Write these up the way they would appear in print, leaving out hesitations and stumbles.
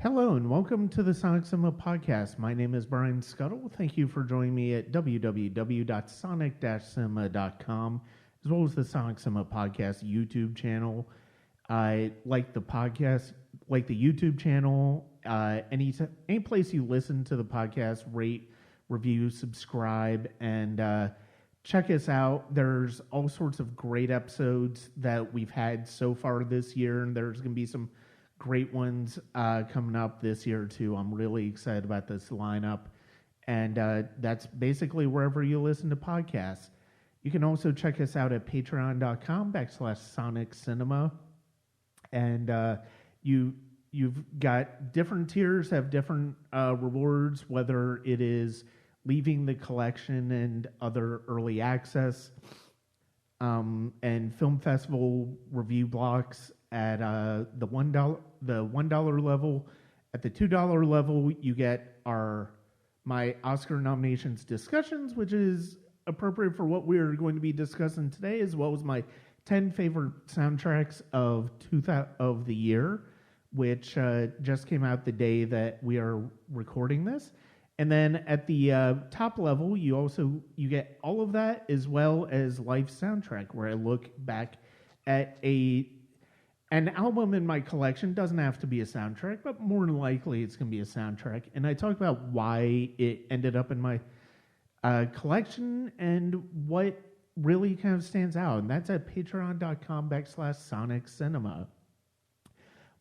Hello and welcome to the Sonic Cinema Podcast. My name is Brian Scuttle. Thank you for joining me at www.sonic-cinema.com, as well as the Sonic Cinema Podcast YouTube channel. I like the podcast, like the YouTube channel. Any place you listen to the podcast, rate, review, subscribe, and check us out. There's all sorts of great episodes that we've had so far this year, and there's going to be some great ones coming up this year too. I'm really excited about this lineup, and that's basically wherever you listen to podcasts. You can also check us out at patreon.com/Sonic Cinema, and you've got different tiers, have different rewards, whether it is leaving the collection and other early access, and film festival review blocks at the $1 level. At the $2 level, you get my Oscar nominations discussions, which is appropriate for what we're going to be discussing today, as well as my 10 favorite soundtracks of the year, which just came out the day that we are recording this. And then at the top level, you get all of that, as well as Life Soundtrack, where I look back at an album in my collection. Doesn't have to be a soundtrack, but more than likely it's going to be a soundtrack. And I talk about why it ended up in my collection and what really kind of stands out. And that's at patreon.com/Sonic Cinema.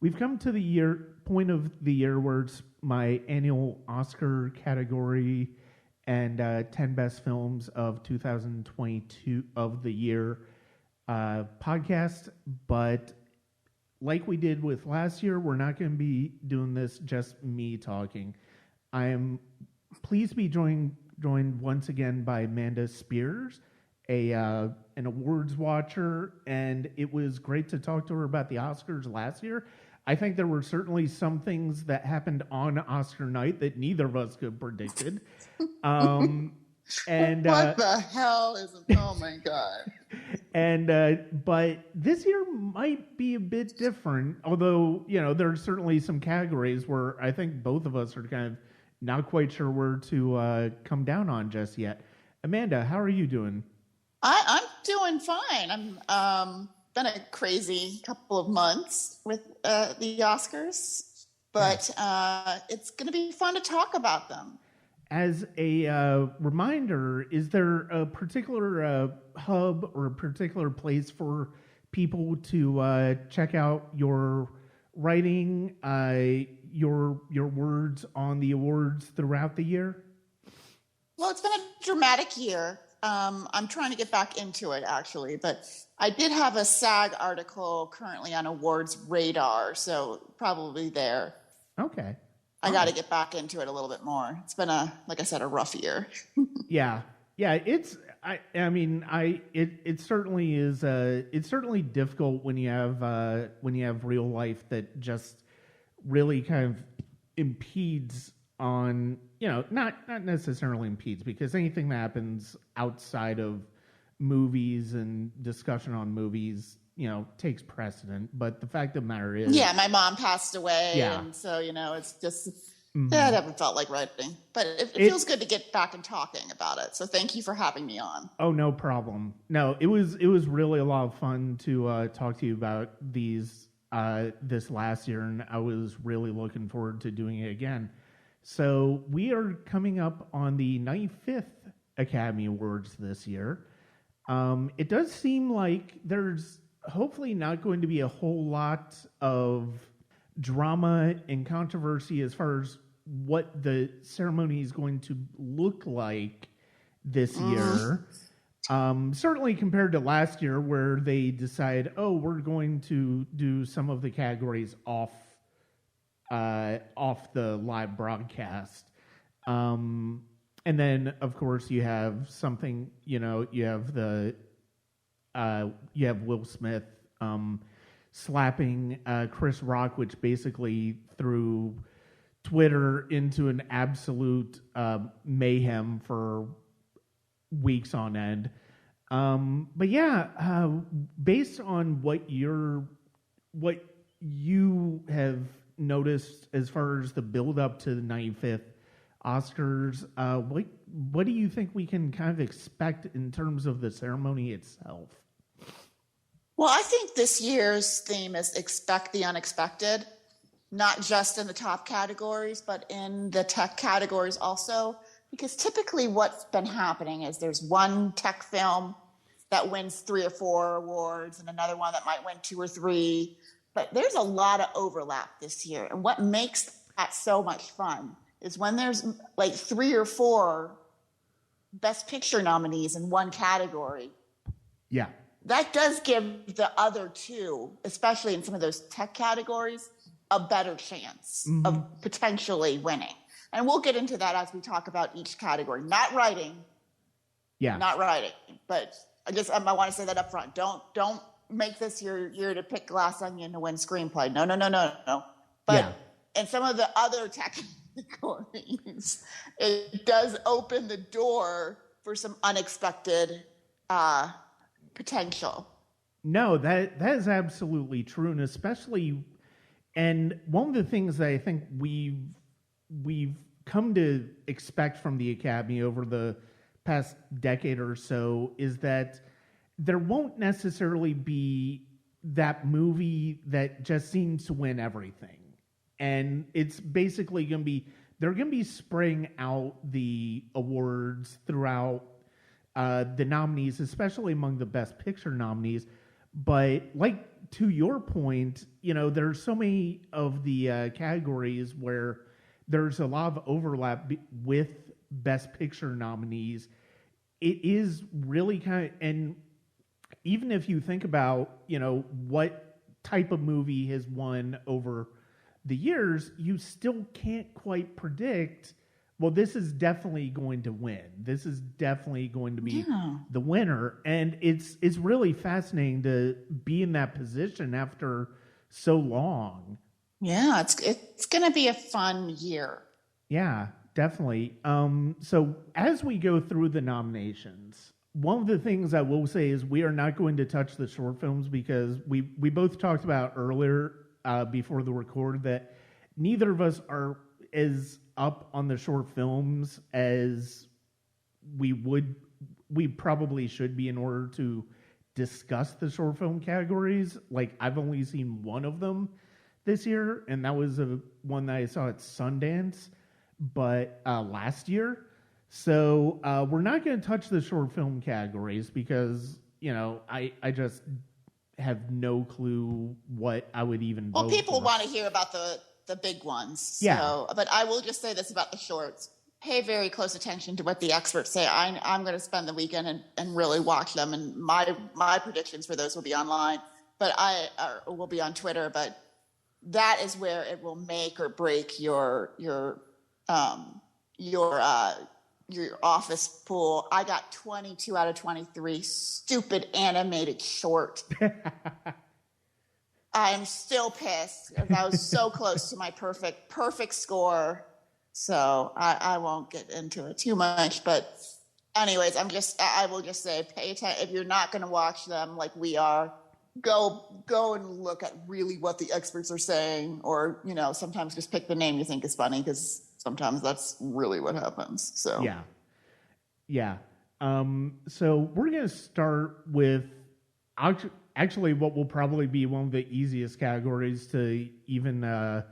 We've come to the point of the year where it's my annual Oscar category and 10 best films of 2022 of the year podcast. But like we did with last year, we're not going to be doing this just me talking. I am pleased to be joined once again by Amanda Spears, an awards watcher, and it was great to talk to her about the Oscars last year. I think there were certainly some things that happened on Oscar night that neither of us could have predicted. And what the hell is? Oh my god! But this year might be a bit different. Although there's certainly some categories where I think both of us are kind of not quite sure where to come down on just yet. Amanda, how are you doing? I'm doing fine. I'm been a crazy couple of months with the Oscars, but it's going to be fun to talk about them. As a reminder, is there a particular hub or a particular place for people to check out your writing, your words on the awards throughout the year? Well, it's been a dramatic year. I'm trying to get back into it, actually, but I did have a SAG article currently on Awards Radar, so probably there. Okay. I got to get back into it a little bit more. It's been like I said, a rough year. Yeah. It certainly is. It's certainly difficult when you have real life that just really kind of impedes on, not necessarily impedes, because anything that happens outside of movies and discussion on movies, takes precedent. But the fact of the matter is... Yeah, my mom passed away, and so, it's just... Mm-hmm. I haven't felt like writing. But it feels good to get back and talking about it. So thank you for having me on. Oh, no problem. No, it was really a lot of fun to talk to you about this last year, and I was really looking forward to doing it again. So we are coming up on the 95th Academy Awards this year. It does seem like there's hopefully not going to be a whole lot of drama and controversy as far as what the ceremony is going to look like this year. Certainly compared to last year, where they decide, we're going to do some of the categories off the live broadcast. And then, of course, you have something, you have you have Will Smith slapping Chris Rock, which basically threw Twitter into an absolute mayhem for weeks on end. But yeah, based on what you have noticed as far as the build up to the 95th Oscars, what do you think we can kind of expect in terms of the ceremony itself? Well, I think this year's theme is expect the unexpected, not just in the top categories, but in the tech categories also. Because typically what's been happening is there's one tech film that wins 3 or 4 awards and another one that might win 2 or 3. But there's a lot of overlap this year. And what makes that so much fun is when there's like 3 or 4 Best Picture nominees in one category. Yeah. That does give the other 2, especially in some of those tech categories, a better chance of potentially winning. And we'll get into that as we talk about each category. Not writing. Yeah. Not writing. But I want to say that up front. Don't make this your year to pick Glass Onion to win screenplay. No. But in some of the other tech categories, it does open the door for some unexpected potential. No, that is absolutely true, and especially, and one of the things that I think we've come to expect from the Academy over the past decade or so is that there won't necessarily be that movie that just seems to win everything. And it's basically going to be, they're going to be spraying out the awards throughout the nominees, especially among the Best Picture nominees. But like to your point, there's so many of the categories where there's a lot of overlap with Best Picture nominees. It is really kind of, and even if you think about, what type of movie has won over the years, you still can't quite predict, well, this is definitely going to win. This is definitely going to be the winner. And it's really fascinating to be in that position after so long. Yeah, it's going to be a fun year. Yeah, definitely. So as we go through the nominations, one of the things I will say is we are not going to touch the short films because we both talked about earlier before the record that neither of us are as up on the short films as we probably should be in order to discuss the short film categories. Like, I've only seen one of them this year, and that was one that I saw at Sundance, but last year. So we're not going to touch the short film categories because, I just have no clue what I would even vote people for. want to hear about the big ones. Yeah. So, but I will just say this about the shorts. Pay very close attention to what the experts say. I'm going to spend the weekend and really watch them. And my predictions for those will be online, but will be on Twitter. But that is where it will make or break your office pool. I got 22 out of 23 stupid animated short. I am still pissed because I was so close to my perfect score. So I won't get into it too much. But anyways, I will just say, pay attention. If you're not going to watch them like we are, go and look at really what the experts are saying, or sometimes just pick the name you think is funny because sometimes that's really what happens. So yeah. So we're gonna start with actually what will probably be one of the easiest categories to even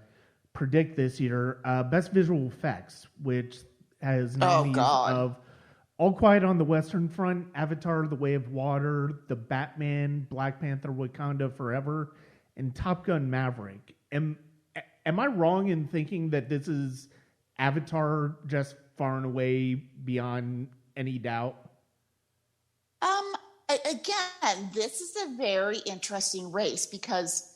predict this year: Best Visual Effects, which has nominees of All Quiet on the Western Front, Avatar: The Way of Water, The Batman, Black Panther: Wakanda Forever, and Top Gun: Maverick. Am I wrong in thinking that this is Avatar just far and away beyond any doubt? Again, this is a very interesting race because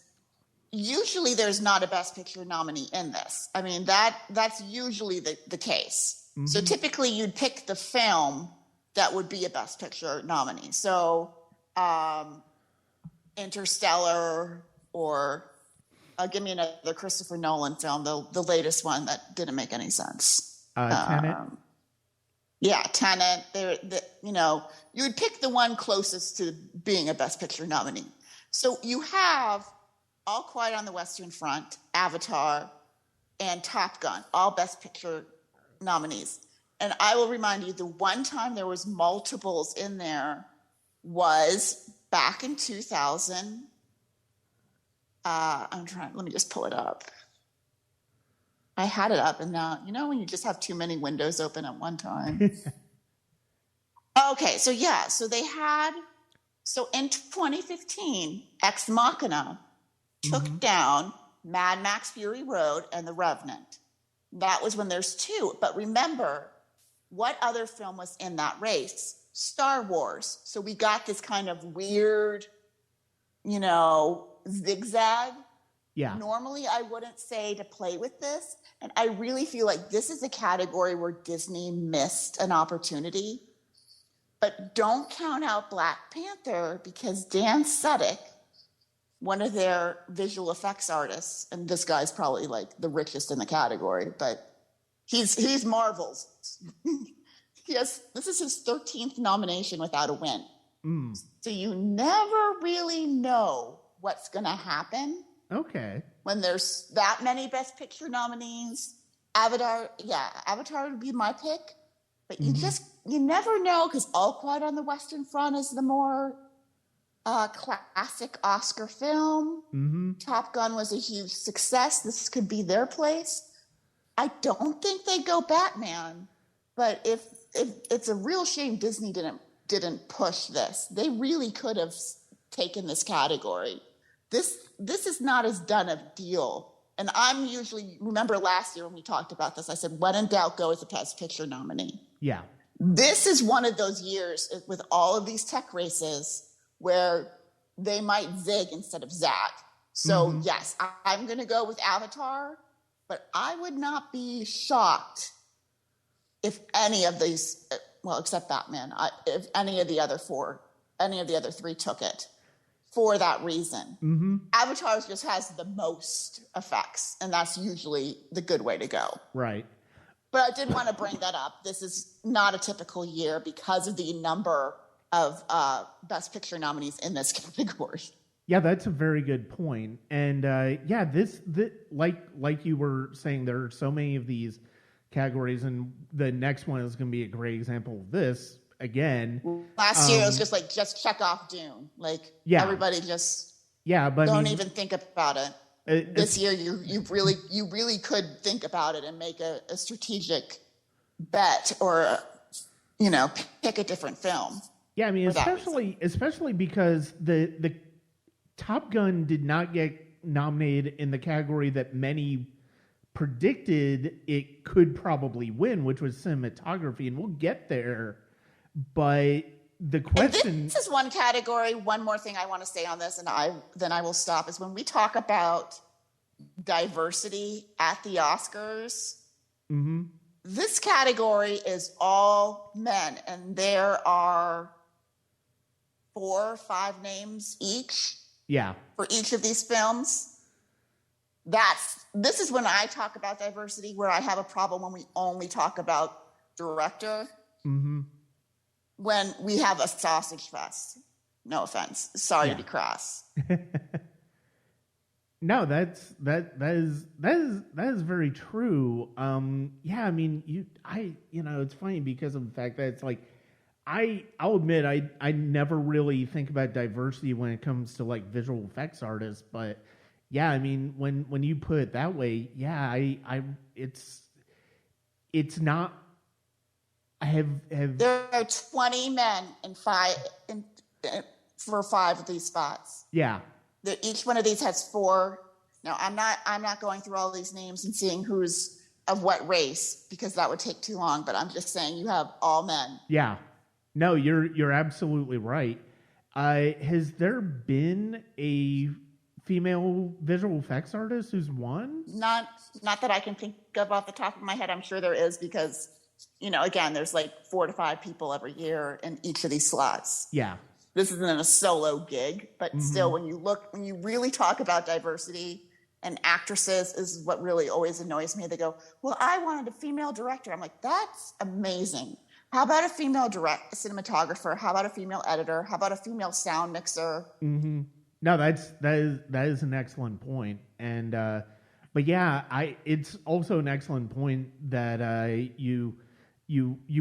usually there's not a Best Picture nominee in this. I mean, that's usually the case. Mm-hmm. So typically you'd pick the film that would be a Best Picture nominee. So Interstellar, or give me another Christopher Nolan film, the latest one that didn't make any sense. Tenet. Yeah, Tenet. You would pick the one closest to being a Best Picture nominee. So you have All Quiet on the Western Front, Avatar, and Top Gun, all Best Picture nominees. And I will remind you, the one time there was multiples in there was back in 2000. Let me just pull it up. I had it up, and now, you know when you just have too many windows open at one time? Okay, so in 2015, Ex Machina took down Mad Max Fury Road and The Revenant. That was when there's two. But remember, what other film was in that race? Star Wars. So we got this kind of weird, zigzag. Yeah. Normally, I wouldn't say to play with this. And I really feel like this is a category where Disney missed an opportunity. But don't count out Black Panther, because Dan Sudik, one of their visual effects artists, and this guy's probably like the richest in the category, but he's Marvel's. This is his 13th nomination without a win. So you never really know what's going to happen. Okay. When there's that many Best Picture nominees. Avatar would be my pick. But you never know, because All Quiet on the Western Front is the more classic Oscar film. Top Gun was a huge success. This could be their place. I don't think they go Batman, but if it's a real shame Disney didn't push this. They really could have taken this category. This is not as done a deal. And remember last year when we talked about this, I said, when in doubt, go as a Best Picture nominee. Yeah. This is one of those years with all of these tech races where they might zig instead of zag. So yes, I'm going to go with Avatar, but I would not be shocked if any of these, well, except Batman, if any of the other three took it for that reason. Avatar just has the most effects, and that's usually the good way to go. Right. But I did want to bring that up. This is not a typical year because of the number of Best Picture nominees in this category. Yeah, that's a very good point. And this like you were saying, there are so many of these categories, and the next one is going to be a great example of this again. Last year it was just check off Dune. Everybody just don't even think about it. This year, you really could think about it and make a strategic bet, or pick a different film. Yeah, I mean, especially because the Top Gun did not get nominated in the category that many predicted it could probably win, which was cinematography, and we'll get there. But the question, this is one category. One more thing I want to say on this, and then I will stop, is when we talk about diversity at the Oscars, this category is all men, and there are 4 or 5 names each. Yeah. For each of these films. This is when I talk about diversity, where I have a problem when we only talk about director. When we have a sausage fest. No offense. Sorry to be crass. No, that is very true. Yeah, I mean, it's funny because of the fact that it's like, I'll admit I never really think about diversity when it comes to like visual effects artists, but yeah, I mean, when you put it that way, yeah, it's not. I have. There are 20 men for 5 of these spots. Yeah. Each one of these has 4. Now, I'm not going through all these names and seeing who's of what race, because that would take too long. But I'm just saying you have all men. Yeah. No, you're absolutely right. Has there been a female visual effects artist who's won? Not that I can think of off the top of my head. I'm sure there is, because again, there's like 4 to 5 people every year in each of these slots. Yeah. This isn't a solo gig, but still, when you really talk about diversity and actresses, is what really always annoys me. They go, well, I wanted a female director. I'm like, that's amazing. How about a female cinematographer? How about a female editor? How about a female sound mixer? No, that is an excellent point, and but yeah, it's also an excellent point that you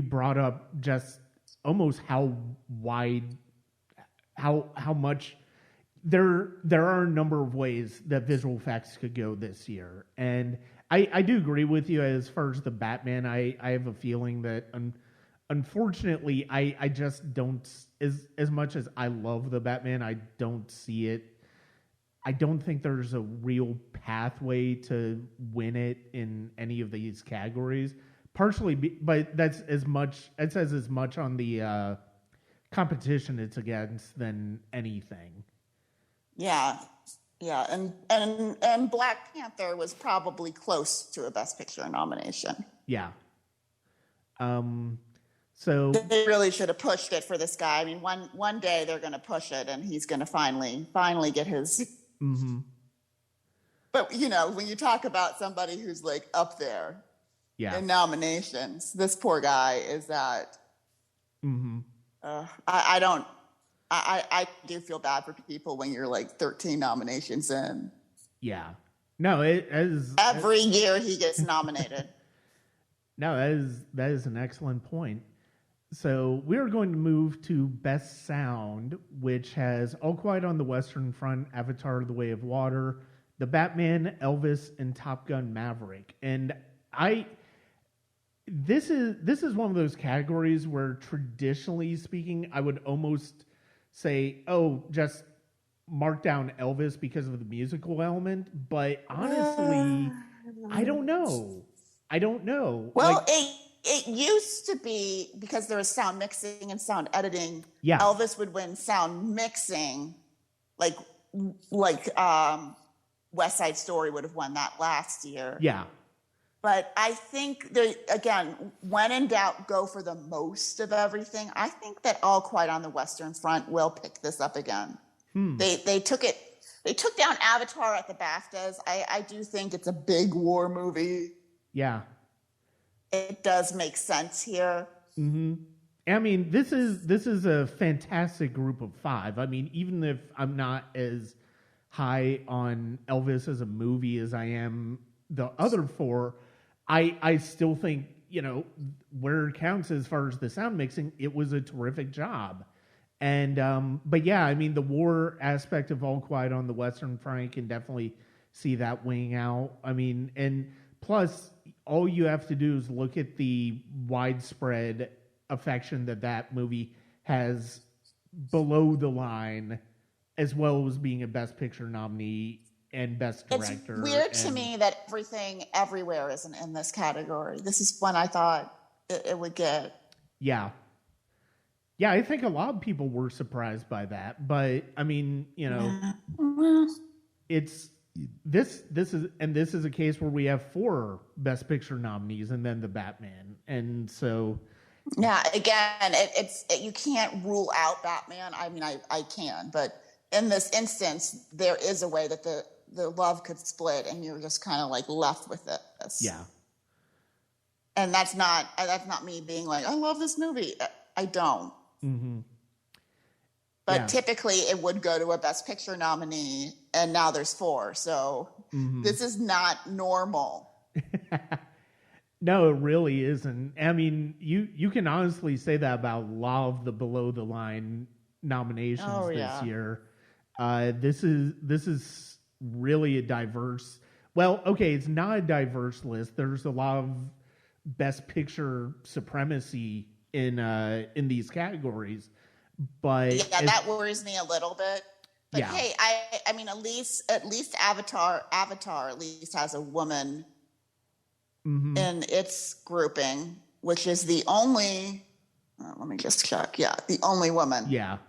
brought up just almost how wide how much there are a number of ways that visual effects could go this year, and I do agree with you as far as the Batman. I have a feeling that unfortunately I just don't, as much as I love the Batman, I don't see it. I don't think there's a real pathway to win it in any of these categories. Partially, but it says as much on the competition it's against than anything. Yeah, yeah, and Black Panther was probably close to a Best Picture nomination. Yeah. So They really should have pushed it for this guy. I mean, one day they're going to push it, and he's going to finally get his. mm-hmm. But when you talk about somebody who's like up there Yeah. in nominations, this poor guy is at. Mm-hmm. I do feel bad for people when you're like 13 nominations in. Yeah. No, every year he gets nominated. No, that is an excellent point. So we are going to move to Best Sound, which has All Quiet on the Western Front, Avatar: The Way of Water, The Batman, Elvis, and Top Gun: Maverick. And this is one of those categories where, traditionally speaking, I would almost say, oh, just mark down Elvis because of the musical element. But honestly, I don't know. Well, it used to be, because there was sound mixing and sound editing. Yeah. Elvis would win sound mixing, like West Side Story would have won that last year. Yeah. But I think again, when in doubt, go for the most of everything. I think that All Quiet on the Western Front will pick this up again. They took down Avatar at the BAFTAs. I do think it's a big war movie. Yeah. It does make sense here. Mm-hmm. I mean, this is a fantastic group of five. I mean, even if I'm not as high on Elvis as a movie as I am the other four, I still think, where it counts as far as the sound mixing, it was a terrific job. And but yeah, I mean, the war aspect of All Quiet on the Western Front, I can definitely see that weighing out. I mean, and plus, all you have to do is look at the widespread affection that movie has below the line, as well as being a Best Picture nominee and Best Director. It's weird to me that Everything Everywhere isn't in this category. This is one I thought it would get. Yeah. Yeah, I think a lot of people were surprised by that. But, I mean, it's... This is a case where we have 4 Best Picture nominees and then the Batman, and so again, you can't rule out Batman. I mean, I can, but in this instance, there is a way that the love could split, and you're just kind of like left with it. Yeah, and that's not me being like, I love this movie. I don't. Mm-hmm. But typically it would go to a Best Picture nominee, and now there's 4. So This is not normal. No, it really isn't. I mean, you can honestly say that about a lot of the below the line nominations this year. This is really a diverse. Well, okay, it's not a diverse list. There's a lot of Best Picture supremacy in these categories. But that worries me a little bit. But hey, I mean, at least Avatar at least has a woman in its grouping, which is the only. Let me just check. Yeah, the only woman. Yeah.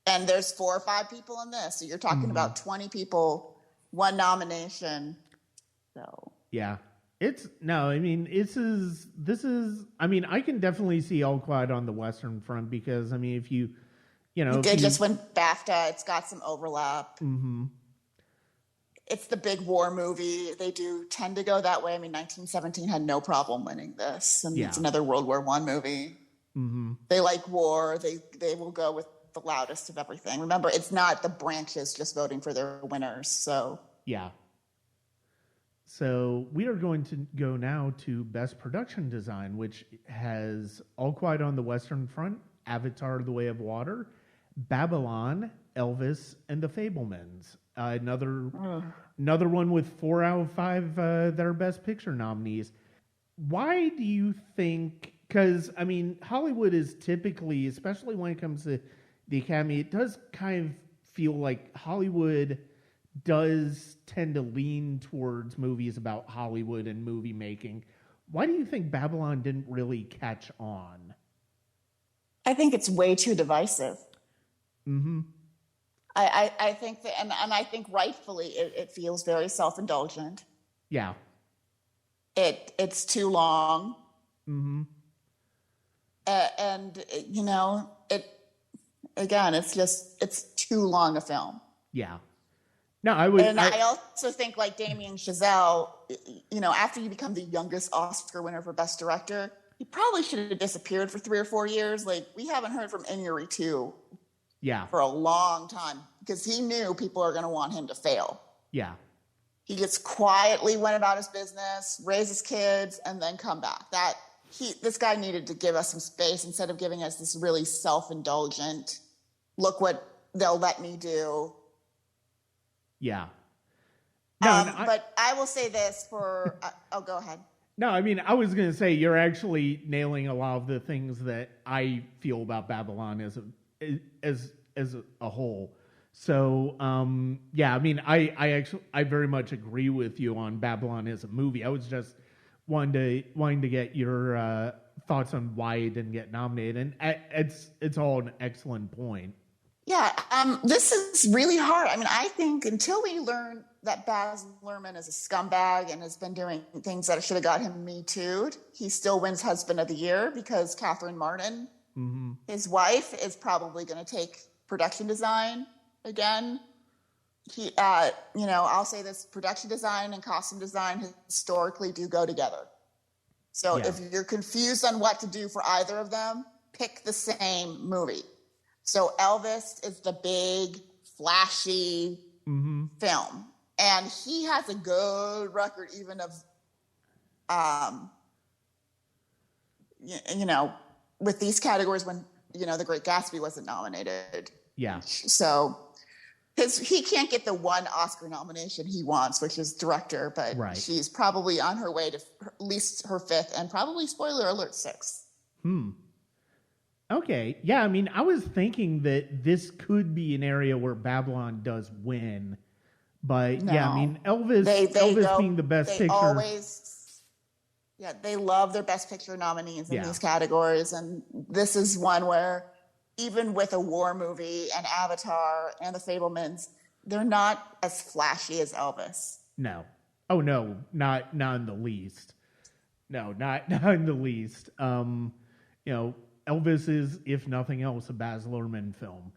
And there's 4 or 5 people in this, so you're talking about 20 people, 1 nomination. So. Yeah. I mean, this is, I mean, I can definitely see All Quiet on the Western Front because, I mean, if you just win BAFTA, it's got some overlap. Mm-hmm. It's the big war movie. They do tend to go that way. I mean, 1917 had no problem winning this, and it's another World War I movie. Mm-hmm. They like war. They will go with the loudest of everything. Remember, it's not the branches just voting for their winners. So Yeah. So we are going to go now to Best Production Design, which has All Quiet on the Western Front, Avatar: The Way of Water, Babylon, Elvis, and The Fabelmans. Another one with 4 out of 5 that are Best Picture nominees. Why do you think? Because I mean, Hollywood is typically, especially when it comes to the Academy, it does kind of feel like Hollywood does tend to lean towards movies about Hollywood and movie making. Why do you think Babylon didn't really catch on? I think it's way too divisive. Mm-hmm. I think that, and I think rightfully it feels very self-indulgent. Yeah. It's too long. Mm-hmm. And you know, it's too long a film. Yeah. No, I would. And I also think, like Damien Chazelle, you know, after you become the youngest Oscar winner for Best Director, he probably should have disappeared for 3 or 4 years. Like, we haven't heard from Inarritu for a long time because he knew people are going to want him to fail. Yeah. He just quietly went about his business, raised his kids, and then come back. This guy needed to give us some space instead of giving us this really self-indulgent, look what they'll let me do. Yeah. But I will say this for, go ahead. No, I mean, I was going to say you're actually nailing a lot of the things that I feel about Babylon as a whole. So, yeah, I mean, I very much agree with you on Babylon as a movie. I was just wanting to get your thoughts on why it didn't get nominated, and it's all an excellent point. Yeah, this is really hard. I mean, I think until we learn that Baz Luhrmann is a scumbag and has been doing things that should have got him Me Too'd, he still wins Husband of the Year because Catherine Martin, his wife, is probably going to take production design again. He, you know, I'll say this: production design and costume design historically do go together. So if you're confused on what to do for either of them, pick the same movie. So Elvis is the big, flashy film. And he has a good record even of, you know, with these categories when, you know, The Great Gatsby wasn't nominated. Yeah. So he can't get the one Oscar nomination he wants, which is director, but she's probably on her way to at least her 5th and probably, spoiler alert, 6th. Okay. Yeah, I mean, I was thinking that this could be an area where Babylon does win. But, yeah, I mean, Elvis being the best picture. They love their best picture nominees in these categories. And this is one where even with a war movie and Avatar and The Fabelmans, they're not as flashy as Elvis. No. Oh, no, not in the least. No, not in the least. You know, Elvis is, if nothing else, a Baz Luhrmann film.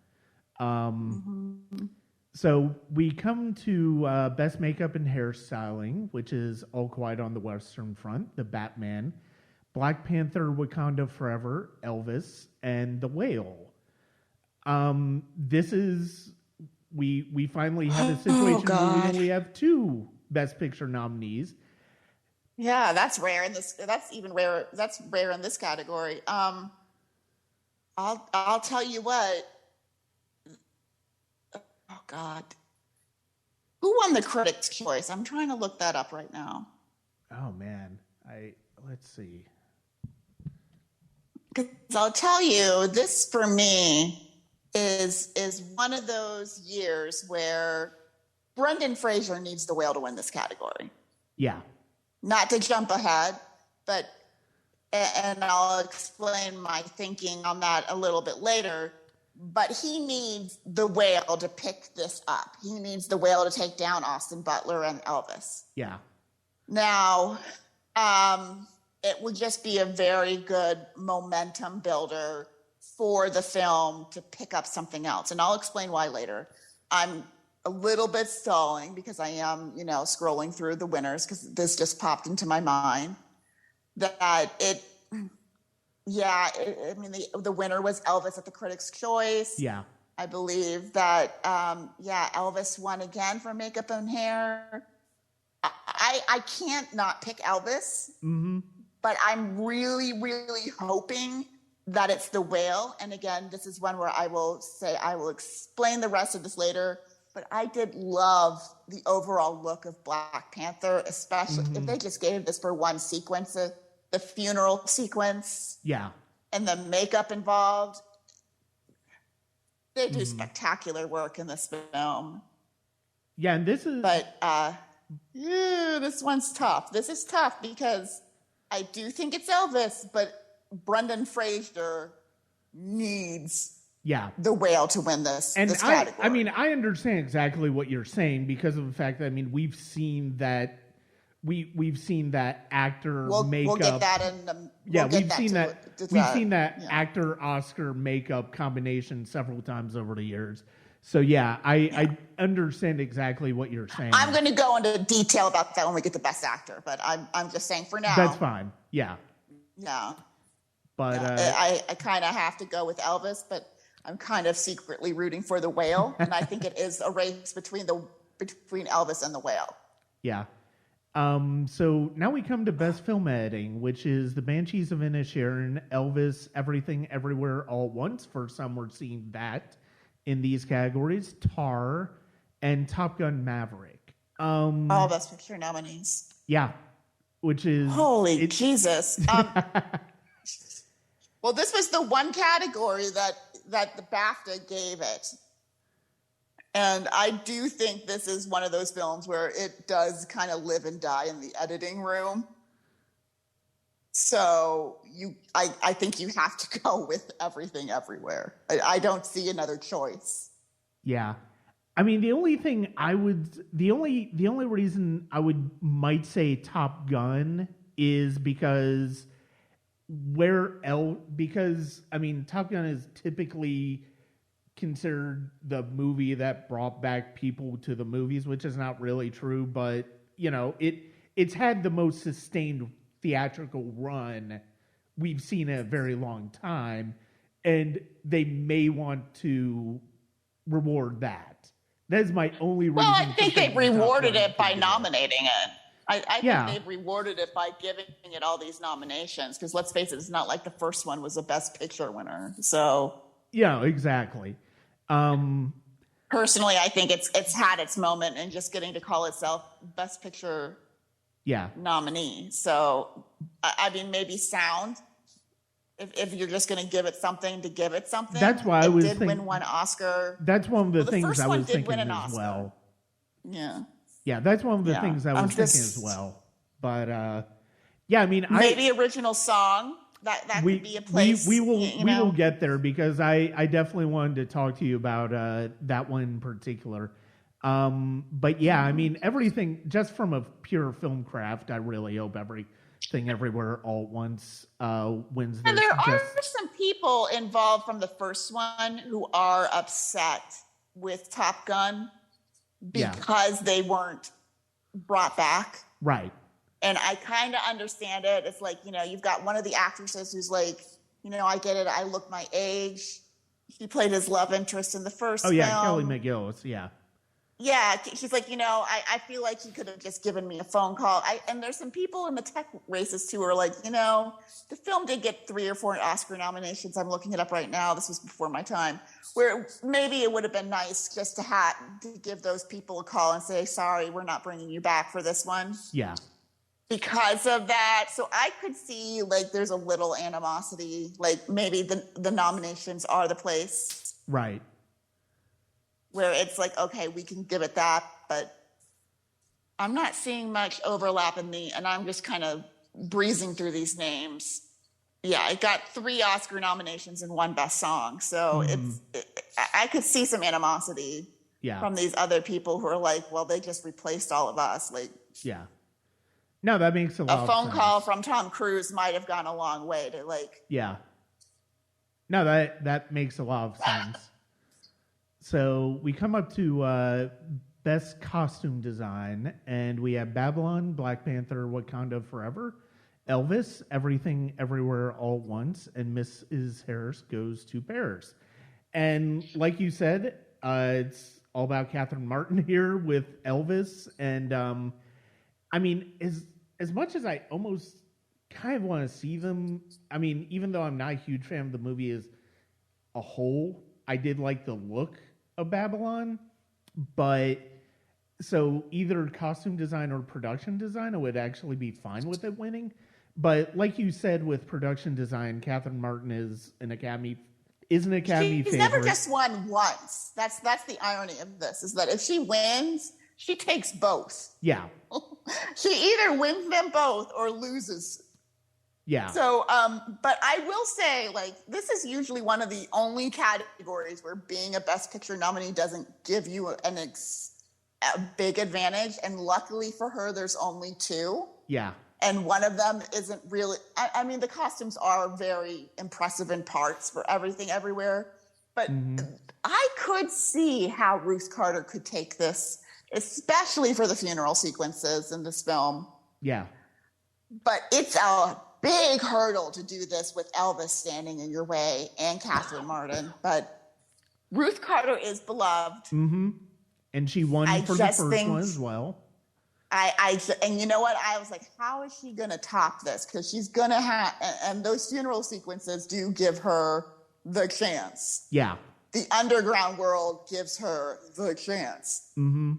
So we come to Best Makeup and Hairstyling, which is All Quiet on the Western Front, The Batman, Black Panther, Wakanda Forever, Elvis, and The Whale. This is, we finally have a situation where we only have 2 Best Picture nominees. Yeah, that's rare in this. That's even rare. That's rare in this category. I'll tell you what. Oh God, who won the Critics' Choice? I'm trying to look that up right now. Oh man, let's see. 'Cause I'll tell you, this for me is one of those years where Brendan Fraser needs The Whale to win this category. Yeah. Not to jump ahead, but, and I'll explain my thinking on that a little bit later, but he needs The Whale to pick this up. He needs The Whale to take down Austin Butler and Elvis. Yeah. Now, it would just be a very good momentum builder for the film to pick up something else. And I'll explain why later. I'm a little bit stalling because I am, you know, scrolling through the winners because this just popped into my mind that yeah, I mean, the winner was Elvis at the Critics' Choice. Yeah. I believe that, yeah, Elvis won again for makeup and hair. I can't not pick Elvis, Mm-hmm. but I'm really, really hoping that it's The Whale. And again, this is one where I will say I will explain the rest of this later. But I did love the overall look of Black Panther, especially if they just gave this for one sequence, the funeral sequence. Yeah. And the makeup involved. They do spectacular work in this film. Yeah, and this is... But, yeah, this one's tough. This is tough because I do think it's Elvis, but Brendan Fraser needs The Whale to win this category. I mean, I understand exactly what you're saying because of the fact that, I mean, we've seen that actor makeup. We'll get that in the... We've seen that actor Oscar makeup combination several times over the years. So I understand exactly what you're saying. I'm going to go into detail about that when we get to Best Actor, but I'm just saying for now. That's fine. Yeah. Yeah. But I kind of have to go with Elvis, but I'm kind of secretly rooting for The Whale, and I think it is a race between Elvis and The Whale. Yeah. So now we come to Best Film Editing, which is The Banshees of Inisherin, Elvis, Everything Everywhere All at Once. For some, we're seeing that in these categories, Tar, and Top Gun Maverick. All Best Picture nominees. Yeah, which is... Holy Jesus. Well, this was the one category that the BAFTA gave it. And I do think this is one of those films where it does kind of live and die in the editing room. So I think you have to go with Everything Everywhere. I don't see another choice. Yeah. I mean, the only reason I might say Top Gun is because I mean, Top Gun is typically considered the movie that brought back people to the movies, which is not really true, but you know, it's had the most sustained theatrical run we've seen in a very long time, and they may want to reward that. That is my only reason. Well, I think they rewarded it by nominating it. I think they've rewarded it by giving it all these nominations, because let's face it, it's not like the first one was a Best Picture winner. So yeah, exactly. Personally, I think it's had its moment in just getting to call itself Best Picture nominee. So I mean, maybe sound. If you're just going to give it something to give it something. That's why I was thinking. It did win one Oscar. That's one of the things I was thinking as well. Yeah. Yeah, that's one of the things I was thinking as well. But yeah, I mean, maybe original song that could be a place. We will get there, because I definitely wanted to talk to you about that one in particular. But yeah, I mean, everything just from a pure film craft. I really hope Everything Everywhere All at Once wins. And there are some people involved from the first one who are upset with Top Gun because they weren't brought back. Right. And I kind of understand it. It's like, you've got one of the actresses who's like, I get it. I look my age. She played his love interest in the first film. Kelly McGillis. Yeah. Yeah, she's like, I feel like he could have just given me a phone call. And there's some people in the tech races too who are like, the film did get 3 or 4 Oscar nominations. I'm looking it up right now. This was before my time. Where maybe it would have been nice just to give those people a call and say, sorry, we're not bringing you back for this one. Yeah. Because of that. So I could see like there's a little animosity. Like maybe the nominations are the place. Right. Where it's like, okay, we can give it that, but I'm not seeing much overlap and I'm just kind of breezing through these names. Yeah, it got 3 Oscar nominations and 1 Best Song. So I could see some animosity from these other people who are like, well, they just replaced all of us. Like, yeah. No, that makes a lot of sense. A phone call from Tom Cruise might have gone a long way to like. Yeah. No, that makes a lot of sense. So we come up to Best Costume Design, and we have Babylon, Black Panther, Wakanda Forever, Elvis, Everything Everywhere All at Once, and Mrs. Harris Goes to Paris. And like you said, it's all about Catherine Martin here with Elvis. And I mean, as much as I almost kind of want to see them, I mean, even though I'm not a huge fan of the movie as a whole, I did like the look of Babylon. But so either costume design or production design, I would actually be fine with it winning. But like you said, with production design, Catherine Martin is an Academy favorite. She's never just won once. That's the irony of this, is that if she wins, she takes both. Yeah. She either wins them both or loses. Yeah. So, but I will say, like, this is usually one of the only categories where being a Best Picture nominee doesn't give you a big advantage. And luckily for her, there's only two. Yeah. And one of them isn't really, I mean, the costumes are very impressive in parts for Everything Everywhere. But I could see how Ruth Carter could take this, especially for the funeral sequences in this film. Yeah. But it's a big hurdle to do this with Elvis standing in your way and Catherine Martin. But Ruth Carter is beloved. Mm-hmm. And she won for the first one as well. And you know what? I was like, how is she going to top this? Because she's going to have, and those funeral sequences do give her the chance. Yeah. The underground world gives her the chance. Mm-hmm.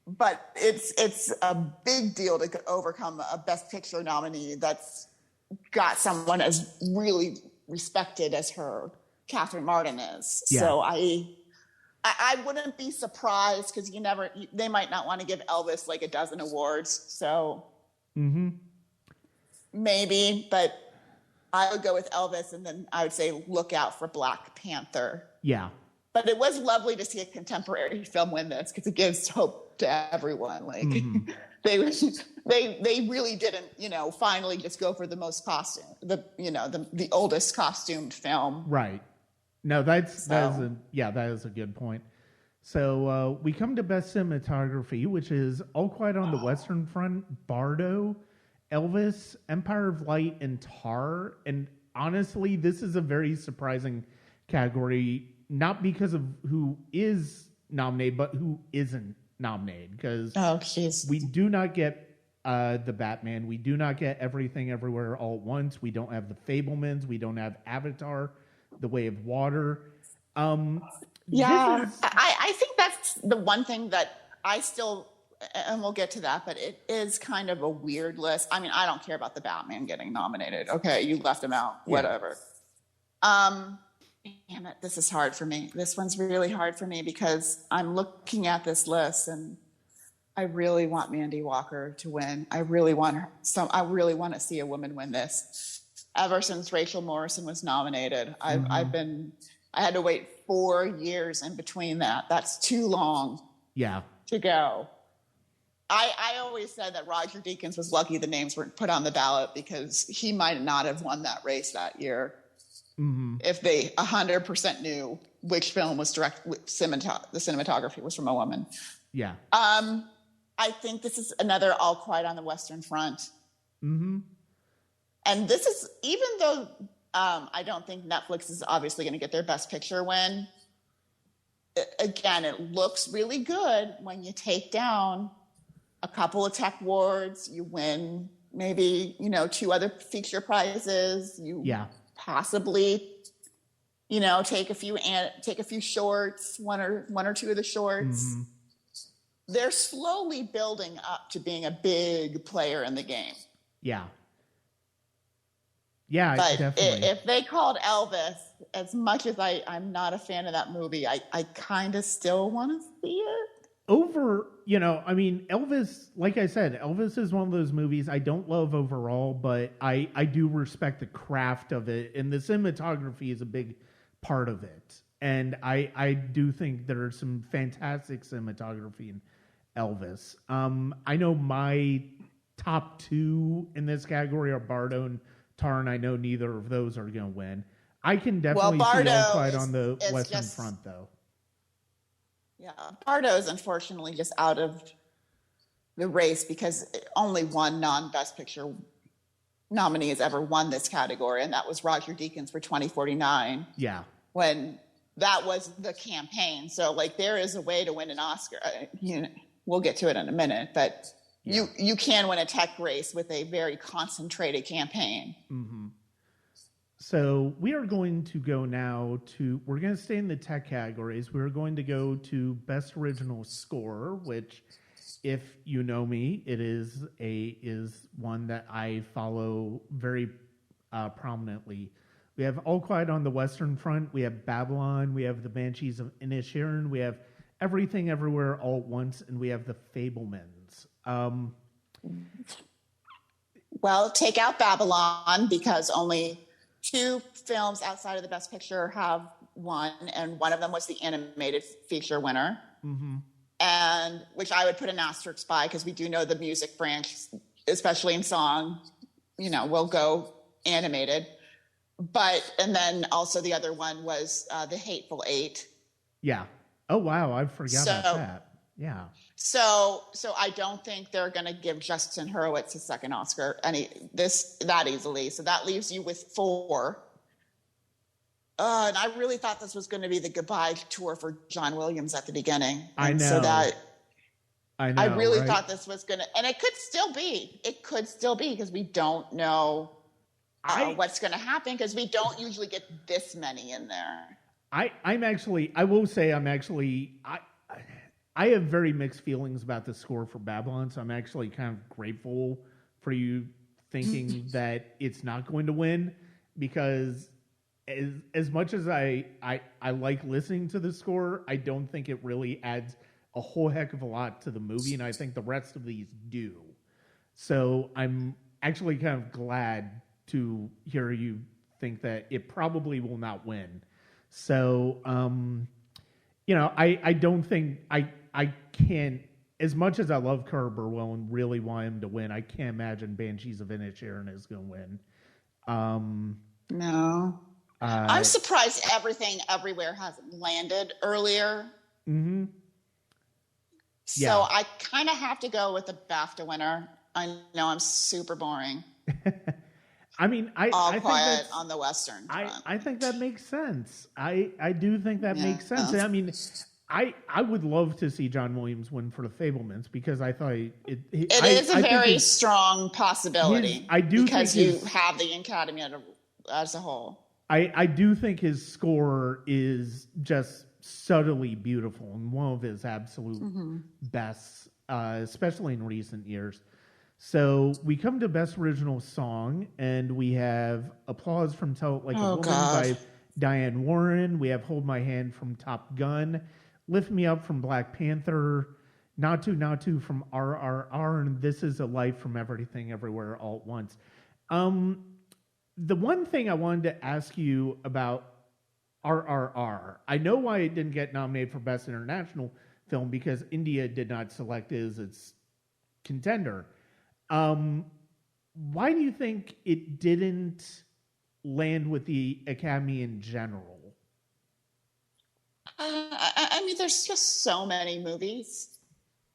But it's a big deal to overcome a Best Picture nominee that's got someone as really respected as her Catherine Martin is. Yeah. So I wouldn't be surprised, because they might not want to give Elvis like a dozen awards. So maybe, but I would go with Elvis, and then I would say look out for Black Panther. Yeah. But it was lovely to see a contemporary film win this, because it gives hope to everyone. Like they really didn't, finally just go for the most costume, the oldest costumed film. Right. No, that is a good point. So we come to Best Cinematography, which is All Quiet on the Western Front, Bardo, Elvis, Empire of Light, and Tar. And honestly, this is a very surprising category, not because of who is nominated, but who isn't nominated. Because we do not get the Batman. We do not get Everything Everywhere All at Once. We don't have The Fabelmans. We don't have Avatar, The Way of Water. I think that's the one thing that I still, and we'll get to that, but it is kind of a weird list. I mean, I don't care about the Batman getting nominated. Okay, you left him out. Whatever. Damn it, this is hard for me. This one's really hard for me, because I'm looking at this list and I really want Mandy Walker to win. I really want to see a woman win this. Ever since Rachel Morrison was nominated, I had to wait 4 years in between that. That's too long. Yeah. To go. I always said that Roger Deakins was lucky the names weren't put on the ballot, because he might not have won that race that year if they 100% knew which film was the cinematography was from a woman. Yeah. I think this is another All Quiet on the Western Front. And this is, even though I don't think Netflix is obviously going to get their Best Picture win, again, it looks really good when you take down a couple of tech awards, you win maybe, 2 other feature prizes, you possibly, take a few shorts, one or two of the shorts. They're slowly building up to being a big player in the game. Yeah. Yeah, but definitely. If they called Elvis, as much as I'm not a fan of that movie, I kind of still want to see it. Elvis, like I said, Elvis is one of those movies I don't love overall, but I do respect the craft of it, and the cinematography is a big part of it. And I do think there are some fantastic cinematography in Elvis. I know my top 2 in this category are Bardo and Tar, and I know neither of those are going to win. I can definitely see All Quiet on the Western Front, though. Yeah, Bardo is unfortunately just out of the race, because only one non-Best Picture nominee has ever won this category, and that was Roger Deakins for 2049. Yeah. When that was the campaign. So like there is a way to win an Oscar. We'll get to it in a minute, but you can win a tech race with a very concentrated campaign. Mm-hmm. So we are going to go now we're going to stay in the tech categories. We're going to go to Best Original Score, which, if you know me, it is one that I follow very prominently. We have All Quiet on the Western Front. We have Babylon. We have The Banshees of Inisherin. We have Everything Everywhere All at Once, and we have The Fabelmans. Well, take out Babylon because only 2 films outside of the Best Picture have won, and one of them was the animated feature winner. Mm-hmm. And which I would put an asterisk by because we do know the music branch, especially in song, will go animated. And then also the other one was The Hateful Eight. Yeah. Oh, wow. I forgot about that. Yeah. So I don't think they're going to give Justin Hurwitz a second Oscar that easily. So that leaves you with 4. And I really thought this was going to be the goodbye tour for John Williams at the beginning. I know. I really thought this was going to, and it could still be. It could still be because we don't know what's going to happen because we don't usually get this many in there. I have very mixed feelings about the score for Babylon, so I'm actually kind of grateful for you thinking that it's not going to win, because as much as I like listening to the score, I don't think it really adds a whole heck of a lot to the movie, and I think the rest of these do. So I'm actually kind of glad to hear you think that it probably will not win. So, I don't think I can't, as much as I love Carter Burwell and really want him to win, I can't imagine Banshees of Inisherin is going to win. No. I'm surprised Everything Everywhere hasn't landed earlier. Mm-hmm. So I kind of have to go with the BAFTA winner. I know I'm super boring. I mean, All Quiet on the Western Front. I think that makes sense. I do think that makes sense. I mean, I would love to see John Williams win for The Fabelmans because I thought it is a very strong possibility. Because you have the Academy as a whole. I do think his score is just subtly beautiful and one of his absolute best, especially in recent years. So we come to Best Original Song, and we have Applause from Tell It Like a Woman by Diane Warren. We have Hold My Hand from Top Gun, Lift Me Up from Black Panther, Not To from RRR, and This Is a Life from Everything Everywhere All at Once. The one thing I wanted to ask you about RRR, I know why it didn't get nominated for Best International Film, because India did not select it as its contender. Why do you think it didn't land with the Academy in general? I mean, there's just so many movies.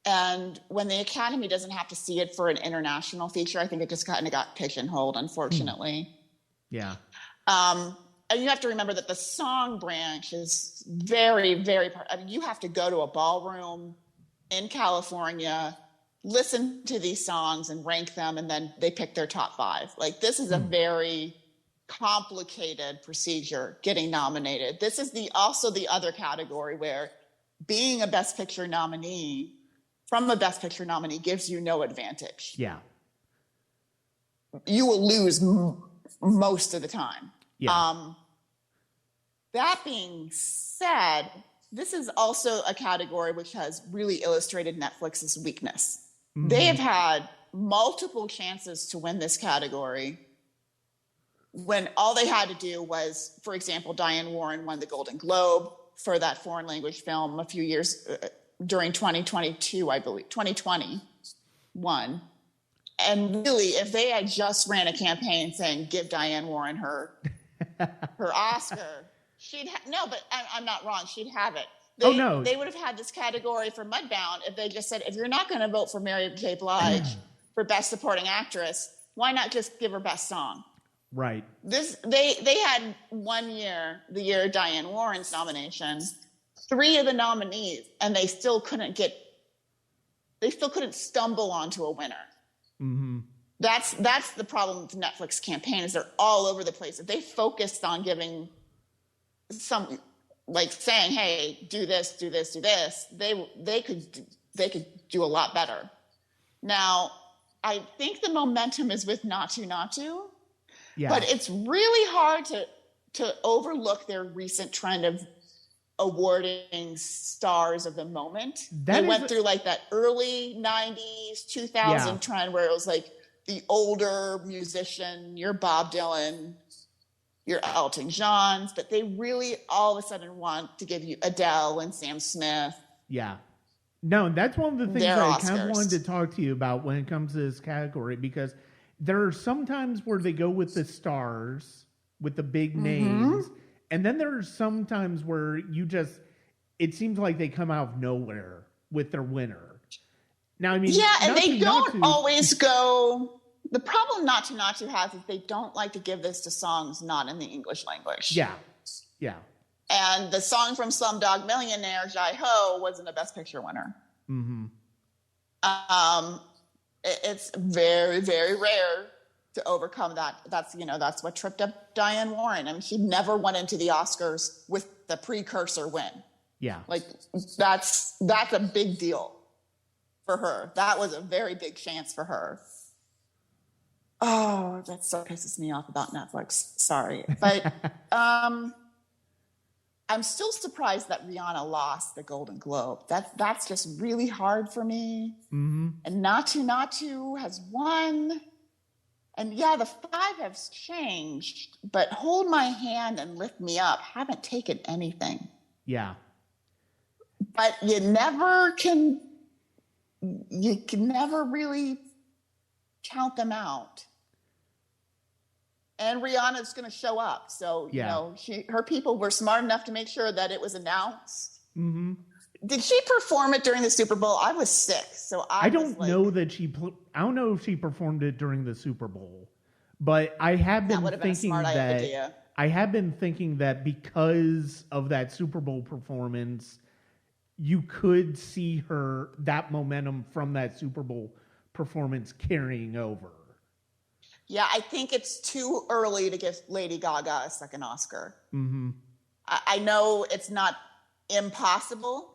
And when the Academy doesn't have to see it for an international feature, I think it just kind of got pigeonholed, unfortunately. Yeah. And you have to remember that the song branch is very, very, you have to go to a ballroom in California, listen to these songs and rank them, and then they pick their top 5. Like, this is a very complicated procedure getting nominated. This is also the other category where being a Best Picture nominee from a Best Picture nominee gives you no advantage. Yeah. You will lose most of the time. Yeah. That being said, this is also a category which has really illustrated Netflix's weakness. Mm-hmm. They have had multiple chances to win this category when all they had to do was, for example, Diane Warren won the Golden Globe for that foreign language film a few years during 2022, I believe, 2021. And really, if they had just ran a campaign saying, give Diane Warren her Oscar, but I'm not wrong, she'd have it. They would have had this category for Mudbound if they just said, if you're not going to vote for Mary J. Blige for Best Supporting Actress, Why not just give her best song? Right. They had one year, the year Diane Warren's nomination, 3 of the nominees, and they still couldn't stumble onto a winner. Mm-hmm. That's the problem with the Netflix campaign, is they're all over the place. If they focused on giving some, like saying, hey, do this, do this, do this, they could do a lot better. Now, I think the momentum is with Naatu Naatu, but it's really hard to overlook their recent trend of awarding stars of the moment. They went through like that early 90s, 2000 trend where it was like the older musician, your Bob Dylan, your Elton Johns, but they really all of a sudden want to give you Adele and Sam Smith. Yeah. No, that's one of the things Their that I Oscars. kind of wanted to talk to you about when it comes to this category, because there are some times where they go with the stars, with the big names, and then there are some times where it seems like they come out of nowhere with their winner. Now, I mean, and they don't always go. The problem Naatu Naatu has is they don't like to give this to songs not in the English language. Yeah. And the song from Slumdog Millionaire, Jai Ho, wasn't a Best Picture winner. Mm-hmm. It's very, very rare to overcome that. That's what tripped up Diane Warren. I mean, she never went into the Oscars with the precursor win. Yeah. Like that's a big deal for her. That was a very big chance for her. Oh, that so pisses me off about Netflix. Sorry. But I'm still surprised that Rihanna lost the Golden Globe. That's just really hard for me. Mm-hmm. And Naatu Naatu has won. And yeah, the 5 have changed, but Hold My Hand and Lift Me Up haven't taken anything. Yeah. But you can never really count them out. And Rihanna's going to show up. So, her people were smart enough to make sure that it was announced. Mm-hmm. Did she perform it during the Super Bowl? I was sick, so I don't know that I don't know if she performed it during the Super Bowl, but I have been thinking I have been thinking that because of that Super Bowl performance, you could see that momentum from that Super Bowl performance carrying over. Yeah, I think it's too early to give Lady Gaga a second Oscar. Mm-hmm. I know it's not impossible.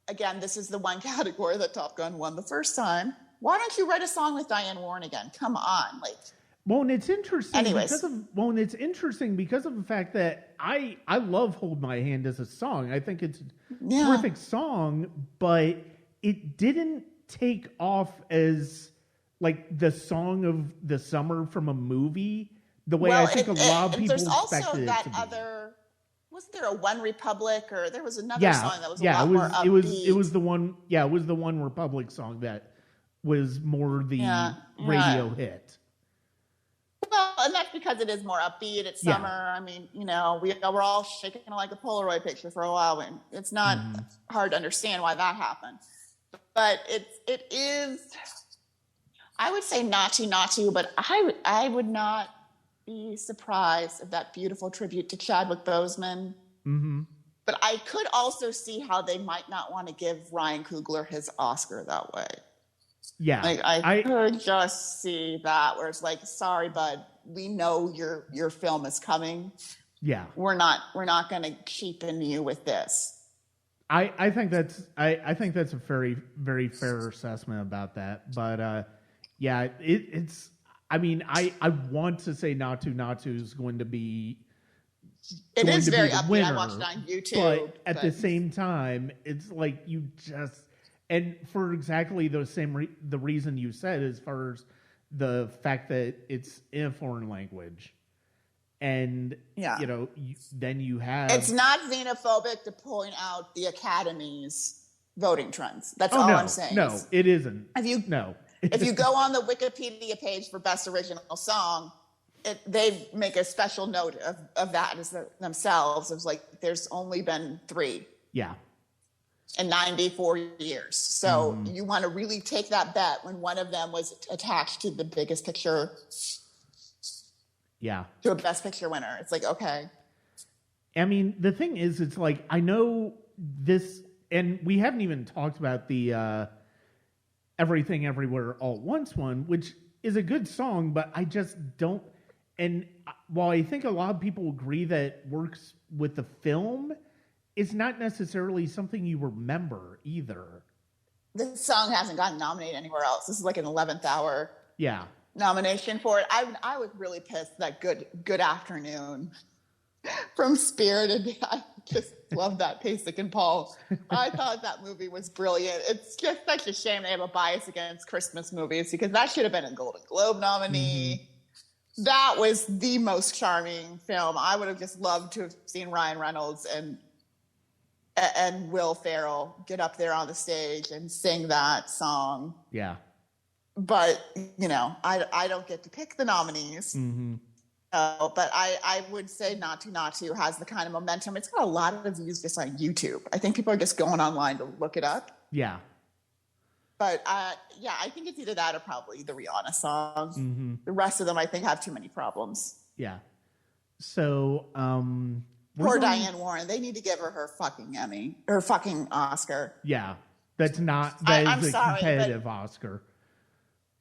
Again, this is the one category that Top Gun won the first time. Why don't you write a song with Diane Warren again? Come on, Well, and it's interesting. Anyways. It's interesting because of the fact that I love "Hold My Hand" as a song. I think it's a terrific song, but it didn't take off as like the song of the summer from a movie. The way I think a lot of people expected it to be. Wasn't there a One Republic, or there was another song that was a lot more upbeat? It was the one. Yeah, it was the One Republic song that was more the radio hit. Well, and that's because it is more upbeat. It's summer. I mean, we're all shaking like a Polaroid picture for a while, and it's not hard to understand why that happened. But it is. I would say Naatu Naatu, but I would not be surprised if that beautiful tribute to Chadwick Boseman. Mm-hmm. But I could also see how they might not want to give Ryan Coogler his Oscar that way. Yeah, I could just see that where it's like, sorry, bud, we know your film is coming. Yeah, we're not going to cheapen you with this. I think that's a very, very fair assessment about that. But it's. I mean, I want to say Naatu Naatu is going to be. It is very upbeat. Winner, I watched it on YouTube. But at the same time, it's like you just. And for exactly the same the reason you said, as far as the fact that it's in a foreign language, and then you have it's not xenophobic to point out the Academy's voting trends. That's all I'm saying. No, it isn't. If you go on the Wikipedia page for Best Original Song, they make a special note of that as themselves. It was like there's only been 3. Yeah. in 94 years. So you want to really take that bet when one of them was attached to the biggest picture. Yeah. To a best picture winner. It's like, okay. I mean, the thing is, it's like, I know this, and we haven't even talked about the Everything Everywhere All at Once one, which is a good song, but I just don't. And while I think a lot of people agree that it works with the film, it's not necessarily something you remember either. This song hasn't gotten nominated anywhere else. This is like an 11th hour nomination for it. I was really pissed that Good Afternoon from Spirited. I just love that Pasek and Paul. I thought that movie was brilliant. It's just such a shame they have a bias against Christmas movies because that should have been a Golden Globe nominee. That was the most charming film. I would have just loved to have seen Ryan Reynolds and Will Ferrell get up there on the stage and sing that song. Yeah. But, you know, I don't get to pick the nominees. But I would say Not To has the kind of momentum. It's got a lot of views just on YouTube. I think people are just going online to look it up. Yeah. But yeah, I think it's either that or probably the Rihanna song. The rest of them, I think, have too many problems. Yeah. So, poor Diane Warren. They need to give her fucking Emmy or fucking Oscar. Yeah, that is a competitive Oscar.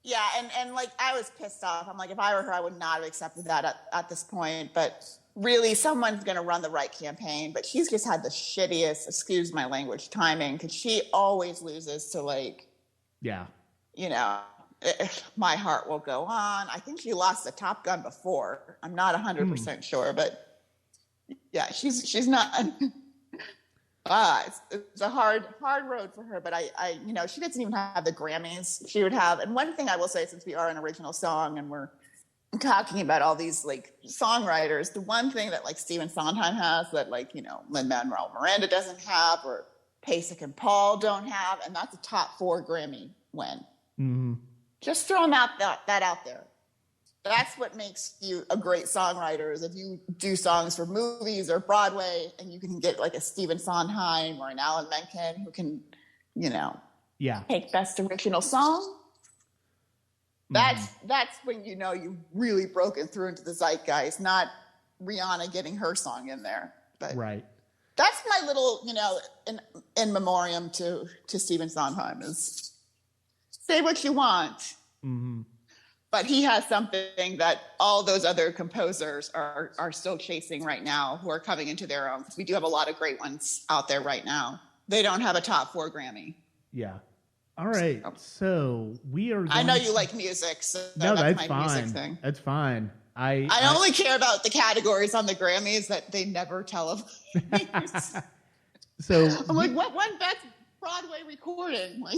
Yeah, and like I was pissed off. I'm like, if I were her, I would not have accepted that at this point. But really, someone's going to run the right campaign. But she's just had the shittiest, excuse my language, timing because she always loses to like, you know, My Heart Will Go On. I think she lost to Top Gun before. I'm not 100% sure, but yeah, she's not. It's a hard road for her, but I you know, she doesn't even have the Grammys she would have. And one thing I will say, since we are an original song and we're talking about all these like songwriters, the one thing that like Stephen Sondheim has that like, you know, Lin-Manuel Miranda doesn't have or Pasek and Paul don't have, and that's a top 4 Grammy win. Just throwing that out there. That's what makes you a great songwriter, is if you do songs for movies or Broadway and you can get like a Stephen Sondheim or an Alan Menken who can, you know, take Best Original Song. That's when you know you've really broken through into the zeitgeist, not Rihanna getting her song in there. But that's my little, you know, in memoriam to Stephen Sondheim is say what you want. But he has something that all those other composers are still chasing right now, who are coming into their own. Because we do have a lot of great ones out there right now. They don't have a top 4 Grammy. Yeah. All right. So we are. I know you like music, so no, that's my fine. music thing. That's fine. I only care about the categories on the Grammys that they never televise. So I'm like, what one best Broadway recording? Like.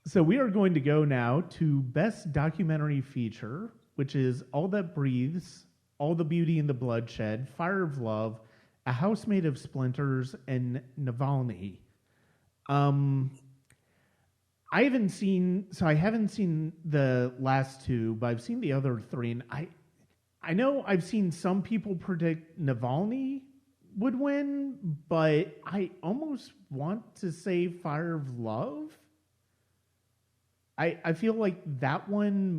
So we are going to go now to Best Documentary Feature, which is All That Breathes, All the Beauty and the Bloodshed, Fire of Love, A House Made of Splinters, and Navalny. I haven't seen the last 2, but I've seen the other 3, and I know I've seen some people predict Navalny would win, but I almost want to say Fire of Love. I feel like that one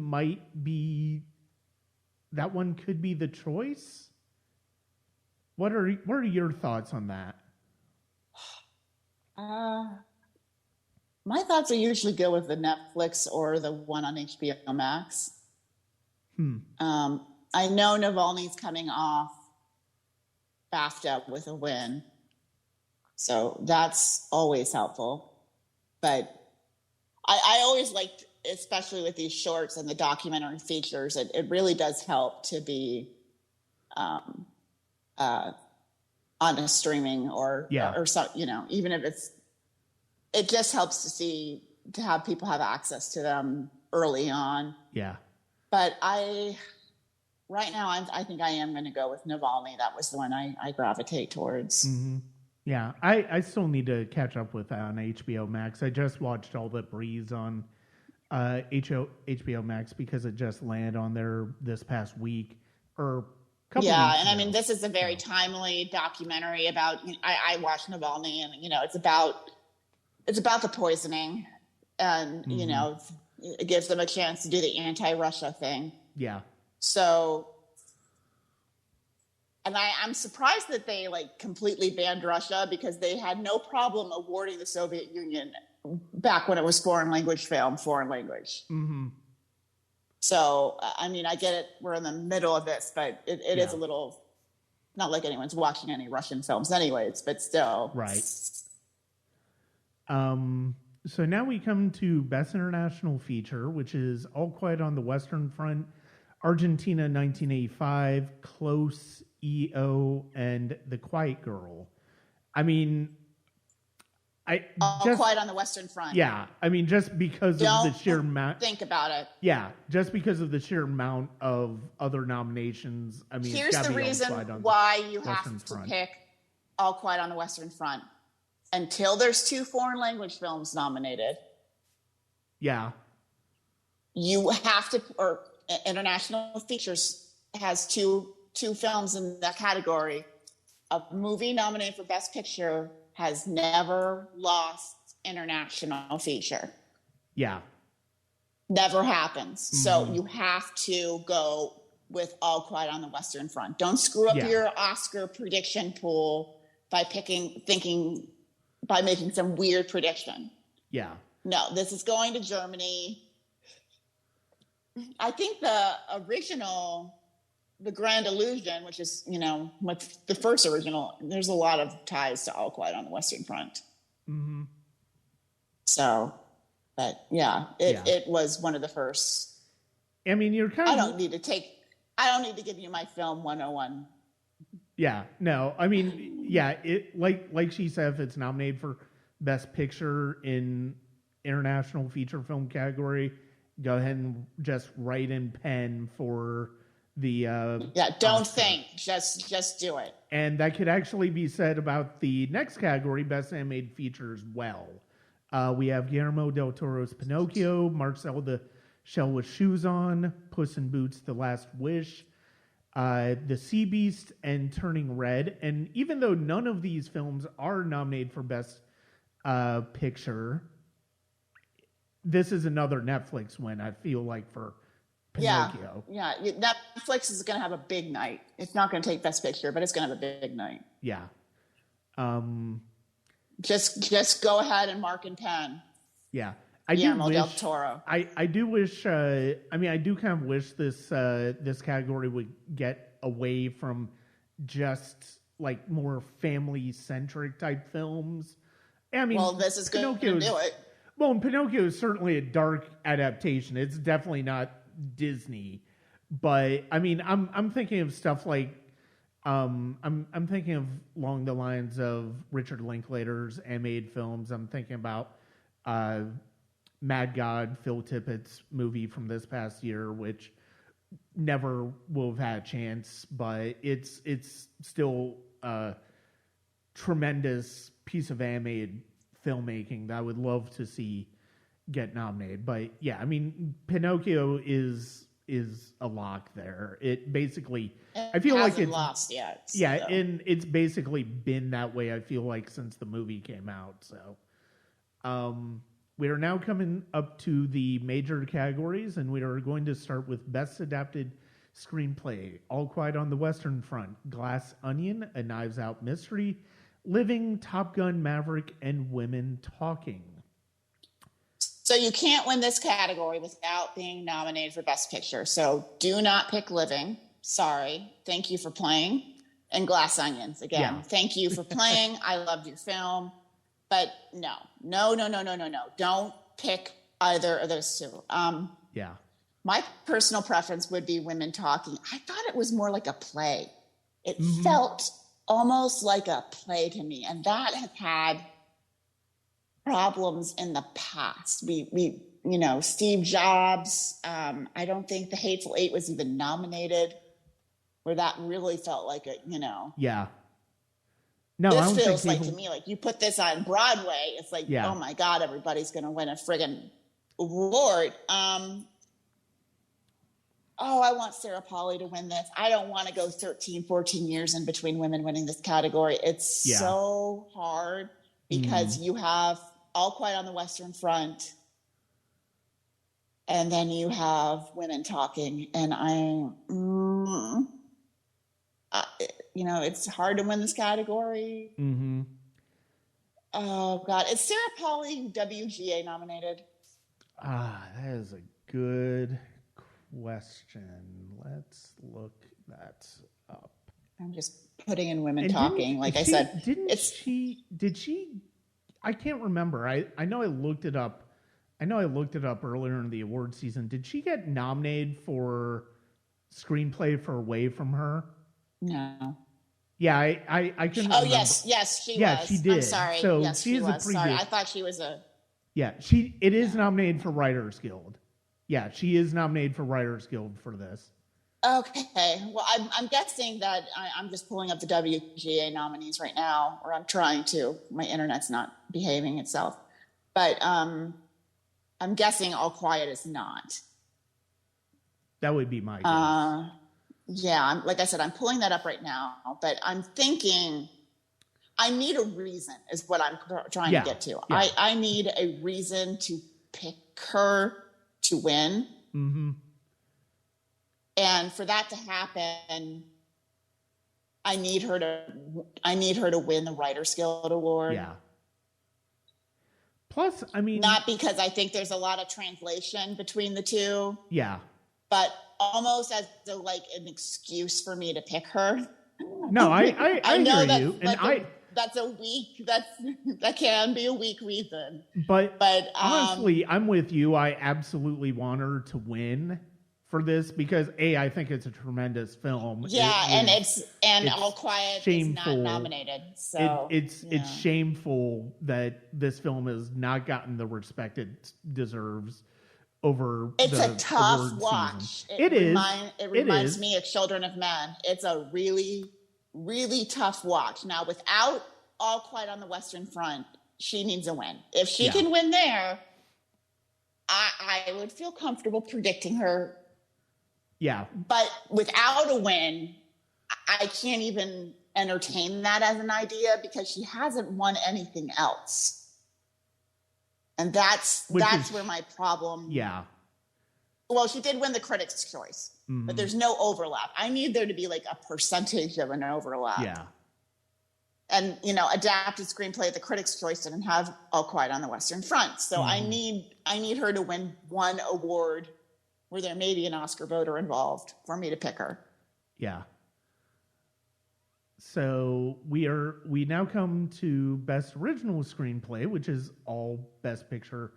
could be the choice. What are your thoughts on that? My thoughts are usually go with the Netflix or the one on HBO Max. I know Navalny's coming off BAFTA with a win, so that's always helpful. But I always liked, especially with these shorts and the documentary features, it really does help to be on a streaming or so, you know, even if it just helps to have people have access to them early on. Yeah. But right now, I think I am going to go with Navalny. That was the one I gravitate towards. Yeah, I still need to catch up with that on HBO Max. I just watched All That Breathes on HBO Max because it just landed on there this past week or couple Yeah, weeks and I ago. mean, this is a very So, timely documentary about. I watched Navalny, and it's about the poisoning, and it gives them a chance to do the anti-Russia thing. yeah. So, and I'm surprised that they like completely banned Russia, because they had no problem awarding the Soviet Union back when it was foreign language film, foreign language. Mm-hmm. So, I mean, I get it. We're in the middle of this, but it Yeah. is a little, not like anyone's watching any Russian films anyways, but still. Right. So now we come to Best International Feature, which is All Quiet on the Western Front, Argentina 1985, Close, EO, and The Quiet Girl. I mean, All Quiet on the Western Front. Yeah, I mean, just because Don't of the sheer amount. think about it. Yeah, just because of the sheer amount of other nominations. I mean, here's the reason why you have to pick All Quiet on the Western Front. Until there's 2 foreign language films nominated. Yeah. You have to, or International Features has two films in that category. A movie nominated for Best Picture has never lost International Feature. Yeah. Never happens. Mm-hmm. So you have to go with All Quiet on the Western Front. Don't screw up your Oscar prediction pool by making some weird prediction. Yeah. No, this is going to Germany. I think the original, The Grand Illusion, which is, with the first original, there's a lot of ties to All Quiet on the Western Front. Mm-hmm. So, but it was one of the first. I mean, you're kind of. I don't need to give you my film 101. Yeah, no, I mean, it like she said, if it's nominated for Best Picture in International Feature Film category, go ahead and just write in pen for the don't Oscar. think, just do it. And that could actually be said about the next category, Best Animated Feature, as well. We have Guillermo del Toro's Pinocchio, Marcel the Shell with Shoes On, Puss in Boots: The Last Wish, The Sea Beast, and Turning Red. And even though none of these films are nominated for Best Picture, this is another Netflix win, I feel like, for Pinocchio. Yeah. Netflix is going to have a big night. It's not going to take Best Picture, but it's going to have a big night. Yeah. Just go ahead and mark and pen. Yeah. Guillermo del Toro. I do wish. I do kind of wish this category would get away from just like more family-centric type films. I mean, well, this is going to do it. Well, and Pinocchio is certainly a dark adaptation. It's definitely not Disney, but I mean, I'm thinking of stuff like, I'm thinking of along the lines of Richard Linklater's animated films. I'm thinking about Mad God, Phil Tippett's movie from this past year, which never will have had a chance, but it's still a tremendous piece of animated filmmaking that I would love to see get nominated. But yeah, I mean, Pinocchio is a lock there. It basically, I feel like it's lost yet. Yeah, so. And it's basically been that way, I feel like, since the movie came out. So, we are now coming up to the major categories, and we are going to start with Best Adapted Screenplay. All Quiet on the Western Front, Glass Onion, A Knives Out Mystery, Living, Top Gun, Maverick, and Women Talking. So you can't win this category without being nominated for Best Picture. So do not pick Living. Sorry. Thank you for playing. And Glass Onions, again. Thank you for playing. I loved your film. But no. Don't pick either of those two. My personal preference would be Women Talking. I thought it was more like a play. It felt almost like a play to me. And that has had problems in the past. We Steve Jobs, I don't think The Hateful Eight was even nominated, where that really felt like a, Yeah. No, this feels like to me, like you put this on Broadway, it's like, oh my God, everybody's going to win a friggin' award. oh, I want Sarah Polley to win this. I don't want to go 13, 14 years in between women winning this category. It's so hard because you have All Quiet on the Western Front, and then you have Women Talking, and it's hard to win this category. Oh God, is Sarah Polley WGA nominated? That is a good question. Let's look that up. I'm just putting in Women Talking. Like I said, did she? I can't remember. I know I looked it up. I know I looked it up earlier in the award season. Did she get nominated for screenplay for Away From Her? No. Yeah, I couldn't remember. Yes, she was. She did. I'm sorry. So yes, she is was. a Sorry, I thought she was a. Yeah, it is nominated for Writers Guild. Yeah, she is nominated for Writers Guild for this. Okay, well, I'm guessing that I'm just pulling up the WGA nominees right now, or I'm trying to. My internet's not behaving itself, but I'm guessing All Quiet is not. That would be my guess. Yeah, like I said, I'm pulling that up right now, but I'm thinking I need a reason is what I'm trying to get to. Yeah. I need a reason to pick her to win. And for that to happen, I need her to win the Writers Guild Award. Yeah. Plus, I mean, not because I think there's a lot of translation between the two. Yeah. But almost as an excuse for me to pick her. No, I know hear you, and that can be a weak reason. But honestly, I'm with you. I absolutely want her to win for this because I think it's a tremendous film. Yeah, it's All Quiet shameful. Is not nominated. So it's shameful that this film has not gotten the respect it deserves. It's a tough watch. It reminds me of Children of Men. It's a really, really tough watch. Now, without All Quiet on the Western Front, she needs a win. If she can win there, I would feel comfortable predicting her. Yeah. But without a win, I can't even entertain that as an idea because she hasn't won anything else. And that's where my problem. Yeah. Well, she did win the Critics' Choice, but there's no overlap. I need there to be like a percentage of an overlap. Yeah. And adapted screenplay at the Critics' Choice didn't have All Quiet on the Western Front, so I need her to win one award where there may be an Oscar voter involved for me to pick her. Yeah. So we now come to Best Original Screenplay, which is all Best Picture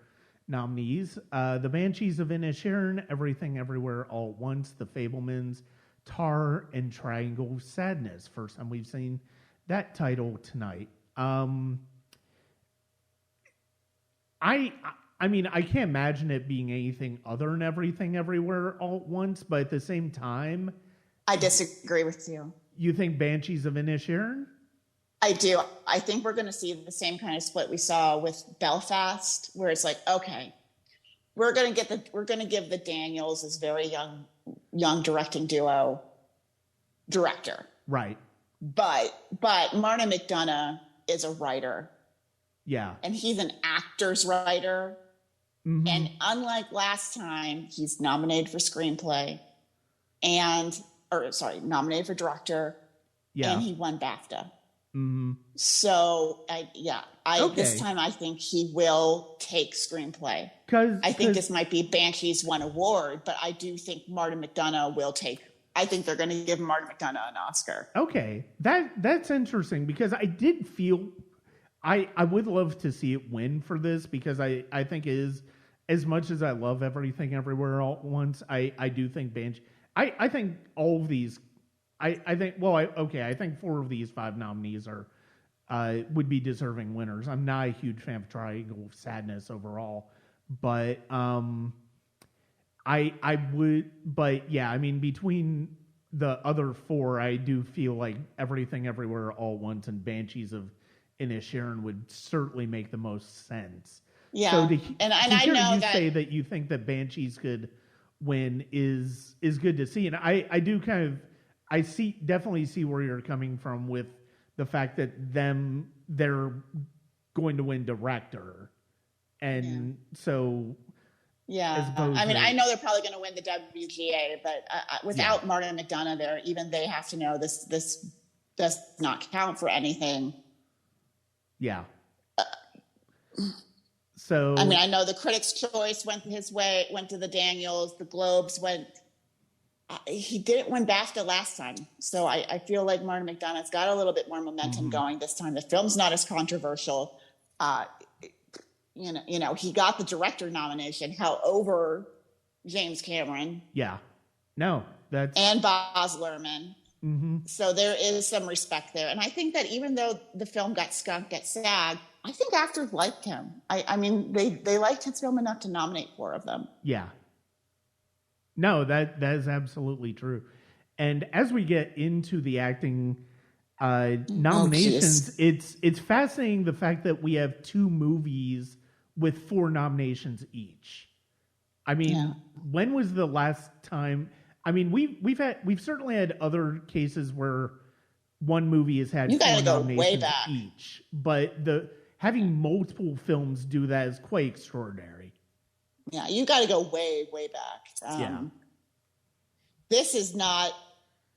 nominees. The Banshees of Inisherin, Everything Everywhere All at Once, The Fabelmans, Tar, and Triangle of Sadness. First time we've seen that title tonight. I mean, I can't imagine it being anything other than Everything Everywhere All at Once, but at the same time, I disagree with you. You think Banshees of Inisherin? I do. I think we're going to see the same kind of split we saw with Belfast, where it's like, okay, we're going to give the Daniels, this very young directing duo, director. Right. But Martin McDonagh is a writer. Yeah. And he's an actor's writer. And unlike last time, he's nominated for screenplay nominated for director, and he won BAFTA. So, this time I think he will take screenplay. I think this might be Banshees' one award, but I do think Martin McDonagh will take. I think they're going to give Martin McDonagh an Oscar. Okay, that's interesting because I did feel I would love to see it win for this because I think it is, as much as I love Everything Everywhere All at Once, I do think Banshee. I think all of these, I think 4 of these 5 nominees are would be deserving winners. I'm not a huge fan of Triangle of Sadness overall, but I mean, between the other 4, I do feel like Everything Everywhere All at Once and Banshees of Inisherin would certainly make the most sense. Yeah, So I know you say that you think that Banshees could win is good to see. And I do kind of definitely see where you're coming from with the fact that they're going to win director. And so yeah, I mean, I know they're probably going to win the WGA, but without Martin McDonagh there, even they have to know this does not count for anything. Yeah. So I mean, I know the Critics' Choice went his way, went to the Daniels, the Globes went. He didn't win BAFTA last time, so I feel like Martin McDonagh's got a little bit more momentum going this time. The film's not as controversial. You know, he got the director nomination, hell, over James Cameron. Yeah, no, that's and Baz Luhrmann. So there is some respect there, and I think that even though the film got skunked at SAG, I think actors liked him. I mean, they liked his film enough to nominate 4 of them. Yeah. No, that is absolutely true. And as we get into the acting nominations, it's fascinating the fact that we have 2 movies with 4 nominations each. I mean, when was the last time? I mean, we've certainly had other cases where one movie has had 4 nominations each, but having multiple films do that is quite extraordinary. Yeah, you got to go way, way back. This is not,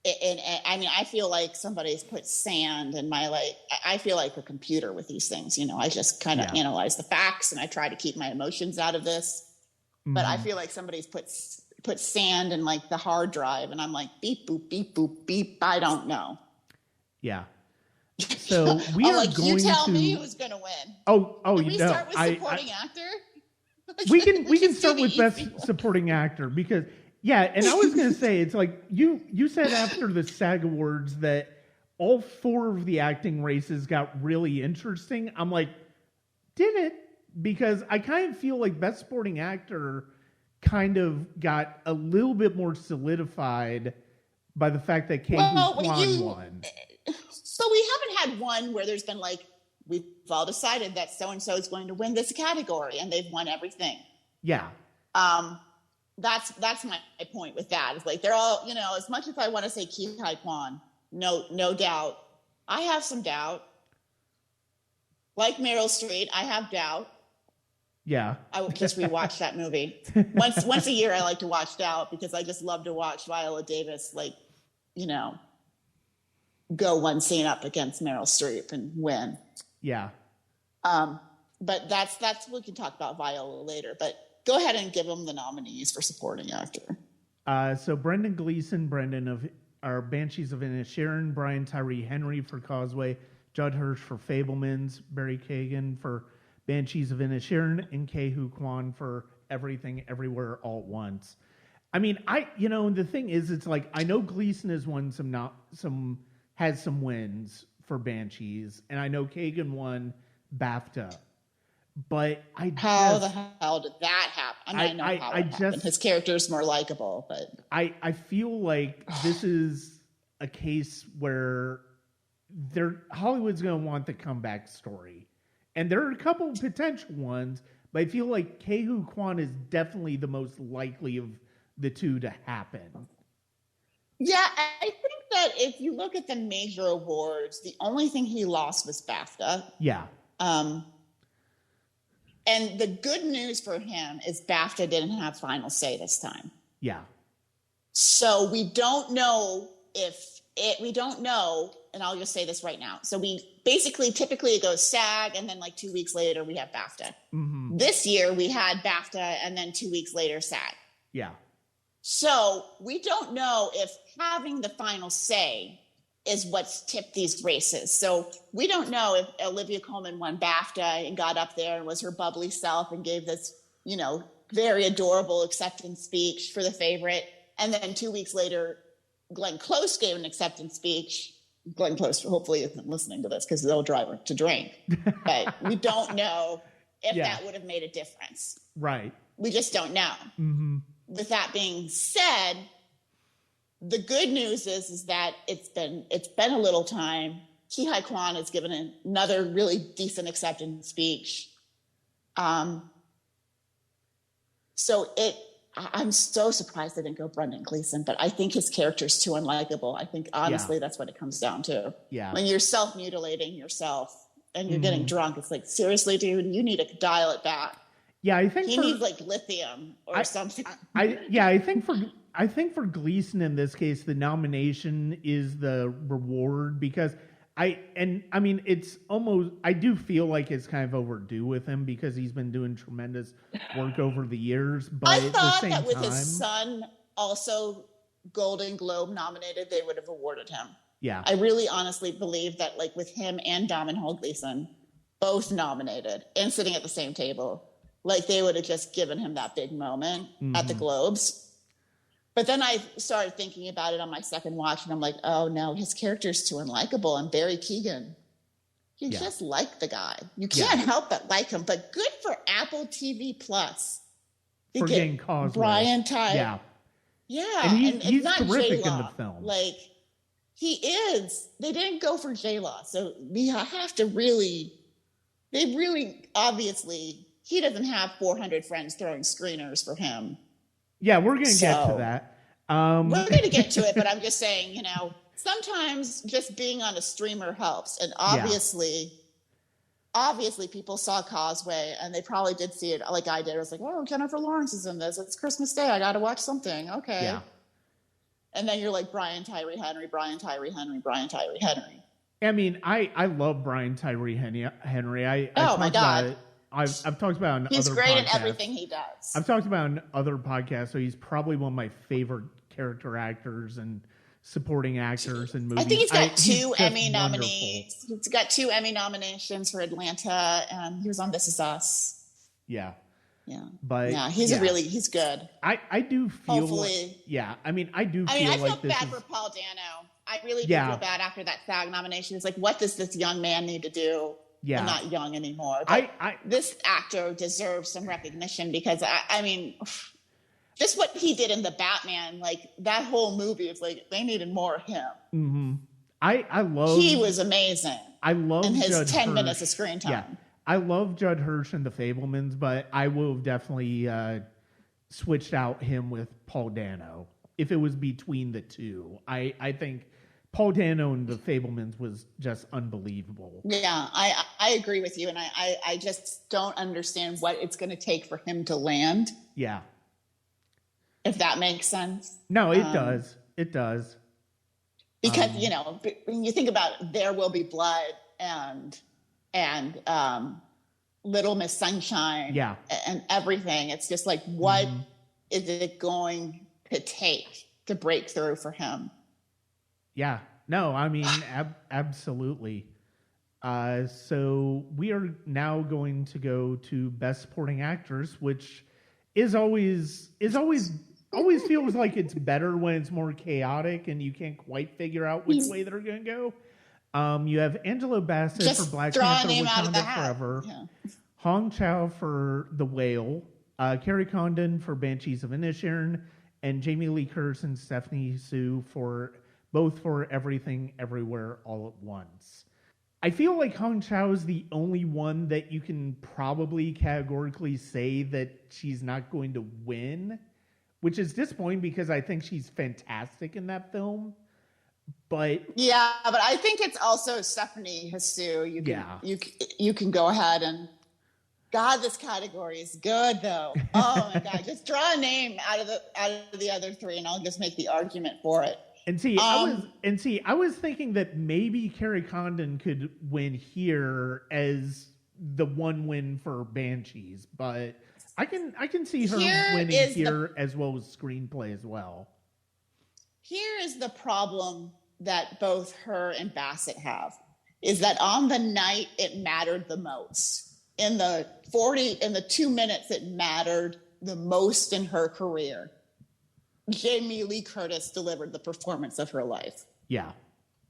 and I mean, I feel like somebody's put sand in my, I feel like a computer with these things. You know, I just kind of analyze the facts and I try to keep my emotions out of this. But I feel like somebody's put sand in like the hard drive, and I'm like, beep, boop, beep, boop, beep. I don't know. Yeah. So we are like, going you tell to... me who's going to win. Oh, can we start with supporting actor? We can start with best supporting actor because and I was going to say, it's like you said after the SAG Awards that all 4 of the acting races got really interesting. I'm like, did it? Because I kind of feel like best supporting actor kind of got a little bit more solidified by the fact that Ke-Huy Quan won. So we haven't had one where there's been like, we've all decided that so-and-so is going to win this category and they've won everything. Yeah. That's my point with that. It's like, they're all, you know, as much as I want to say Ke-Huy Quan, no doubt. I have some doubt. Like Meryl Streep, I have doubt. Yeah. I will just rewatch that movie. Once a year, I like to watch Doubt because I just love to watch Viola Davis, like, you know, go one scene up against Meryl Streep and win. Yeah. But that's we can talk about Viola later. But go ahead and give them the nominees for supporting actor. So Brendan Gleeson, of our Banshees of Inisherin, Brian Tyree Henry for Causeway, Judd Hirsch for Fabelmans, Barry Kagan for Banshees of Inisherin, and Ke-Huy Quan for Everything Everywhere All at Once. I mean, the thing is, it's like, I know Gleeson has won has some wins for Banshees, and I know Kagan won BAFTA. But how the hell did that happen? I mean, I know how it happened. His character's more likable, but I feel like this is a case where Hollywood's going to want the comeback story. And there are a couple of potential ones, but I feel like Ke-Huy Quan is definitely the most likely of the 2 to happen. Yeah, I think that if you look at the major awards, the only thing he lost was BAFTA. Yeah. And the good news for him is BAFTA didn't have final say this time. Yeah. So we don't know and I'll just say this right now. So we basically, typically it goes SAG, and then like 2 weeks later we have BAFTA. Mm-hmm. This year we had BAFTA, and then 2 weeks later SAG. Yeah. So we don't know if having the final say is what's tipped these races. So we don't know if Olivia Colman won BAFTA and got up there and was her bubbly self and gave this, you know, very adorable acceptance speech for The Favorite. And then 2 weeks later, Glenn Close gave an acceptance speech. Glenn Close hopefully isn't listening to this because they'll drive her to drink. But we don't know if that would have made a difference. Right. We just don't know. Mm-hmm. With that being said, the good news is that it's been a little time. Ke-Huy Quan has given another really decent acceptance speech. So I'm so surprised they didn't go Brendan Gleeson, but I think his character's too unlikable. I think honestly that's what it comes down to. Yeah. When you're self-mutilating yourself and you're getting drunk, it's like, seriously, dude, you need to dial it back. Yeah, I think he needs like lithium or something. I think for Gleason in this case, the nomination is the reward, because I do feel like it's kind of overdue with him because he's been doing tremendous work over the years. But I thought at the same that with time, his son also Golden Globe nominated, they would have awarded him. Yeah. I really honestly believe that, like, with him and Domhnall Gleeson both nominated and sitting at the same table, like, they would have just given him that big moment at the Globes. But then I started thinking about it on my second watch, and I'm like, oh no, his character's too unlikable. And Barry Keoghan, you just like the guy. You can't help but like him. But good for Apple TV Plus. For getting Causeway. Brian Tyree. Yeah. Yeah. And he's not terrific J-Law. in the film. Like, he is. They didn't go for J-Law. So we have to really, obviously, he doesn't have 400 friends throwing screeners for him. Yeah, we're going to get to that. We're going to get to it, but I'm just saying, sometimes just being on a streamer helps. And obviously people saw Causeway, and they probably did see it like I did. I was like, oh, Jennifer Lawrence is in this. It's Christmas Day. I got to watch something. Okay. Yeah. And then you're like, Brian Tyree Henry, Brian Tyree Henry, Brian Tyree Henry. I mean, I love Brian Tyree Henry. Oh, my God. I've talked about it on he's other great podcasts. in everything he does. I've talked about it on other podcasts, so he's probably one of my favorite character actors and supporting actors in movies. I think he's got two Emmy wonderful. nominees. He's got 2 Emmy nominations for Atlanta, and he was on This Is Us. Yeah. Yeah. But he's good. I do feel hopefully. I feel bad for Paul Dano. I really do feel bad after that SAG nomination. It's like, what does this young man need to do? Yeah. I'm not young anymore. But this actor deserves some recognition because I mean, just what he did in the Batman, like that whole movie, it's like they needed more of him. Mm-hmm. He was amazing. I love in his Judd 10 Hirsch. minutes of screen time. Yeah. I love Judd Hirsch and the Fablemans, but I will have definitely switched out him with Paul Dano if it was between the two. I think Paul Dano and the Fablemans was just unbelievable. Yeah, I agree with you, and I just don't understand what it's going to take for him to land. Yeah. If that makes sense. No, it does. It does. Because, when you think about There Will Be Blood and Little Miss Sunshine and everything, it's just like, what is it going to take to break through for him? Yeah. No, I mean, absolutely. So we are now going to go to Best Supporting Actress, which is always feels like it's better when it's more chaotic and you can't quite figure out which way they're going to go. You have Angela Bassett Just for Black draw a Panther name out of the Wakanda hat. Forever, Yeah. Hong Chow for The Whale, Carrie Condon for Banshees of Inisherin, and Jamie Lee Curtis and Stephanie Hsu for Everything Everywhere All at Once. I feel like Hong Chow is the only one that you can probably categorically say that she's not going to win, which is disappointing because I think she's fantastic in that film. But but I think it's also Stephanie Hsu. You can go ahead and God, this category is good though. Oh my God, just draw a name out of the other three, and I'll just make the argument for it. And I was thinking that maybe Carrie Condon could win here as the one win for Banshees, but I can see her winning here as well as screenplay as well. Here is the problem that both her and Bassett have, is that on the night it mattered the most. In the 2 minutes it mattered the most in her career, Jamie Lee Curtis delivered the performance of her life. Yeah.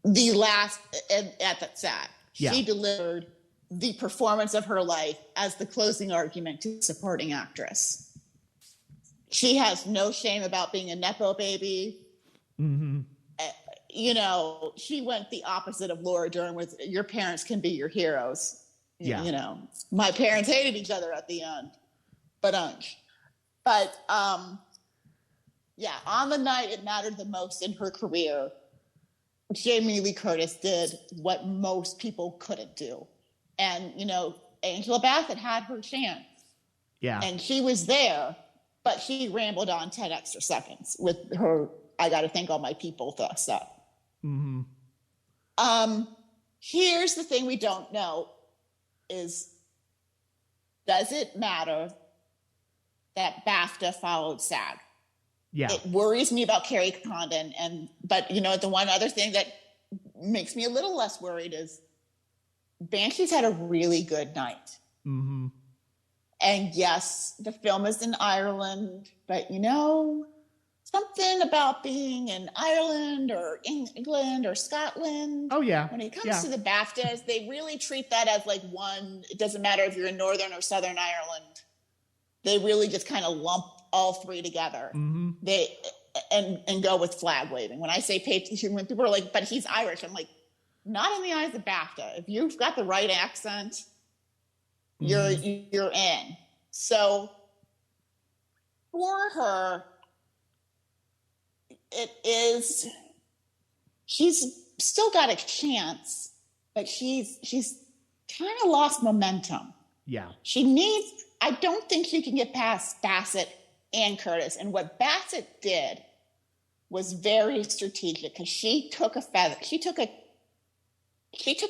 The last at that SAG. Yeah. She delivered the performance of her life as the closing argument to supporting actress. She has no shame about being a Nepo baby. Mm-hmm. She went the opposite of Laura Dern with your parents can be your heroes. My parents hated each other at the end. But Yeah, on the night it mattered the most in her career, Jamie Lee Curtis did what most people couldn't do. And, Angela Bassett had her chance. Yeah. And she was there, but she rambled on 10 extra seconds with her, I got to thank all my people stuff. Mm-hmm. Here's the thing we don't know is, does it matter that BAFTA followed SAG? Yeah. It worries me about Carrie Condon. But the one other thing that makes me a little less worried is Banshees had a really good night. Mm-hmm. And yes, the film is in Ireland, but something about being in Ireland or England or Scotland. Oh, yeah. When it comes to the BAFTAs, they really treat that as like one. It doesn't matter if you're in Northern or Southern Ireland. They really just kind of lump all three together. Mm-hmm. And go with flag waving. When I say patriotism, when people are like, but he's Irish, I'm like, not in the eyes of BAFTA. If you've got the right accent, you're in. So for her, she's still got a chance, but she's kind of lost momentum. Yeah. I don't think she can get past Bassett and Curtis. And what Bassett did was very strategic, because she took a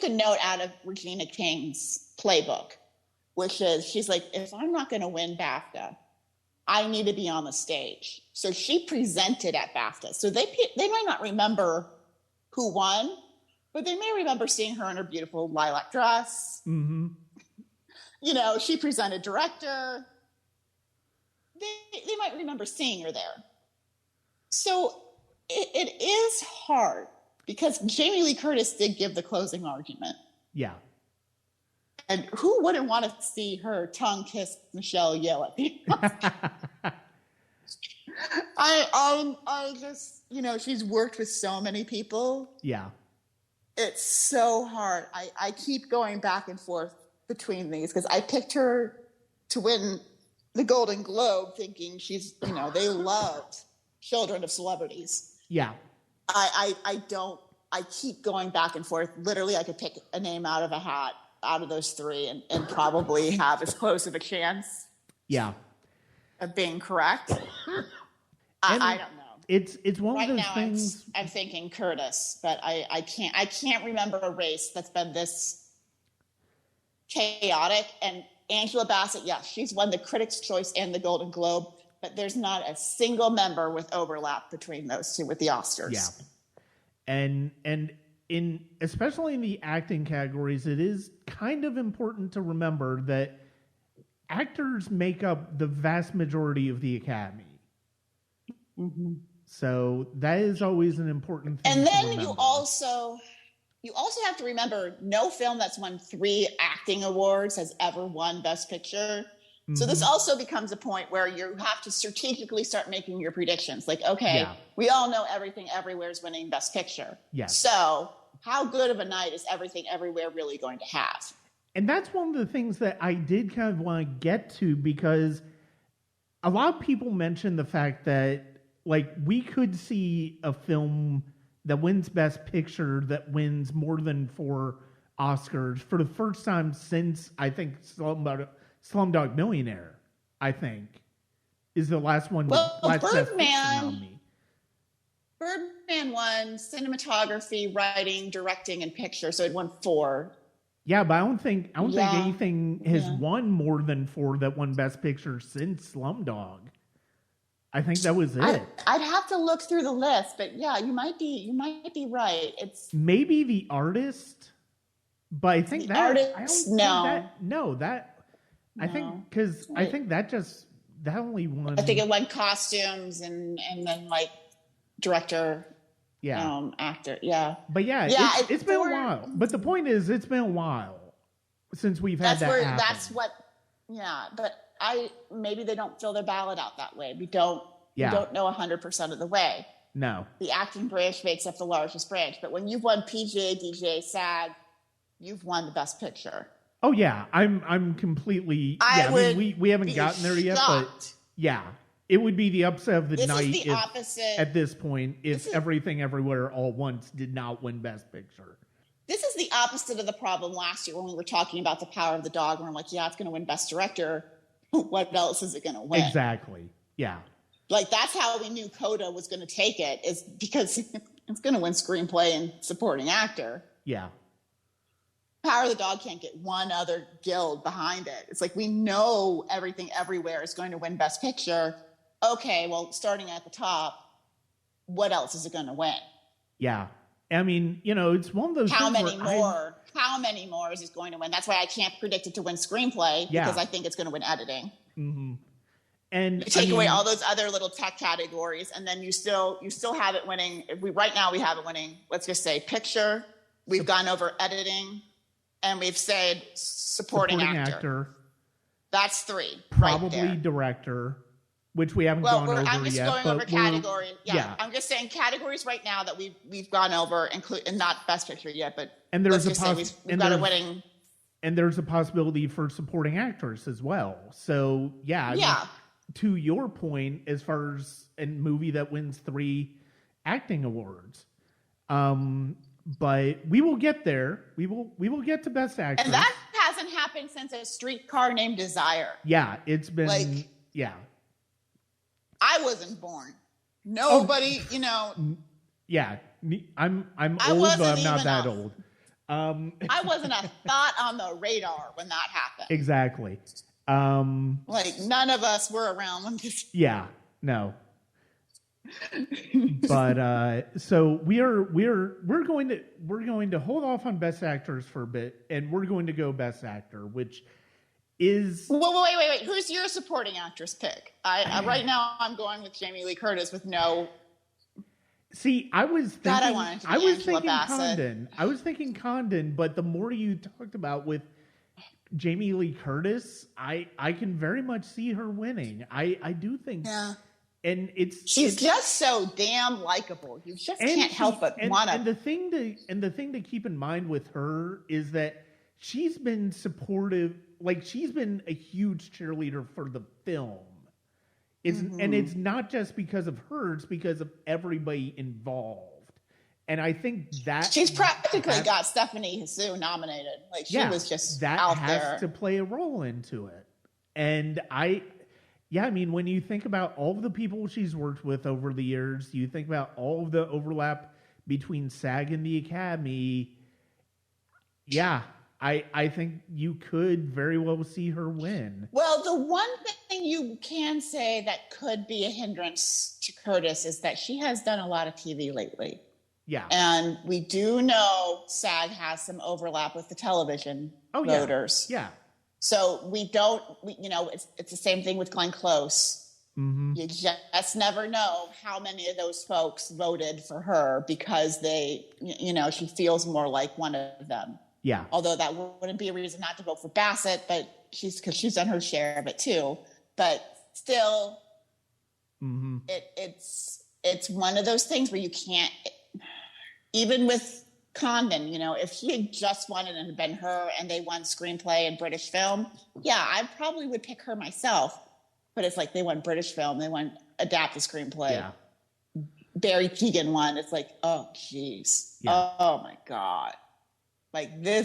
note out of Regina King's playbook, which is, she's like, if I'm not going to win BAFTA, I need to be on the stage. So she presented at BAFTA. So they might not remember who won, but they may remember seeing her in her beautiful lilac dress. Mm-hmm. She presented director. They might remember seeing her there. So it is hard, because Jamie Lee Curtis did give the closing argument. Yeah. And who wouldn't want to see her tongue kiss Michelle Yeoh at the end? I just, she's worked with so many people. Yeah. It's so hard. I keep going back and forth between these, because I picked her to win the Golden Globe thinking she's, they loved Children of Celebrities. Yeah. I keep going back and forth. Literally, I could pick a name out of a hat out of those three and probably have as close of a chance. Yeah. Of being correct. I don't know. It's one right of those now, things. I'm thinking Curtis, but I can't remember a race that's been this chaotic. And Angela Bassett, yes, she's won the Critics' Choice and the Golden Globe, but there's not a single member with overlap between those two with the Oscars. Yeah. And especially in the acting categories, it is kind of important to remember that actors make up the vast majority of the Academy. Mm-hmm. So that is always an important thing. And then to remember. you also have to remember, no film that's won 3 acting awards has ever won Best Picture. Mm-hmm. So this also becomes a point where you have to strategically start making your predictions. Like, okay, we all know Everything Everywhere is winning Best Picture. Yes. So how good of a night is Everything Everywhere really going to have? And that's one of the things that I did kind of want to get to, because a lot of people mention the fact that, like, we could see a film that wins Best Picture that wins more than 4 Oscars for the first time since, I think, Slumdog Millionaire, I think, is the last one. Well, Birdman won cinematography, writing, directing, and picture, so it won 4. Yeah, but I don't think anything has won more than 4 that won Best Picture since Slumdog. I think that was it. I'd have to look through the list, but yeah, you might be right. It's maybe The Artist, but I think I think because I think that only won. I think it won costumes and then like director, actor, But it's been a while. But the point is, it's been a while since we've had that happen. That's what. Yeah, but maybe they don't fill their ballot out that way. We don't know 100% of the way. No. The acting branch makes up the largest branch, but when you've won PGA, DJ, SAG, you've won the Best Picture. Oh yeah, I'm completely. We haven't gotten there yet, but yeah. It would be the upset of the This night is the opposite. at this point if Everything Everywhere All at Once did not win Best Picture. This is the opposite of the problem last year when we were talking about The Power of the Dog, and we're like, yeah, it's going to win Best Director. What else is it going to win? Exactly. Yeah. Like, that's how we knew Coda was going to take it, is because it's going to win Screenplay and Supporting Actor. Yeah. Power of the Dog can't get one other guild behind it. It's like, we know Everything Everywhere is going to win Best Picture. Okay, well, starting at the top, what else is it going to win? Yeah. I mean, it's one of those How things many more is it going to win? That's why I can't predict it to win Screenplay, because I think it's going to win Editing. Mm-hmm. And you take away all those other little tech categories, and then you still have it winning. Right now we have it winning, let's just say Picture. We've gone over Editing, and we've said supporting actor. That's 3. Probably right there. Director, which we haven't gone over yet. I'm just going over category. Yeah, I'm just saying categories right now that we've gone over, and not Best Picture yet, but there's we've got a winning. And there's a possibility for supporting actors as well. So I mean, to your point, as far as a movie that wins 3 acting awards, but we will get there. We will get to Best Actor, and that hasn't happened since A Streetcar Named Desire. Yeah, it's been I wasn't born. Nobody, Yeah, I'm old, but I'm not that old. I wasn't a thought on the radar when that happened. Exactly. None of us were around when this. Yeah, no. But so we're going to hold off on Best Actors for a bit, and we're going to go Best Actor, which is wait. Who's your supporting actress pick? I right now I'm going with Jamie Lee Curtis with no. See, I was thinking Bassett. Condon. I was thinking Condon, but the more you talked about with Jamie Lee Curtis, I can very much see her winning. I do think. Yeah. And she's just so damn likable. You just can't help but want to. And the thing to keep in mind with her is that she's been supportive. Like, she's been a huge cheerleader for the film. And it's not just because of her, it's because of everybody involved. And I think that she's practically got Stephanie Hsu nominated. Like, she was just that out has there. to play a role into it. And I mean, when you think about all of the people she's worked with over the years, you think about all of the overlap between SAG and the Academy. Yeah, I think you could very well see her win. Well, the one thing you can say that could be a hindrance to Curtis is that she has done a lot of TV lately. Yeah. And we do know SAG has some overlap with the television voters. Yeah. So it's the same thing with Glenn Close. Mm-hmm. You just never know how many of those folks voted for her because she feels more like one of them. Yeah. Although that wouldn't be a reason not to vote for Bassett, but because she's done her share of it too. But still, it's one of those things where you can't. Even with Condon, if he had just won it and had been her, and they won screenplay and British film, I probably would pick her myself. But it's like they won British film, they won adapted screenplay. Yeah. Barry Keoghan won. It's like, oh geez, oh my god. Like, they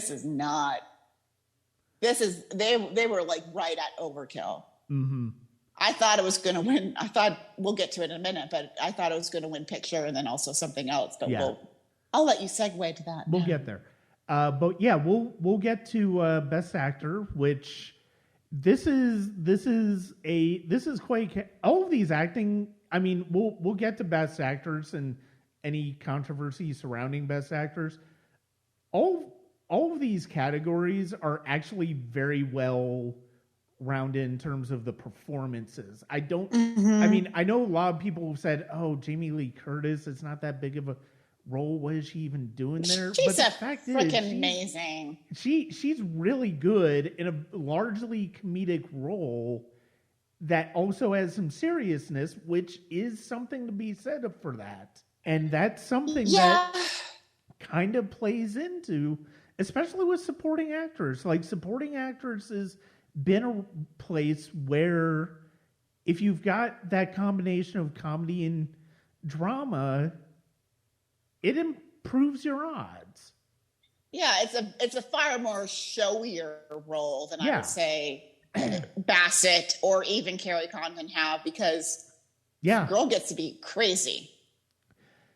were like right at overkill. Mm-hmm. I thought it was going to win. I thought, we'll get to it in a minute, but I thought it was going to win picture and then also something else. But I'll let you segue to that. We'll get there. But yeah, we'll get to Best Actor, which this is quite, all of these acting. I mean, we'll get to Best Actors and any controversy surrounding Best Actors. All of these categories are actually very well rounded in terms of the performances. I mean, I know a lot of people have said, "Oh, Jamie Lee Curtis, it's not that big of a role. What is she even doing there?" She's freaking amazing. She's really good in a largely comedic role that also has some seriousness, which is something to be said for that. And that's something that kind of plays into, especially with supporting actors. Like, supporting actors has been a place where if you've got that combination of comedy and drama, it improves your odds. Yeah, it's a far more showier role than I Yeah. would say Bassett or even Carrie Condon have, because Yeah. the girl gets to be crazy.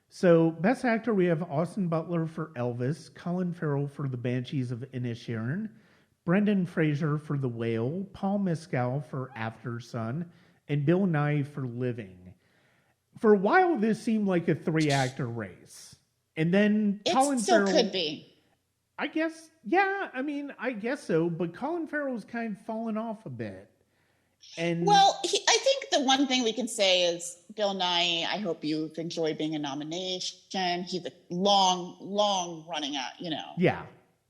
So, Best Actor, we have Austin Butler for Elvis, Colin Farrell for The Banshees of Inisherin, Brendan Fraser for The Whale, Paul Mescal for After Sun, and Bill Nighy for Living. For a while, this seemed like a 3-actor race. And then Colin still Farrell... could be. I guess, yeah, I mean, I guess so, but Colin Farrell's kind of fallen off a bit. And well, I think the one thing we can say is Bill Nighy, I hope you've enjoyed being a nomination. He's a long running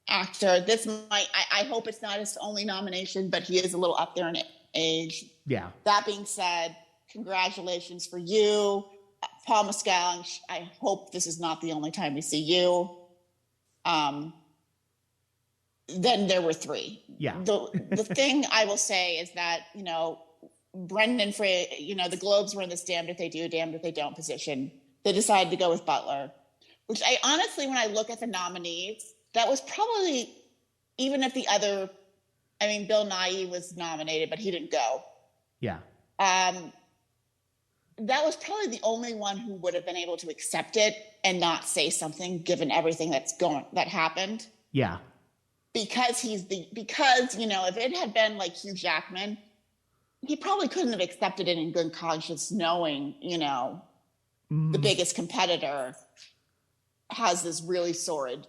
actor. This might, I hope it's not his only nomination, but he is a little up there in age. Yeah. That being said, congratulations for you. Paul Mescal, I hope this is not the only time we see you. Then there were 3. Yeah. The thing I will say is that, Brendan Fraser, the Globes were in this damned if they do, damned if they don't position. They decided to go with Butler, which I honestly, when I look at the nominees, that was probably, even if Bill Nighy was nominated, but he didn't go. Yeah. That was probably the only one who would have been able to accept it and not say something, given everything that happened. Yeah. Because if it had been like Hugh Jackman, he probably couldn't have accepted it in good conscience, knowing, the biggest competitor has this really sordid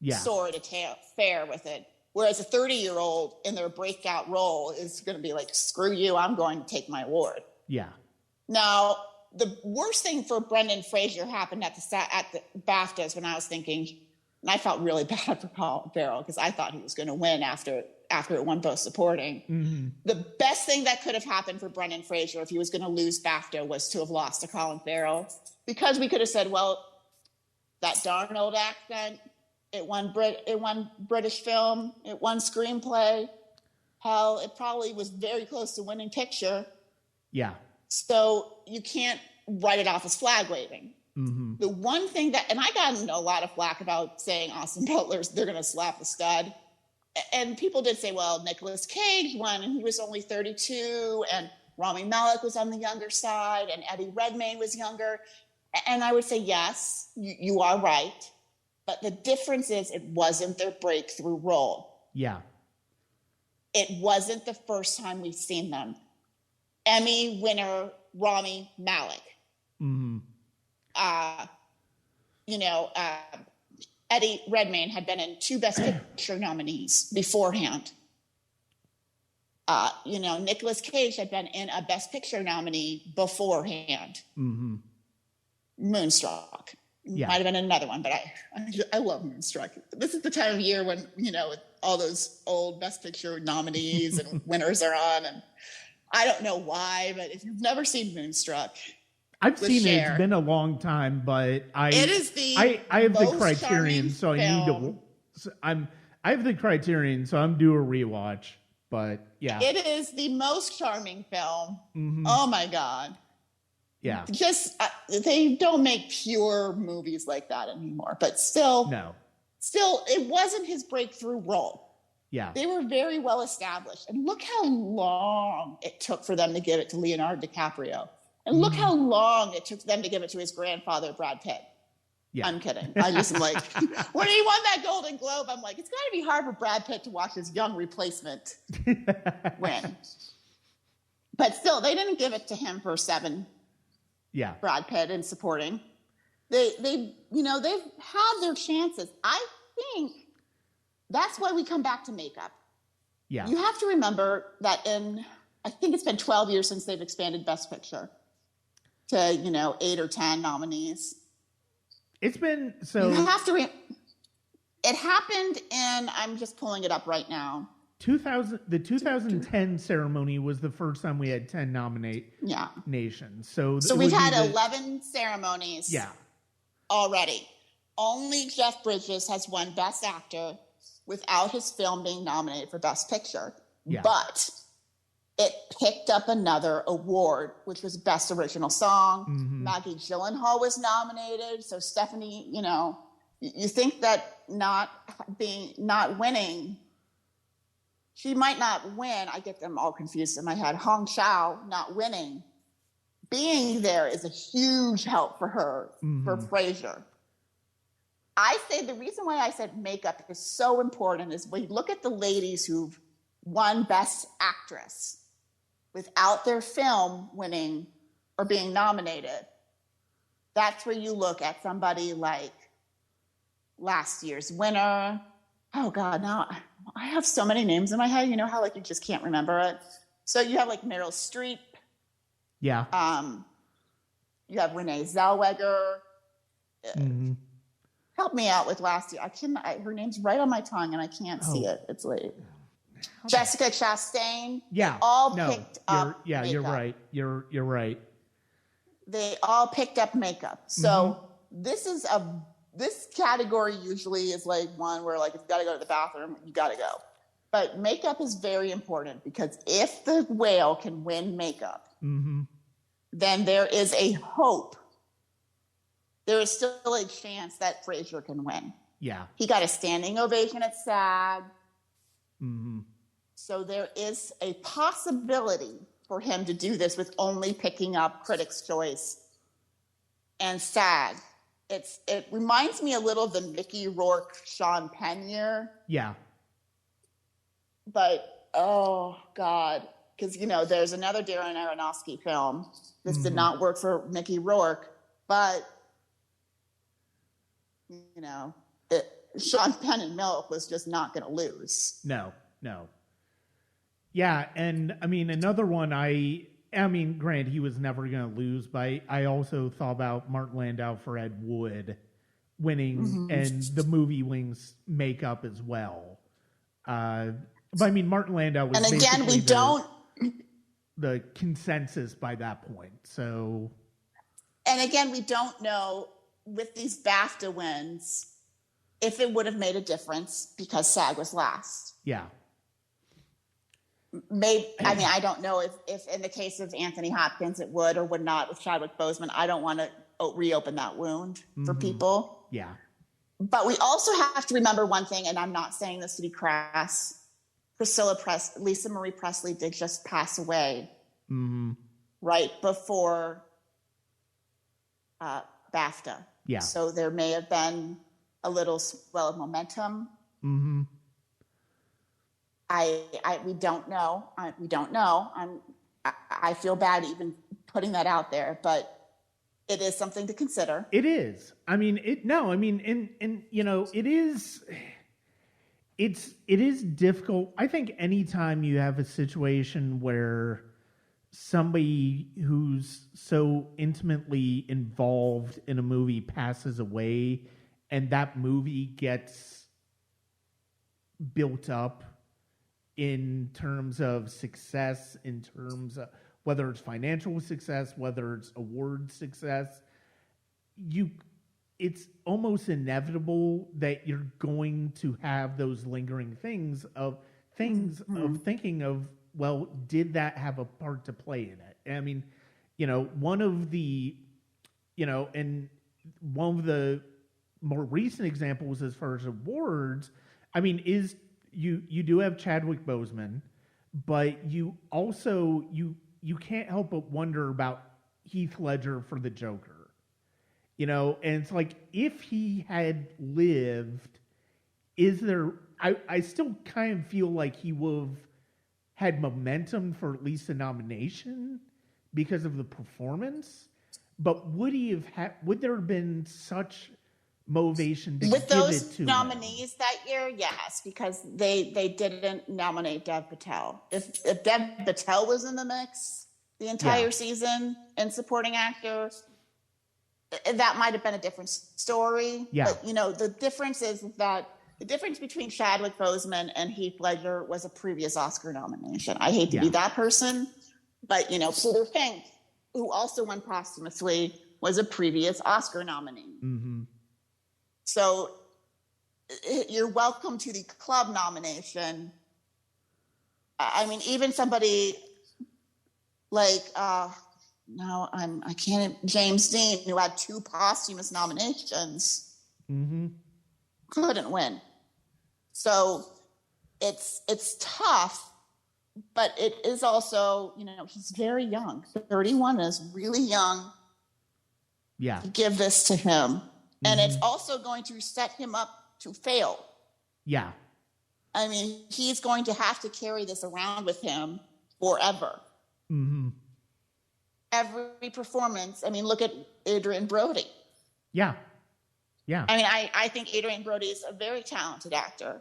affair with it. Whereas a 30-year-old in their breakout role is going to be like, screw you, I'm going to take my award. Yeah. Now, the worst thing for Brendan Fraser happened at the BAFTAs when I was thinking, and I felt really bad for Colin Farrell because I thought he was going to win after it won Best Supporting. Mm-hmm. The best thing that could have happened for Brendan Fraser if he was going to lose BAFTA was to have lost to Colin Farrell, because we could have said, well, that darn old accent, it won British film, it won screenplay. Hell, it probably was very close to winning picture. Yeah. So you can't write it off as flag waving. Mm-hmm. The one thing that, and I got a lot of flack about saying Austin Butler's, they're going to slap the stud. And people did say, well, Nicolas Cage won and he was only 32, and Rami Malek was on the younger side, and Eddie Redmayne was younger. And I would say, yes, you are right. But the difference is it wasn't their breakthrough role. Yeah. It wasn't the first time we've seen them. Emmy winner Rami Malek. Mm-hmm. Eddie Redmayne had been in 2 Best Picture nominees beforehand. Nicolas Cage had been in a Best Picture nominee beforehand. Mm-hmm. Moonstruck. Yeah. Might have been another one, but I love Moonstruck. This is the time of year when, all those old Best Picture nominees and winners are on. And I don't know why, but if you've never seen Moonstruck, I've seen it. It's been a long time, but I have the Criterion, so I need to. I have the Criterion, so I'm due a rewatch. But yeah, it is the most charming film. Mm-hmm. Oh my god! Yeah, just they don't make pure movies like that anymore. But still, it wasn't his breakthrough role. Yeah, they were very well established, and look how long it took for them to give it to Leonardo DiCaprio. And look how long it took them to give it to his grandfather, Brad Pitt. Yeah. I'm kidding. I just am like, when he won that Golden Globe, I'm like, it's got to be hard for Brad Pitt to watch his young replacement win. But still, they didn't give it to him for 7. Yeah. Brad Pitt in supporting. They've had their chances. I think that's why we come back to makeup. Yeah. You have to remember that I think it's been 12 years since they've expanded Best Picture to 8 or 10 nominees. It's been so. You have to. It happened in. I'm just pulling it up right now. The 2010 ceremony was the first time we had 10 nominations. So we've had 11 ceremonies. Yeah. Already, only Jeff Bridges has won Best Actor without his film being nominated for Best Picture. Yeah. But it picked up another award, which was Best Original Song. Mm-hmm. Maggie Gyllenhaal was nominated. So Stephanie, you think that not winning, she might not win. I get them all confused in my head. Hong Chau not winning, being there is a huge help for her, for Frasier. I say the reason why I said makeup is so important is when you look at the ladies who've won Best Actress without their film winning or being nominated, that's where you look at somebody like last year's winner. Oh God, now I have so many names in my head. You know how like you just can't remember it? So you have like Meryl Streep. Yeah. You have Renee Zellweger. Help me out with last year. Her name's right on my tongue and I can't see it. It's late. Jessica Chastain. Yeah. Picked up. Yeah, makeup. you're right. You're right. They all picked up makeup. So this category usually is like one where like if you got to go to the bathroom, you got to go. But makeup is very important because if the whale can win makeup, then there is a hope. There is still a chance that Frasier can win. Yeah. He got a standing ovation at SAG. So there is a possibility for him to do this with only picking up Critics' Choice and SAG. It reminds me a little of the Mickey Rourke, Sean Penn year. Yeah. But, oh, God. Because, there's another Darren Aronofsky film. This did not work for Mickey Rourke. But, Sean Penn and Milk was just not going to lose. No. Yeah, and, I mean, another one granted, he was never going to lose, but I also thought about Martin Landau for Ed Wood winning, and the movie wins makeup as well. But, I mean, Martin Landau was and again, we don't... the consensus by that point, so... And again, we don't know, with these BAFTA wins, if it would have made a difference because SAG was last. Yeah. Maybe, I don't know if in the case of Anthony Hopkins it would or would not with Chadwick Boseman. I don't want to reopen that wound for people. Yeah. But we also have to remember one thing, and I'm not saying this to be crass. Lisa Marie Presley did just pass away right before BAFTA. Yeah. So there may have been a little swell of momentum. We don't know. We don't know. I feel bad even putting that out there, but it is something to consider. It is. I mean, it is difficult. I think anytime you have a situation where somebody who's so intimately involved in a movie passes away and that movie gets built up in terms of success, in terms of whether it's financial success, whether it's award success, it's almost inevitable that you're going to have those lingering things of thinking of, well, did that have a part to play in it? I mean, one of the more recent examples as far as awards, I mean, is you do have Chadwick Boseman, but you also you can't help but wonder about Heath Ledger for the Joker. And it's like, if he had lived, I still kind of feel like he would have had momentum for at least a nomination because of the performance, but would there have been such motivation to with give those it to nominees him? that year? Yes, because they didn't nominate Dev Patel. If Dev Patel was in the mix the entire season and supporting actor, that might have been a different story. Yeah. But the difference is that the difference between Chadwick Boseman and Heath Ledger was a previous Oscar nomination. I hate to be that person, but Peter Fink, who also won posthumously, was a previous Oscar nominee. So you're welcome to the club nomination. I mean, even somebody like no, I can't. James Dean, who had 2 posthumous nominations, couldn't win. So it's tough, but it is also, he's very young. 31 is really young. Yeah. To give this to him, and it's also going to set him up to fail. Yeah. I mean, he's going to have to carry this around with him forever. Every performance. I mean, look at Adrian Brody. Yeah. Yeah. I mean, I think Adrian Brody is a very talented actor.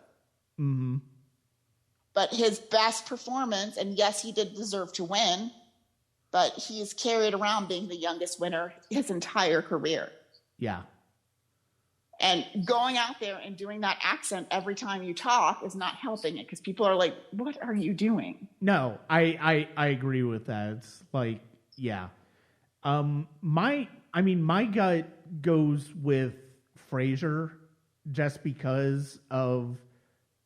But his best performance, and yes, he did deserve to win, but he's carried around being the youngest winner his entire career. Yeah. And going out there and doing that accent every time you talk is not helping it, because people are like, what are you doing? No, I agree with that. It's like, yeah. My gut goes with Frasier just because of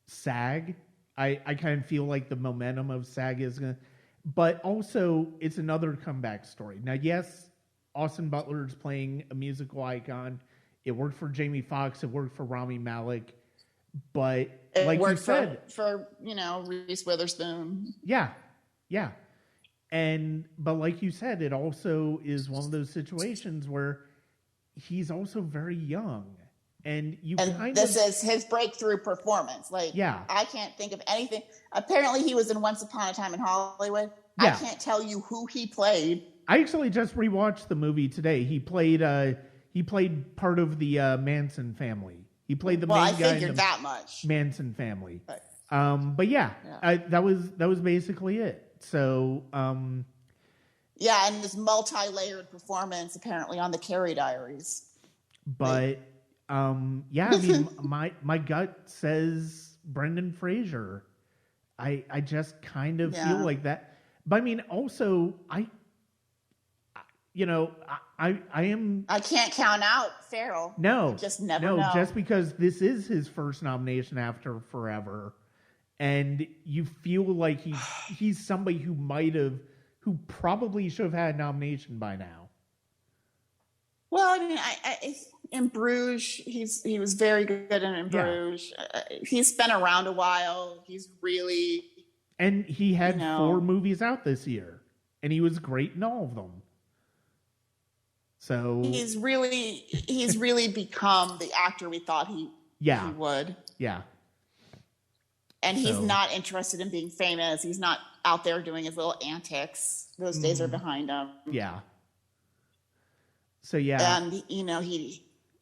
SAG. I kind of feel like the momentum of SAG is going to, but also it's another comeback story. Now, yes, Austin Butler is playing a musical icon. It worked for Jamie Foxx. It worked for Rami Malek. But it like worked you said, for Reese Witherspoon. Yeah. Yeah. But like you said, it also is one of those situations where he's also very young. And this is his breakthrough performance. Like, yeah. I can't think of anything. Apparently he was in Once Upon a Time in Hollywood. Yeah. I can't tell you who he played. I actually just rewatched the movie today. He played part of the Manson family. He played the main guy. I figured that much. Manson family. But yeah. That was basically it. So yeah, and this multi-layered performance apparently on the Carrie Diaries. But yeah, I mean, my gut says Brendan Fraser. I just kind of feel like that. But I mean, also I am. I can't count out Farrell. No, you just never know. Just because this is his first nomination after forever, and you feel like he's somebody who probably should have had a nomination by now. Well, I mean, I in Bruges, he was very good in Bruges. He's been around a while. He's really, and he had 4 movies out this year, and he was great in all of them. So he's really become the actor we thought he would. Yeah. And he's not interested in being famous. He's not out there doing his little antics. Those days are behind him. Yeah. So yeah. And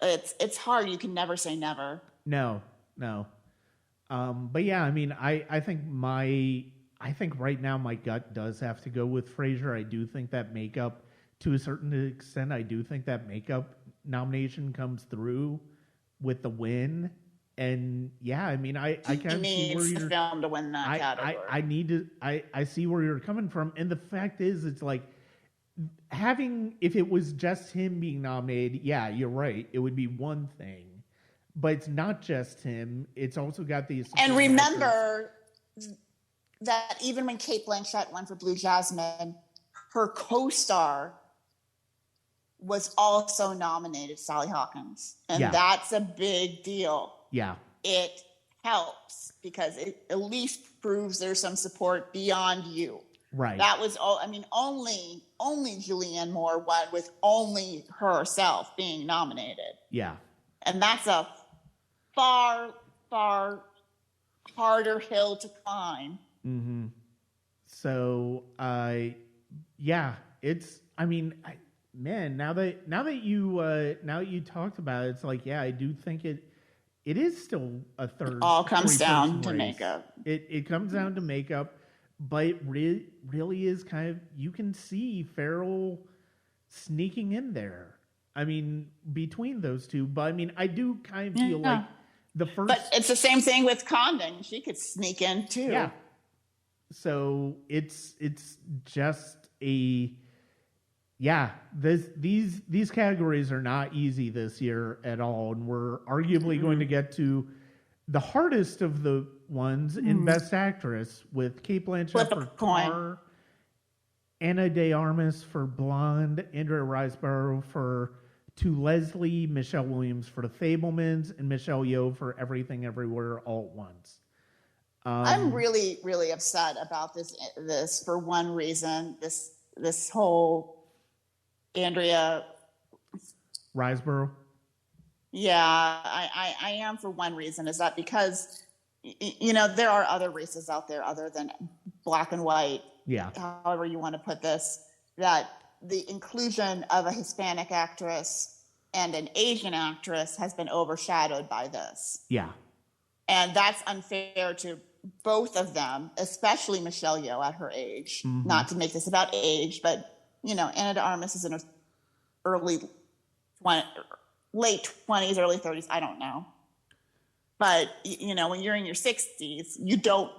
it's hard. You can never say never. No. But yeah, I mean, I think right now my gut does have to go with Frasier. I do think that makeup, to a certain extent, I do think that makeup nomination comes through with the win. And yeah, I mean, I kind of see where you're film to win that category. I see where you're coming from. And the fact is, it's like if it was just him being nominated, yeah, you're right, it would be one thing. But it's not just him. It's also got these. And remember that even when Cate Blanchett won for Blue Jasmine, her co-star was also nominated, Sally Hawkins. And that's a big deal. Yeah. It helps because it at least proves there's some support beyond you. Right. That was all. I mean, only Julianne Moore won with only herself being nominated. Yeah. And that's a far, far harder hill to climb. Mm-hmm. So, yeah, it's. I mean, man, now that you talked about it, it's like, yeah, I do think it is still a third. It all comes down to makeup. It comes down to makeup, but it really is kind of, you can see Farrell sneaking in there. I mean, between those two, but I mean, I do kind of feel like the first. But it's the same thing with Condon. She could sneak in too. Yeah. So it's just a. Yeah, these categories are not easy this year at all, and we're arguably going to get to the hardest of the ones in Best Actress with Cate Blanchett for Tar, Anna De Armas for Blonde, Andrea Riseborough for To Leslie, Michelle Williams for The Fablemans, and Michelle Yeoh for Everything Everywhere All at Once. I'm really, really upset about this for one reason. This whole Andrea. Riseborough. Yeah, I am for one reason. Is that because there are other races out there other than black and white. Yeah. However you want to put this, that the inclusion of a Hispanic actress and an Asian actress has been overshadowed by this. Yeah. And that's unfair to both of them, especially Michelle Yeoh at her age. Mm-hmm. Not to make this about age, but Anna de Armas is in her late 20s, early 30s. I don't know. But, when you're in your 60s,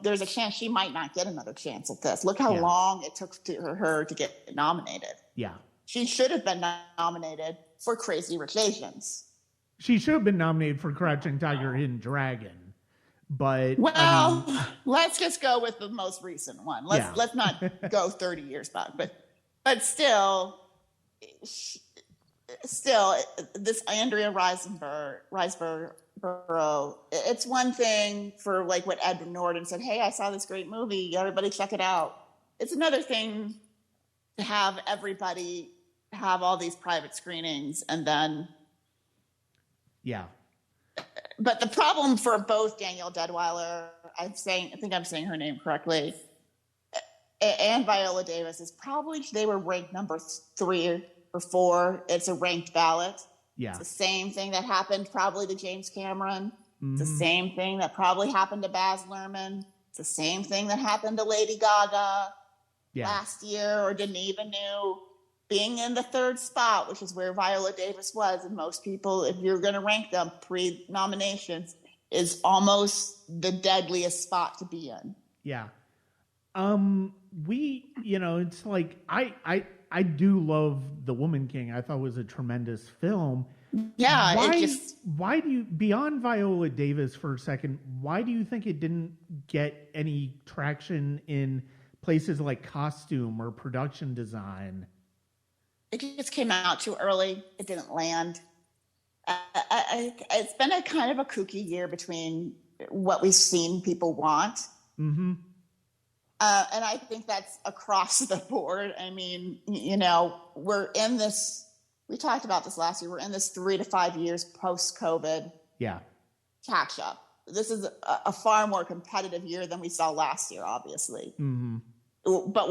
there's a chance she might not get another chance at this. Look how long it took her to get nominated. Yeah. She should have been nominated for Crazy Rich Asians. She should have been nominated for Crouching Tiger, Hidden Dragon. But let's just go with the most recent one. Let's not go 30 years back. But still, this Andrea Riseborough, it's one thing for like what Edward Norton said, hey, I saw this great movie, everybody check it out. It's another thing to have everybody have all these private screenings and then but the problem for both Danielle Deadwyler, I think I'm saying her name correctly, and Viola Davis is probably they were ranked number 3 or 4. It's a ranked ballot. Yeah. It's the same thing that happened probably to James Cameron. Mm-hmm. It's the same thing that probably happened to Baz Luhrmann. It's the same thing that happened to Lady Gaga last year or Denis Villeneuve. Being in the 3rd spot, which is where Viola Davis was, and most people, if you're going to rank them pre-nominations, is almost the deadliest spot to be in. Yeah. It's like I do love The Woman King. I thought it was a tremendous film. Yeah. Why do you, beyond Viola Davis for a second, why do you think it didn't get any traction in places like costume or production design? It just came out too early. It didn't land. It's been a kind of a kooky year between what we've seen people want. Mm-hmm. And I think that's across the board. I mean, we're in this, we talked about this last year, we're in this 3 to 5 years post-COVID catch up. This is a far more competitive year than we saw last year, obviously. Mm-hmm. But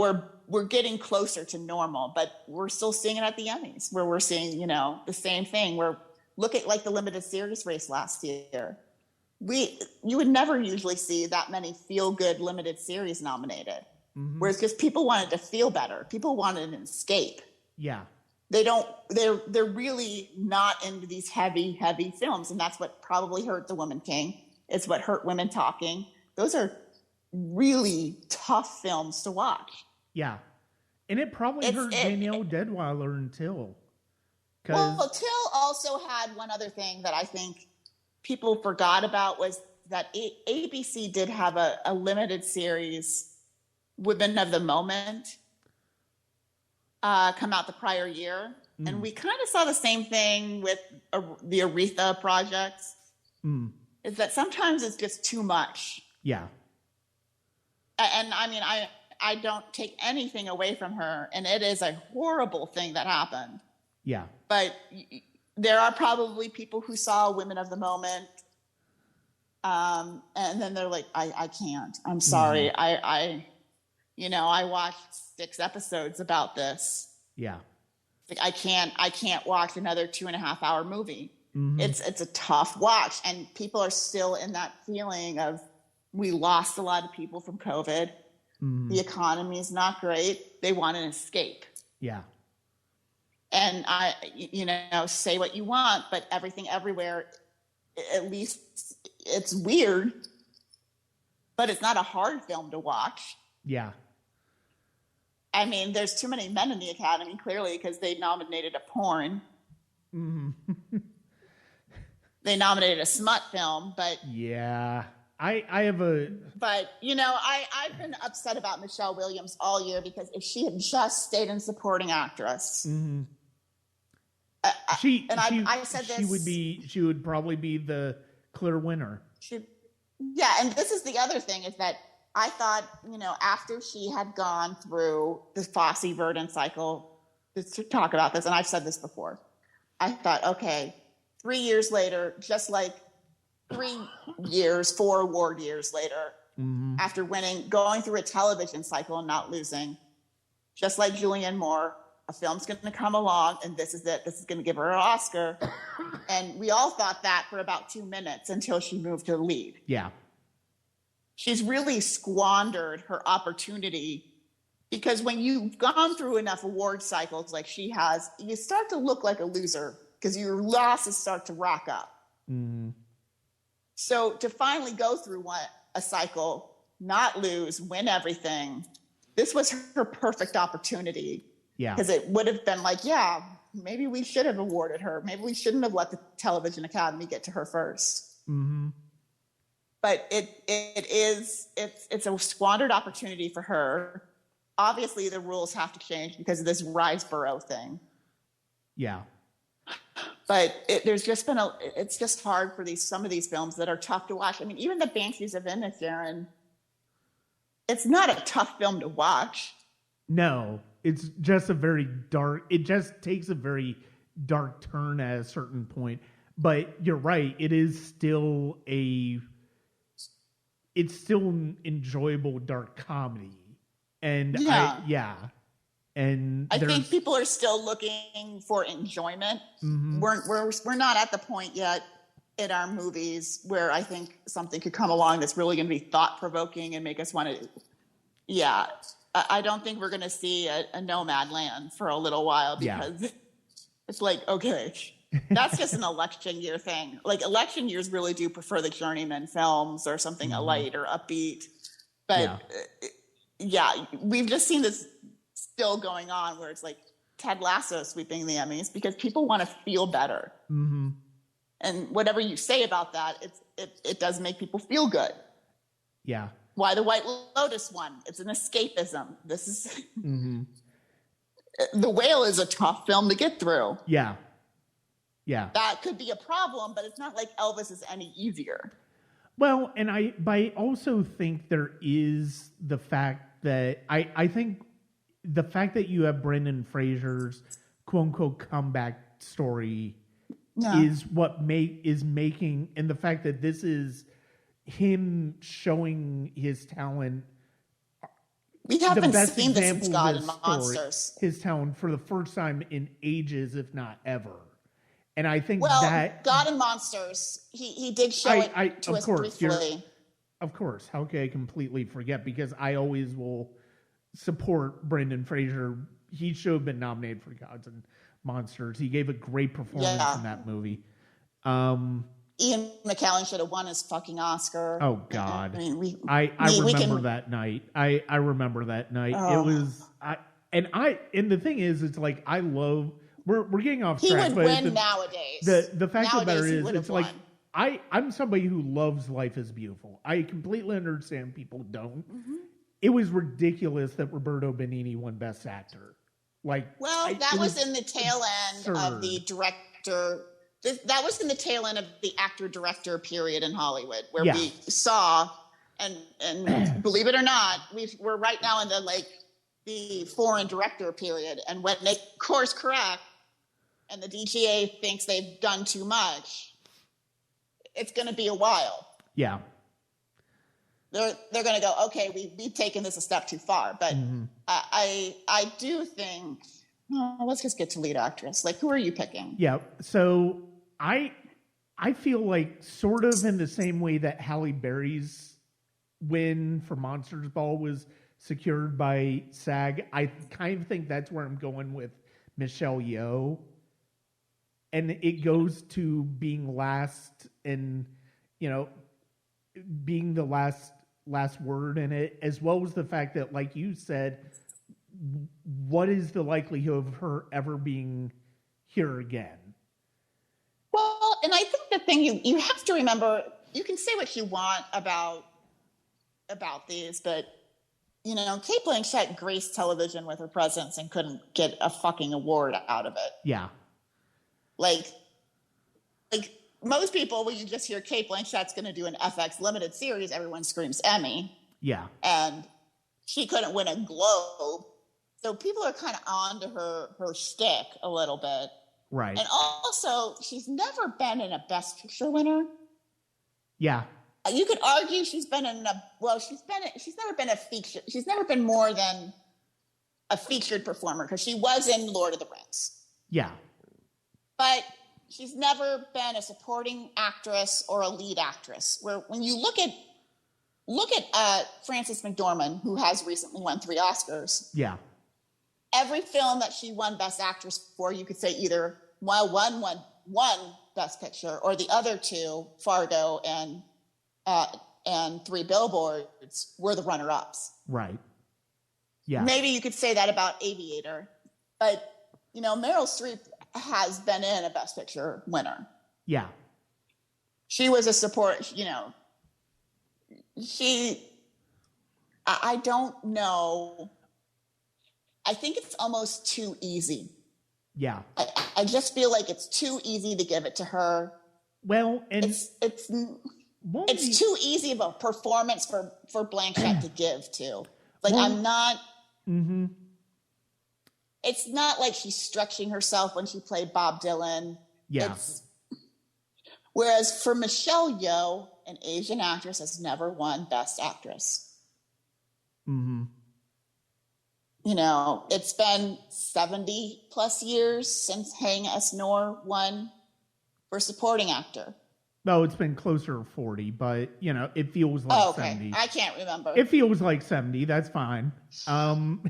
we're getting closer to normal, but we're still seeing it at the Emmys where we're seeing, the same thing. Look at like the limited series race last year. You would never usually see that many feel-good limited series nominated. Mm-hmm. Whereas because people wanted to feel better. People wanted an escape. Yeah. They're really not into these heavy films. And that's what probably hurt The Woman King. It's what hurt Women Talking. Those are really tough films to watch. Yeah. And it probably hurt Danielle Deadwyler until. Well, Till also had one other thing that I think people forgot about was that ABC did have a limited series, Women of the Moment, come out the prior year. Mm. And we kind of saw the same thing with the Aretha projects. Mm. Is that sometimes it's just too much. Yeah. And I mean, I don't take anything away from her, and it is a horrible thing that happened. Yeah. But there are probably people who saw Women of the Moment, and then they're like, I can't. I'm sorry. Mm-hmm. I watched 6 episodes about this. Yeah. Like, I can't watch another 2.5 hour movie. Mm-hmm. It's a tough watch, and people are still in that feeling of, we lost a lot of people from COVID. Mm-hmm. The economy is not great. They want an escape. Yeah. And say what you want, but Everything Everywhere, at least it's weird, but it's not a hard film to watch. Yeah. I mean, there's too many men in the Academy, clearly, because they nominated a porn. Mm-hmm. They nominated a smut film, but yeah. I have a. But, I've been upset about Michelle Williams all year because if she had just stayed in supporting actress, Mm-hmm. I said this. She would probably be the clear winner. And this is the other thing is that I thought, after she had gone through the Fosse Verdon cycle, to talk about this, and I've said this before, I thought, okay, 3 years later, just like 4 award years later, mm-hmm. after winning, going through a television cycle and not losing, just like Julianne Moore, a film's going to come along and this is it. This is going to give her an Oscar. And we all thought that for about 2 minutes until she moved to the lead. Yeah. She's really squandered her opportunity because when you've gone through enough award cycles like she has, you start to look like a loser because your losses start to rack up. Mm-hmm. So to finally go through a cycle, not lose, win everything, this was her perfect opportunity. Yeah. Because it would have been like, yeah, maybe we should have awarded her. Maybe we shouldn't have let the Television Academy get to her first. Mm-hmm. But it's a squandered opportunity for her. Obviously, the rules have to change because of this Riseborough thing. Yeah. But it's just hard for some of these films that are tough to watch. I mean, even the Banshees of Inisherin, it's not a tough film to watch. No, it's just it just takes a very dark turn at a certain point. But you're right, it's still an enjoyable dark comedy. And And I think people are still looking for enjoyment. Mm-hmm. We're not at the point yet in our movies where I think something could come along that's really going to be thought-provoking and make us want to. Yeah, I don't think we're going to see a Nomad Land for a little while because it's like, okay, that's just an election year thing. Like election years really do prefer the journeyman films or something light or upbeat. But we've just seen this still going on where it's like Ted Lasso sweeping the Emmys because people want to feel better. Mm-hmm. And whatever you say about that, it does make people feel good. Yeah. Why the White Lotus won? It's an escapism. This is The Whale is a tough film to get through. Yeah. Yeah. That could be a problem, but it's not like Elvis is any easier. Well, and I also think there is the fact that I think the fact that you have Brendan Fraser's quote unquote comeback story is what is making, and the fact that this is him showing his talent. We haven't seen this since God and Monsters. His talent for the first time in ages, if not ever. And I think that God and Monsters, he did show it to us briefly. Of course, how can I completely forget? Because I always will support Brendan Fraser. He should have been nominated for Gods and Monsters. He gave a great performance in that movie. Ian McKellen should have won his fucking Oscar. Oh God! I mean, I remember that night. I remember that night. Oh. It was and the thing is, it's like I love. We're getting off track. He would win nowadays. The fact of the matter is, it's won. like I'm somebody who loves Life is Beautiful. I completely understand people don't. Mm-hmm. It was ridiculous that Roberto Benigni won Best Actor. That was in the tail end of the director. That was in the tail end of the actor-director period in Hollywood, where we saw, and believe it or not, we're right now in the foreign director period. And when they course correct, and the DGA thinks they've done too much, it's going to be a while. Yeah. They're going to go, okay, we've taken this a step too far. But I do think, let's just get to lead actress. Like, who are you picking? Yeah. So I feel like sort of in the same way that Halle Berry's win for Monsters Ball was secured by SAG, I kind of think that's where I'm going with Michelle Yeoh. And it goes to being last and, being the last word in it, as well as the fact that, like you said, what is the likelihood of her ever being here again? Well, and I think the thing you have to remember, you can say what you want about these, but Kate Blanchett graced television with her presence and couldn't get a fucking award out of it. Yeah. Like most people, when you just hear Kate Blanchett's going to do an FX limited series, everyone screams Emmy. Yeah. And she couldn't win a Globe. So people are kind of on to her shtick a little bit. Right. And also, she's never been in a Best Picture winner. Yeah. You could argue she's never been a feature. She's never been more than a featured performer because she was in Lord of the Rings. Yeah. But she's never been a supporting actress or a lead actress. Where when you look at Frances McDormand, who has recently won 3 Oscars. Yeah. Every film that she won Best Actress for, you could say either one Best Picture, or the other 2, Fargo and 3 Billboards, were the runner-ups. Right. Yeah. Maybe you could say that about Aviator, but Meryl Streep has been in a Best Picture winner. Yeah. She was a support. I don't know. I think it's almost too easy. Yeah. I just feel like it's too easy to give it to her. Well, and it's too easy of a performance for Blanchett to give to. I'm not. Mm-hmm. It's not like she's stretching herself when she played Bob Dylan. Yeah. Whereas for Michelle Yeoh, an Asian actress has never won Best Actress. Mm-hmm. It's been 70 plus years since Hang S. Noor won for supporting actor. No, it's been closer to 40, but it feels like 70. I can't remember. It feels like 70. That's fine. I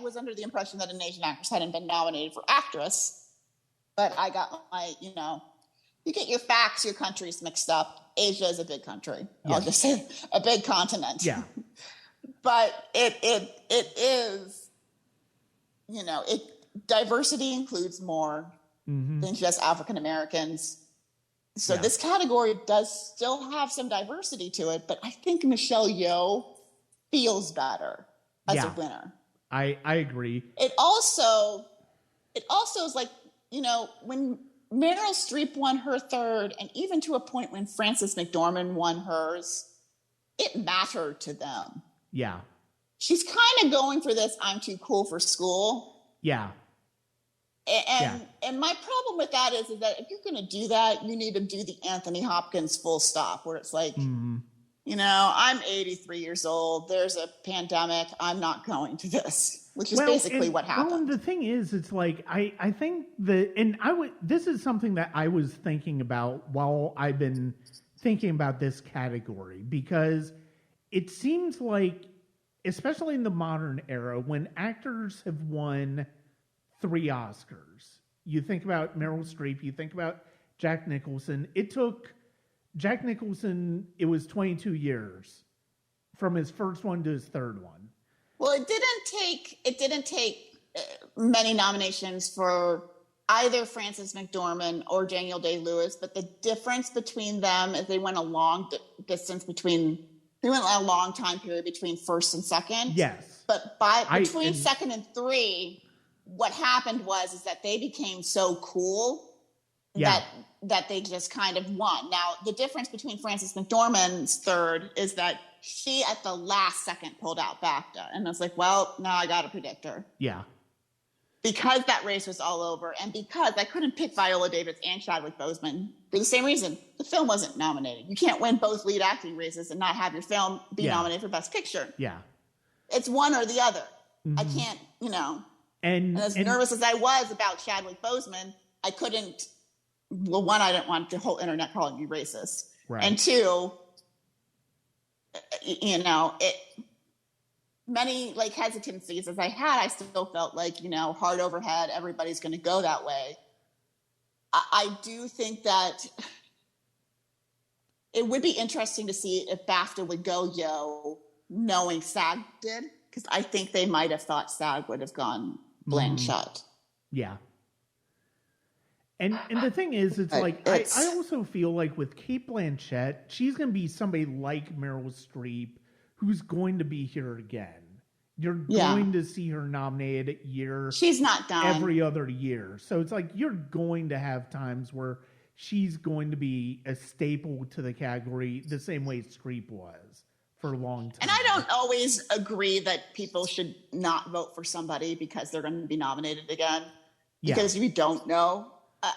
was under the impression that an Asian actress hadn't been nominated for actress, but I got my, you get your facts, your countries mixed up. Asia is a big country. Yeah. I'll just say a big continent. Yeah. But it is, diversity includes more than just African Americans. So this category does still have some diversity to it, but I think Michelle Yeoh feels better as a winner. I agree. It also is like, when Meryl Streep won her 3rd, and even to a point when Frances McDormand won hers, it mattered to them. Yeah. She's kind of going for this I'm too cool for school. Yeah. And my problem with that is that if you're going to do that, you need to do the Anthony Hopkins full stop, where it's like, I'm 83 years old. There's a pandemic. I'm not going to this, which is basically what happened. Well, the thing is, it's like, I think this is something that I was thinking about while I've been thinking about this category, because it seems like, especially in the modern era, when actors have won 3 Oscars, you think about Meryl Streep, you think about Jack Nicholson. It took Jack Nicholson, it was 22 years from his first one to his 3rd one. Well, it didn't take many nominations for either Frances McDormand or Daniel Day-Lewis, but the difference between them is they went a long time period between first and second. Yes. But between second and 3, what happened is that they became so cool that they just kind of won. Now, the difference between Frances McDormand's 3rd is that she at the last second pulled out BAFTA. And I was like, well, now I got to predict her. Yeah. Because that race was all over, and because I couldn't pick Viola Davis and Chadwick Boseman for the same reason. The film wasn't nominated. You can't win both lead acting races and not have your film be nominated for Best Picture. Yeah. It's one or the other. Mm-hmm. I can't, And as nervous as I was about Chadwick Boseman, I couldn't. Well, one, I didn't want the whole internet calling me racist. Right. And 2, many hesitancies as I had, I still felt like, hard overhead, everybody's going to go that way. I do think that it would be interesting to see if BAFTA would go Yeoh knowing SAG did, because I think they might have thought SAG would have gone Blanchett. Yeah. And the thing is, it's like It's I also feel like with Kate Blanchett, she's going to be somebody like Meryl Streep who's going to be here again. You're going to see her nominated she's not done every other year. So it's like you're going to have times where she's going to be a staple to the category the same way Streep was for a long time. And I don't always agree that people should not vote for somebody because they're going to be nominated again. Because you don't know.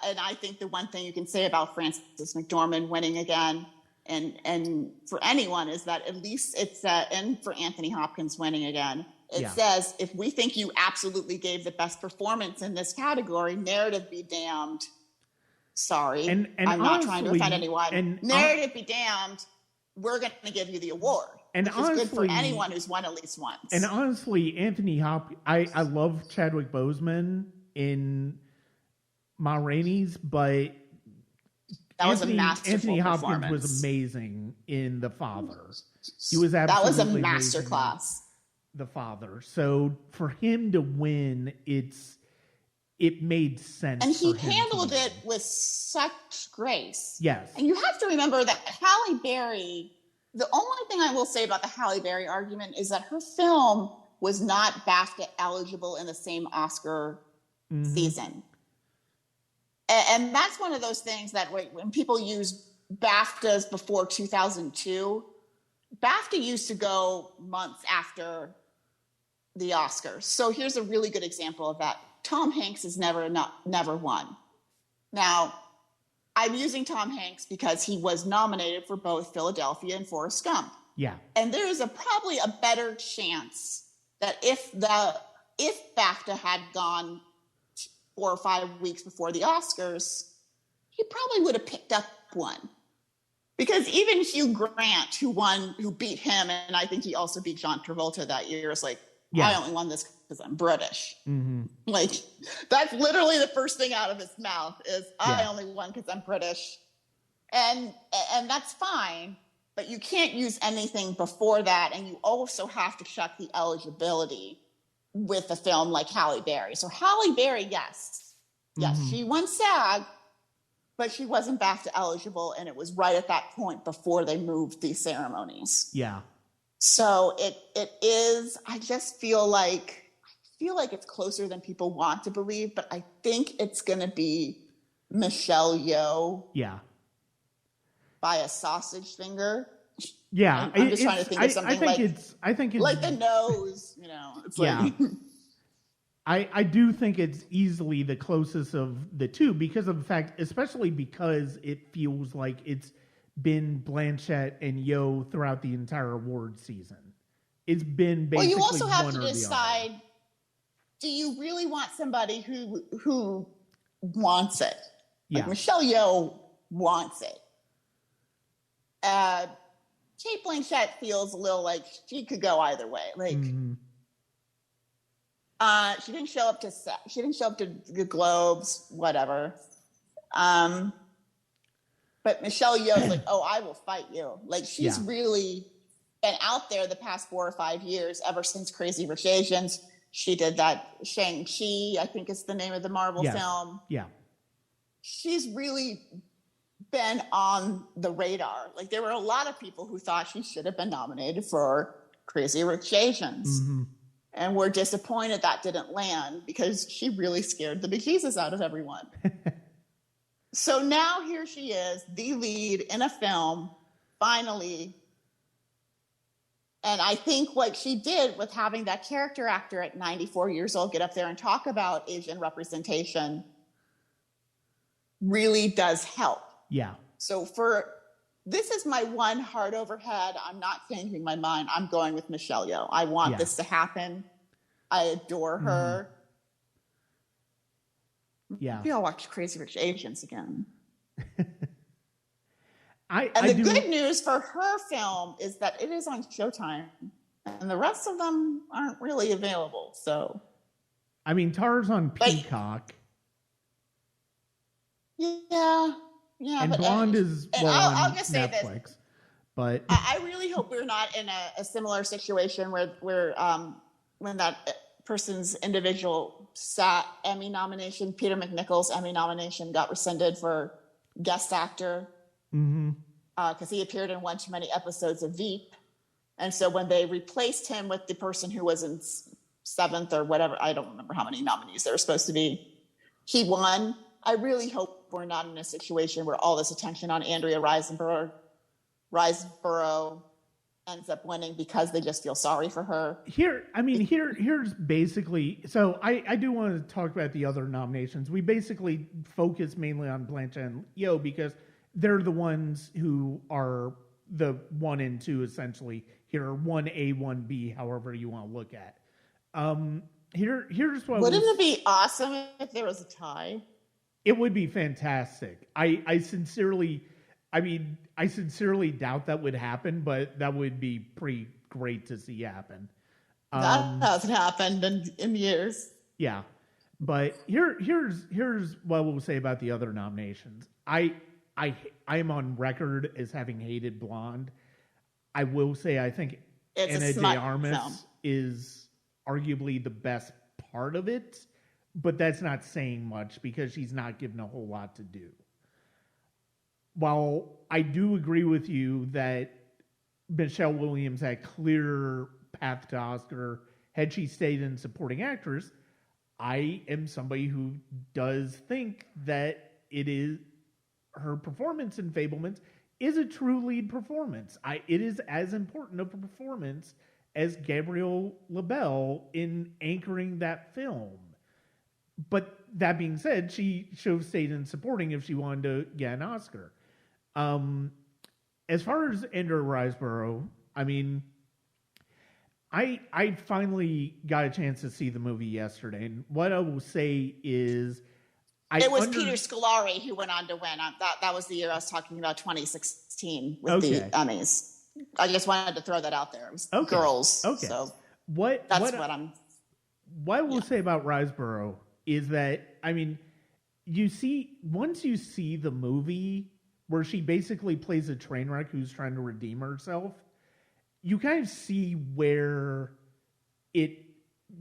And I think the one thing you can say about Frances McDormand winning again, and for anyone, is that at least it's and for Anthony Hopkins winning again, it says if we think you absolutely gave the best performance in this category, narrative be damned. Sorry, and I'm not trying to offend anyone. And narrative be damned. We're going to give you the award, and which is good for anyone who's won at least once. And honestly, Anthony Hopkins, I love Chadwick Boseman in Ma Rainey's, but that was a masterful Anthony Hopkins performance. was amazing in The Father. He was absolutely that was a masterclass. The Father. So for him to win, it made sense. And he handled it with such grace. Yes. And you have to remember that Halle Berry, the only thing I will say about the Halle Berry argument is that her film was not BAFTA eligible in the same Oscar season. And that's one of those things that when people use BAFTAs before 2002, BAFTA used to go months after the Oscars. So here's a really good example of that. Tom Hanks has never won. Now, I'm using Tom Hanks because he was nominated for both Philadelphia and Forrest Gump. Yeah. And there is probably a better chance that if BAFTA had gone 4 or 5 weeks before the Oscars, he probably would have picked up one. Because even Hugh Grant, who beat him, and I think he also beat John Travolta that year, is like, I only won this because I'm British. Mm-hmm. Like, that's literally the first thing out of his mouth is, I only won because I'm British. And that's fine, but you can't use anything before that, and you also have to check the eligibility with a film like Halle Berry. So Halle Berry, yes, she won SAG, but she wasn't BAFTA eligible, and it was right at that point before they moved these ceremonies. Yeah. So it is. I just feel like it's closer than people want to believe, but I think it's going to be Michelle Yeoh. Yeah. By a sausage finger. Yeah, I'm just trying to think of something I think it's like the nose, It's like I do think it's easily the closest of the two because of the fact, especially because it feels like it's been Blanchett and Yeoh throughout the entire award season. It's been basically you also have one to or decide: the other. do you really want somebody who wants it? Like Yeah, Michelle Yeoh wants it. Kate Blanchett feels a little like she could go either way. Like, she didn't show up to the Globes, whatever. But Michelle Yeoh's like, oh, I will fight you. Like, she's really been out there the past 4 or 5 years, ever since Crazy Rich Asians. She did that Shang-Chi, I think is the name of the Marvel film. Yeah. She's really been on the radar. Like, there were a lot of people who thought she should have been nominated for Crazy Rich Asians. And were disappointed that didn't land because she really scared the bejesus out of everyone. So now here she is, the lead in a film, finally. And I think what she did with having that character actor at 94 years old get up there and talk about Asian representation really does help. Yeah. So this is my one hard overhead. I'm not changing my mind. I'm going with Michelle Yeoh. I want this to happen. I adore her. Yeah. Maybe I'll watch Crazy Rich Asians again. The good news for her film is that it is on Showtime, and the rest of them aren't really available. So, I mean, Tar's on Peacock. Yeah. And Blonde is I'll on just say Netflix. This. But I really hope we're not in a similar situation where when that person's individual Emmy nomination. Peter McNichol's Emmy nomination got rescinded for guest actor because he appeared in one too many episodes of Veep. And so when they replaced him with the person who was in seventh or whatever, I don't remember how many nominees there were supposed to be, he won. I really hope we're not in a situation where all this attention on Andrea Riseborough ends up winning because they just feel sorry for her. Here's basically, so I do want to talk about the other nominations. We basically focus mainly on Blanchett and Yeoh because they're the ones who are the 1 and 2 essentially here, 1A, 1B, however you want to look at. Here's what wouldn't it be awesome if there was a tie? It would be fantastic. I sincerely doubt that would happen, but that would be pretty great to see happen. That hasn't happened in years. Yeah, but here's what we'll say about the other nominations. I'm on record as having hated Blonde. I will say I think Ana de Armas is arguably the best part of it, but that's not saying much because she's not given a whole lot to do. While I do agree with you that Michelle Williams had clear path to Oscar had she stayed in supporting actress, I am somebody who does think that it is her performance in Fabelmans is a true lead performance. It is as important of a performance as Gabrielle LaBelle in anchoring that film. But that being said, she should have stayed in supporting if she wanted to get an Oscar. As far as Andrea Riseborough, I finally got a chance to see the movie yesterday, and what I will say is, Peter Scolari who went on to win. That was the year I was talking about, 2016 with the Emmys. I just wanted to throw that out there. It was girls. Okay. So what I will say about Riseborough is that once you see the movie where she basically plays a train wreck who's trying to redeem herself, you kind of see where it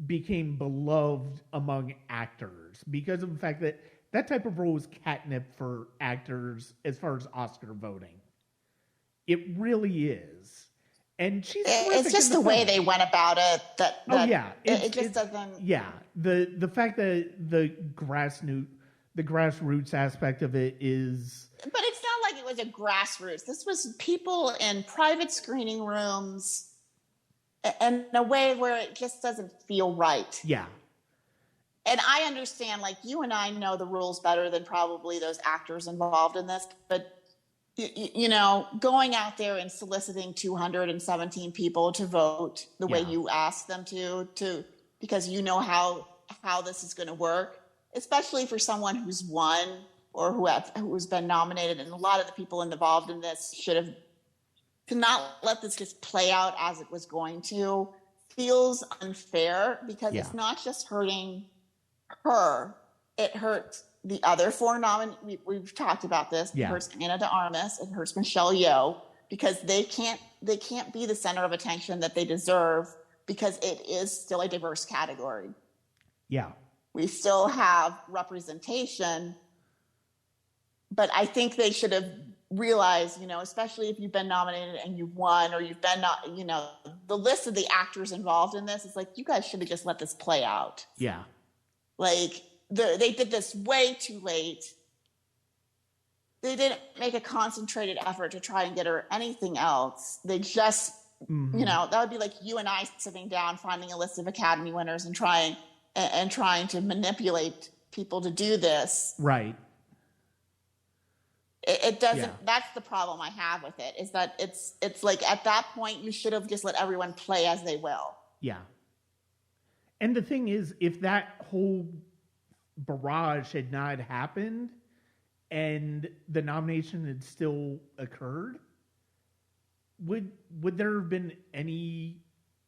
became beloved among actors because of the fact that that type of role is catnip for actors as far as Oscar voting. It really is. And it's just the way they went about it. It just doesn't. Yeah. The fact that the grassroots aspect of it is. But it's not like it was a grassroots. This was people in private screening rooms in a way where it just doesn't feel right. Yeah. And I understand, like, you and I know the rules better than probably those actors involved in this, but going out there and soliciting 217 people to vote the way you asked them to because you know how this is going to work, especially for someone who's won or who's been nominated, and a lot of the people involved in this should have to not let this just play out as it was going to, feels unfair because it's not just hurting her, it hurts the other four nominees. We've talked about this. It hurts Ana de Armas. It hurts Michelle Yeoh because they can't be the center of attention that they deserve because it is still a diverse category. Yeah, we still have representation, but I think they should have realized, especially if you've been nominated and you've won, or you've been the list of the actors involved in this is like, you guys should have just let this play out. Yeah, like. They did this way too late. They didn't make a concentrated effort to try and get her anything else. They just, that would be like you and I sitting down, finding a list of Academy winners and trying to manipulate people to do this. Right. It doesn't. That's the problem I have with it. Is that it's like at that point you should have just let everyone play as they will. Yeah. And the thing is, if that whole barrage had not happened and the nomination had still occurred, would there have been any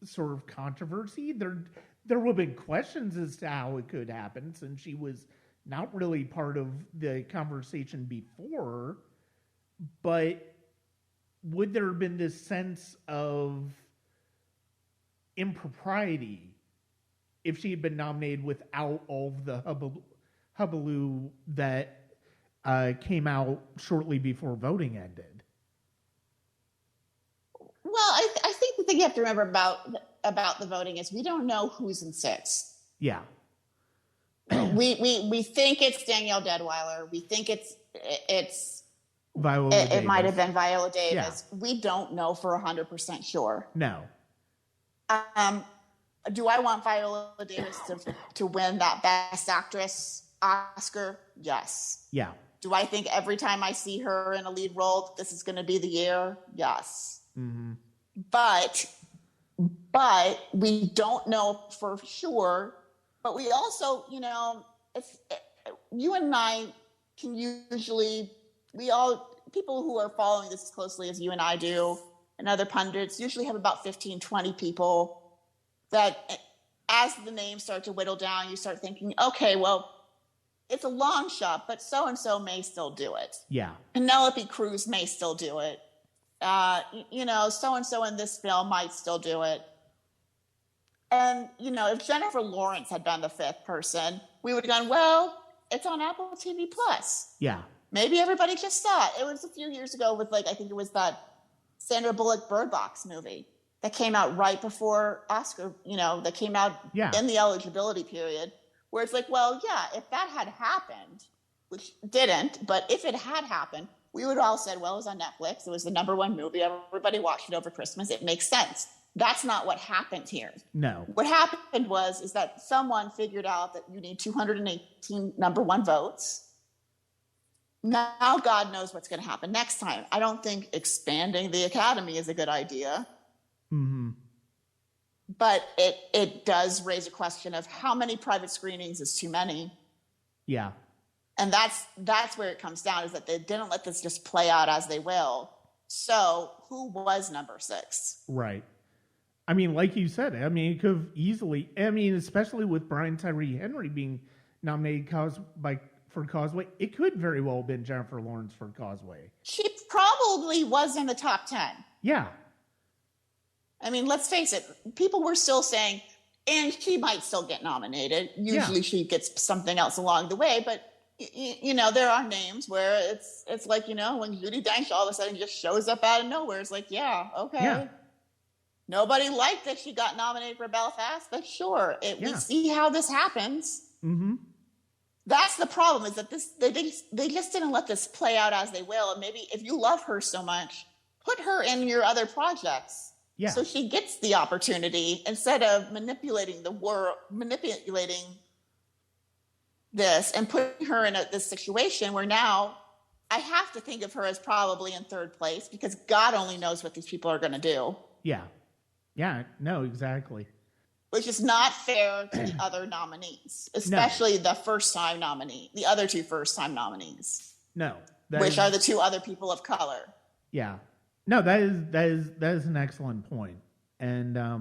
sort of controversy? There would have been questions as to how it could happen since she was not really part of the conversation before, but would there have been this sense of impropriety if she had been nominated without all of the hullabaloo that came out shortly before voting ended. Well, I think the thing you have to remember about the voting is we don't know who's in 6. Yeah. we think it's Danielle Deadweiler. We think it's Viola Davis. It might have been Viola Davis. Yeah. We don't know for 100% sure. No. Do I want Viola Davis to win that Best Actress Oscar? Yes. Yeah. Do I think every time I see her in a lead role, this is going to be the year? Yes. Mm-hmm. But we don't know for sure. But we also, you and I can usually, people who are following this as closely as you and I do, and other pundits usually have about 15, 20 people that as the names start to whittle down, you start thinking, okay, well, it's a long shot, but so-and-so may still do it. Yeah. Penelope Cruz may still do it. So-and-so in this film might still do it. And, if Jennifer Lawrence had been the 5th person, we would have gone, well, it's on Apple TV Plus. Yeah. Maybe everybody just saw it. It was a few years ago with, I think it was that Sandra Bullock Bird Box movie that came out right before Oscar, that came out in the eligibility period, where it's like, well, yeah, if that had happened, which didn't, but if it had happened, we would all said, well, it was on Netflix. It was the #1 movie. Everybody watched it over Christmas. It makes sense. That's not what happened here. No. What happened is that someone figured out that you need 218 #1 votes. Now God knows what's going to happen next time. I don't think expanding the Academy is a good idea. Mm-hmm. But it does raise a question of how many private screenings is too many. Yeah. And that's where it comes down, is that they didn't let this just play out as they will. So who was number 6? Right. I mean, like you said, it could have easily, especially with Brian Tyree Henry being nominated for Causeway, it could very well have been Jennifer Lawrence for Causeway. She probably was in the top 10. Yeah. Let's face it, people were still saying, and she might still get nominated. Usually she gets something else along the way, but there are names where it's like, when Judi Dench all of a sudden just shows up out of nowhere. It's like, yeah, okay. Yeah. Nobody liked that she got nominated for Belfast, but sure, we see how this happens. Mm-hmm. That's the problem, is that they just didn't let this play out as they will. And maybe if you love her so much, put her in your other projects. Yeah. So she gets the opportunity, instead of manipulating this and putting her in this situation where now I have to think of her as probably in 3rd place, because God only knows what these people are going to do. Yeah. Yeah, no, exactly. Which is not fair to the other nominees, especially the other 2 first-time nominees. No. Which are the 2 other people of color. Yeah. No, that is an excellent point. And, how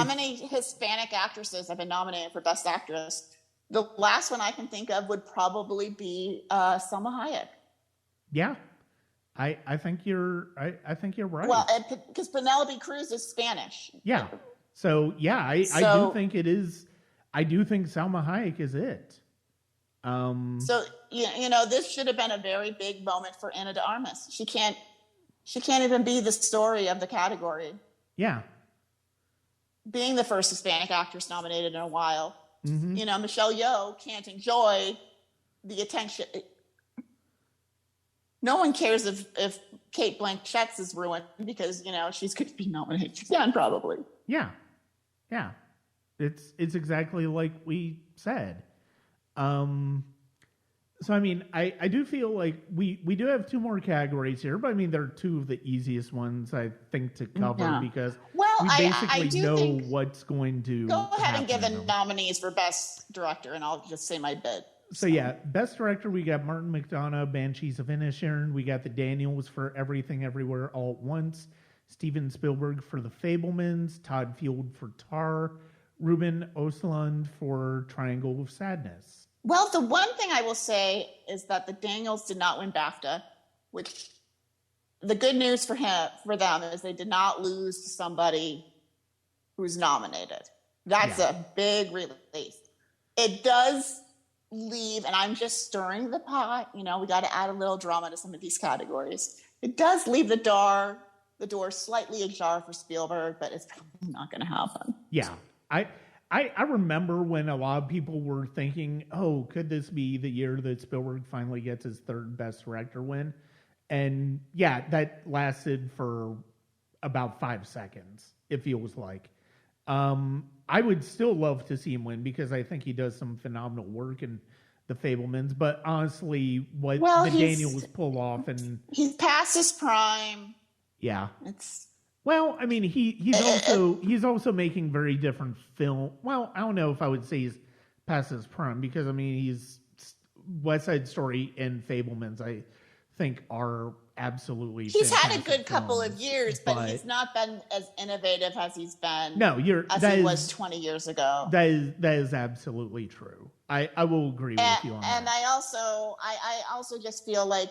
many Hispanic actresses have been nominated for Best Actress? The last one I can think of would probably be Selma Hayek. Yeah. I think you're right. Well, because Penelope Cruz is Spanish. Yeah. So yeah, I do think it is. I do think Salma Hayek is it. So this should have been a very big moment for Ana de Armas. She can't even be the story of the category. Yeah. Being the first Hispanic actress nominated in a while. Mm-hmm. Michelle Yeoh can't enjoy the attention. No one cares if Kate Blanchett's is ruined, because, she's going to be nominated again, probably. Yeah. Yeah. It's exactly like we said. So, I do feel like we do have 2 more categories here, but they're 2 of the easiest ones, I think, to cover because we basically know what's going to go ahead and give the nominees for Best Director, and I'll just say my bit. So yeah, Best Director, we got Martin McDonagh, Banshees of Inisherin. We got the Daniels for Everything Everywhere All at Once. Steven Spielberg for The Fabelmans. Todd Field for Tar. Ruben Östlund for Triangle of Sadness. Well, the one thing I will say is that the Daniels did not win BAFTA, which the good news for them is they did not lose to somebody who's nominated. That's Yeah. a big relief. It does leave, and I'm just stirring the pot. We got to add a little drama to some of these categories. It does leave the door slightly ajar for Spielberg, but it's probably not going to happen. Yeah. I remember when a lot of people were thinking, oh, could this be the year that Spielberg finally gets his third Best Director win? And yeah, that lasted for about 5 seconds, it feels like. I would still love to see him win because I think he does some phenomenal work in The Fablemans. But honestly, what the Daniels pull off, and he's past his prime. Yeah, it's well, I mean, he's also making very different film. Well, I don't know if I would say he's past his prime because I mean he's West Side Story and Fablemans. I think are absolutely. He's had a good couple of years, but he's not been as innovative as he's been. No, he was 20 years ago. That is absolutely true. I will agree with you on that. And I also just feel like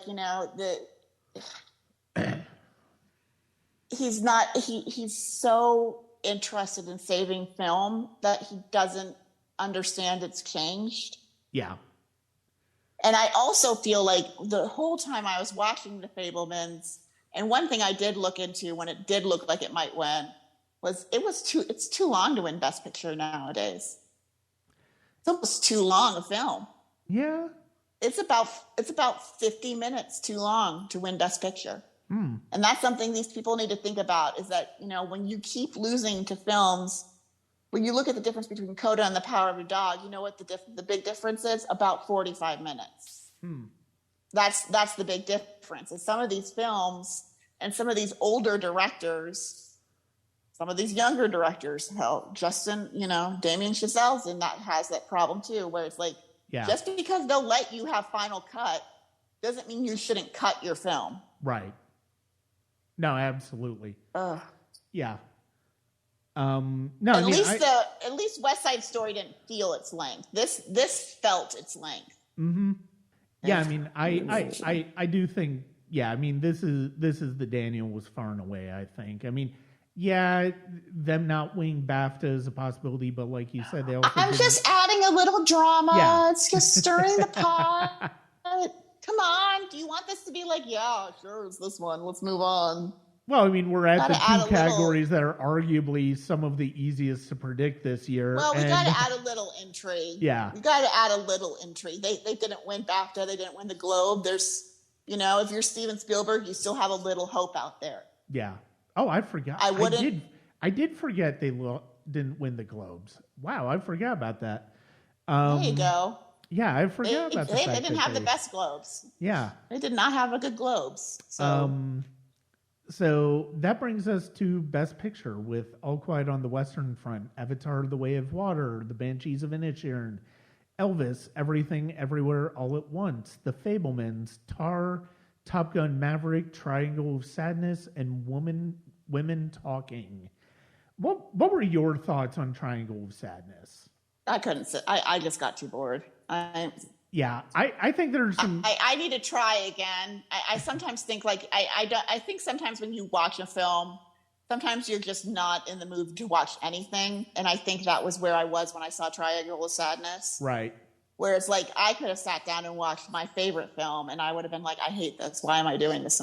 he's so interested in saving film that he doesn't understand it's changed. Yeah. And I also feel like the whole time I was watching The Fablemans, and one thing I did look into when it did look like it might win was it's too long to win Best Picture nowadays. It's almost too long a film. Yeah. It's about 50 minutes too long to win Best Picture. And that's something these people need to think about is that, when you keep losing to films, when you look at the difference between Coda and The Power of a Dog, you know what the big difference is? About 45 minutes. That's the big difference. And some of these films and some of these older directors, some of these younger directors, hell, Justin, Damien Chazelle's and that has that problem too, where it's like, just because they'll let you have final cut doesn't mean you shouldn't cut your film. Right. No, absolutely. Yeah. No, at least West Side Story didn't feel its length. This felt its length. Mm-hmm. Yeah, I mean, I do think. Yeah, I mean, this is the Daniels far and away. I think. I mean, yeah, them not winning BAFTA is a possibility, but like you said, they also. I'm just adding a little drama. Yeah. It's just stirring the pot. Come on, do you want this to be like, yeah, sure, it's this one. Let's move on. Well, I mean, we're at the two categories that are arguably some of the easiest to predict this year. Well, we got to add a little intrigue. Yeah. We got to add a little intrigue. They didn't win BAFTA. They didn't win the Globe. There's, if you're Steven Spielberg, you still have a little hope out there. Yeah. Oh, I forgot. I did forget they didn't win the Globes. Wow, I forgot about that. There you go. Yeah, I forgot about that. They didn't have the best Globes. Yeah. They did not have a good Globes. So that brings us to Best Picture with All Quiet on the Western Front, Avatar: The Way of Water, The Banshees of Inisherin, Elvis, Everything Everywhere All at Once, The Fablemans, Tar, Top Gun Maverick, Triangle of Sadness, and Women Talking. What were your thoughts on Triangle of Sadness? I couldn't sit. I just got too bored. I think there's some. I need to try again. I sometimes think I think sometimes when you watch a film, sometimes you're just not in the mood to watch anything. And I think that was where I was when I saw Triangle of Sadness. Right. Where it's like I could have sat down and watched my favorite film, and I would have been like, I hate this. Why am I doing this?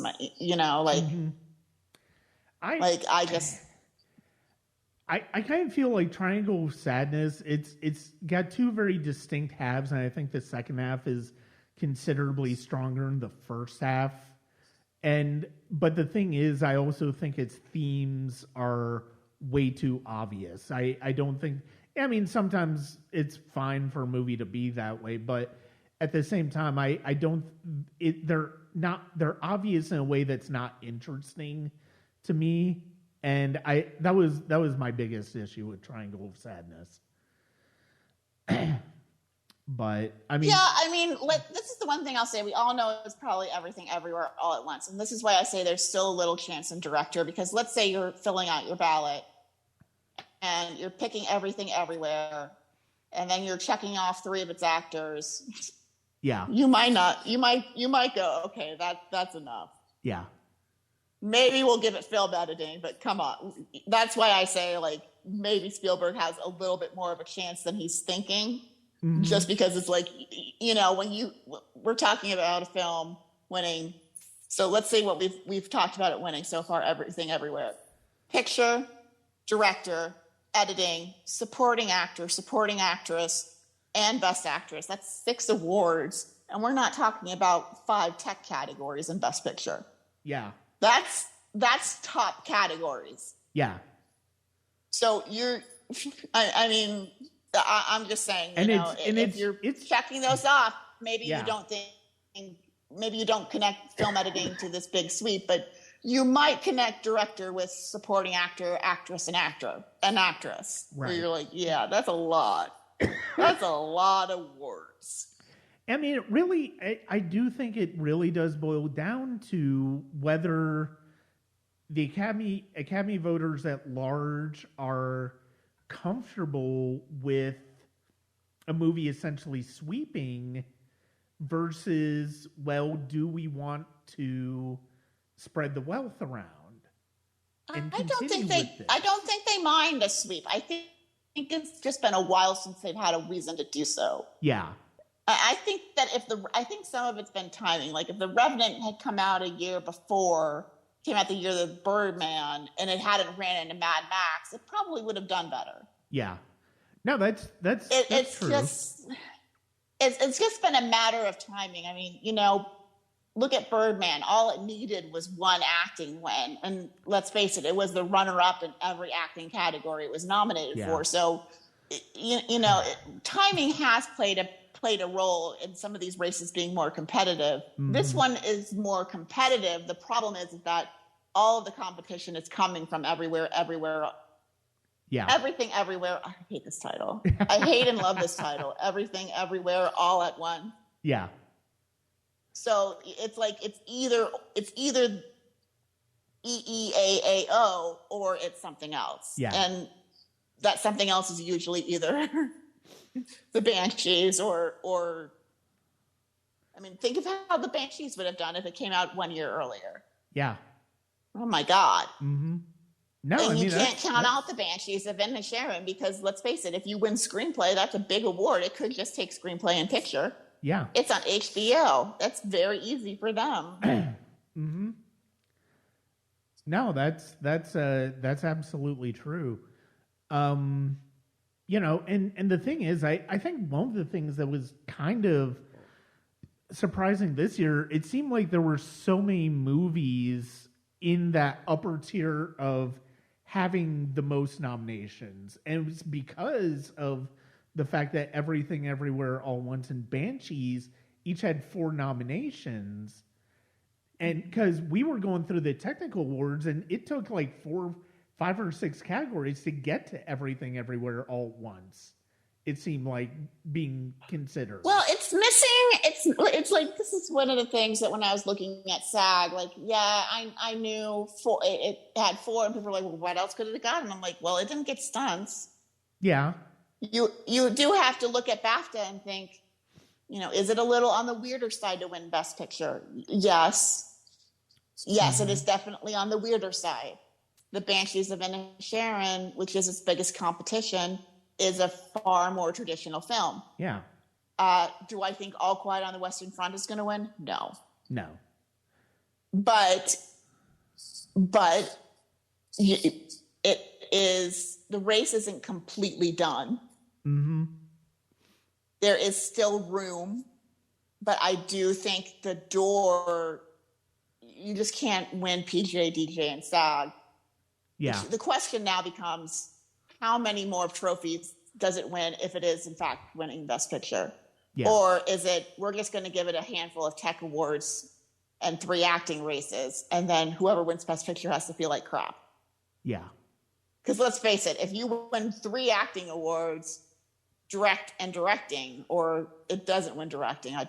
I kind of feel like Triangle of Sadness, it's got two very distinct halves, and I think the second half is considerably stronger than the first half. But the thing is, I also think its themes are way too obvious. I don't think, I mean, sometimes it's fine for a movie to be that way, but at the same time, they're obvious in a way that's not interesting to me. And that was my biggest issue with Triangle of Sadness. But I mean, this is the one thing I'll say. We all know it's probably Everything Everywhere All at Once, and this is why I say there's still a little chance in director. Because let's say you're filling out your ballot, and you're picking Everything Everywhere, and then you're checking off 3 of its actors. Yeah, you might not. You might go, okay, that's enough. Yeah. Maybe we'll give it film editing, but come on. That's why I say, maybe Spielberg has a little bit more of a chance than he's thinking, Mhm. just because it's like, when we're talking about a film winning. So let's say what we've talked about it winning so far, Everything Everywhere. Picture, director, editing, supporting actor, supporting actress, and best actress. That's 6 awards. And we're not talking about 5 tech categories in best picture. Yeah. That's top categories. Yeah. So I'm just saying, if you're checking those off, maybe you don't connect film editing to this big sweep, but you might connect director with supporting actor, actress, and actress. Right. Where you're like, yeah, that's a lot. That's a lot of words. I mean, it really, I do think it really does boil down to whether the Academy voters at large are comfortable with a movie essentially sweeping versus, well, do we want to spread the wealth around? And I don't think they mind a sweep. I think it's just been a while since they've had a reason to do so. Yeah. I think that I think some of it's been timing. Like if The Revenant had come out a year before, came out the year of Birdman, and it hadn't ran into Mad Max, it probably would have done better. Yeah. No, that's true. It's just been a matter of timing. I mean, look at Birdman. All it needed was one acting win, and let's face it, it was the runner-up in every acting category it was nominated for. So, timing has played a role in some of these races being more competitive. Mm-hmm. This one is more competitive. The problem is that all of the competition is coming from everywhere. Yeah. Everything, Everywhere. I hate this title. I hate and love this title. Everything, Everywhere, All at Once. Yeah. So it's like it's either EEAAO or it's something else. Yeah. And that something else is usually either the Banshees or I mean, think of how the Banshees would have done if it came out 1 year earlier. Yeah. Oh my God. Mm-hmm. No, and you can't count out the Banshees of Inisherin because let's face it, if you win screenplay, that's a big award. It could just take screenplay and picture. Yeah. It's on HBO. That's very easy for them. Mm-hmm. No, that's absolutely true. And the thing is, I think one of the things that was kind of surprising this year, it seemed like there were so many movies in that upper tier of having the most nominations. And it was because of the fact that Everything Everywhere All at Once and Banshees each had 4 nominations. And because we were going through the technical awards and it took like 5 or 6 categories to get to Everything Everywhere All at Once. It seemed like being considered. Well, it's missing. It's like, this is one of the things that when I was looking at SAG, like, I knew it had 4 and people were like, well, what else could it have gotten? I'm like, well, it didn't get stunts. Yeah. You do have to look at BAFTA and think, is it a little on the weirder side to win Best Picture? Yes, mm-hmm. It is definitely on the weirder side. The Banshees of Inisherin, which is its biggest competition, is a far more traditional film. Yeah. Do I think All Quiet on the Western Front is going to win? No. But it is, the race isn't completely done. Mm-hmm. There is still room, but I do think the door, you just can't win PGA, DJ, and SAG. Yeah. The question now becomes, how many more trophies does it win if it is, in fact, winning Best Picture? Yeah. Or is it, we're just going to give it a handful of tech awards and 3 acting races, and then whoever wins Best Picture has to feel like crap? Yeah. Because let's face it, if you win 3 acting awards, direct and directing, or it doesn't win directing, I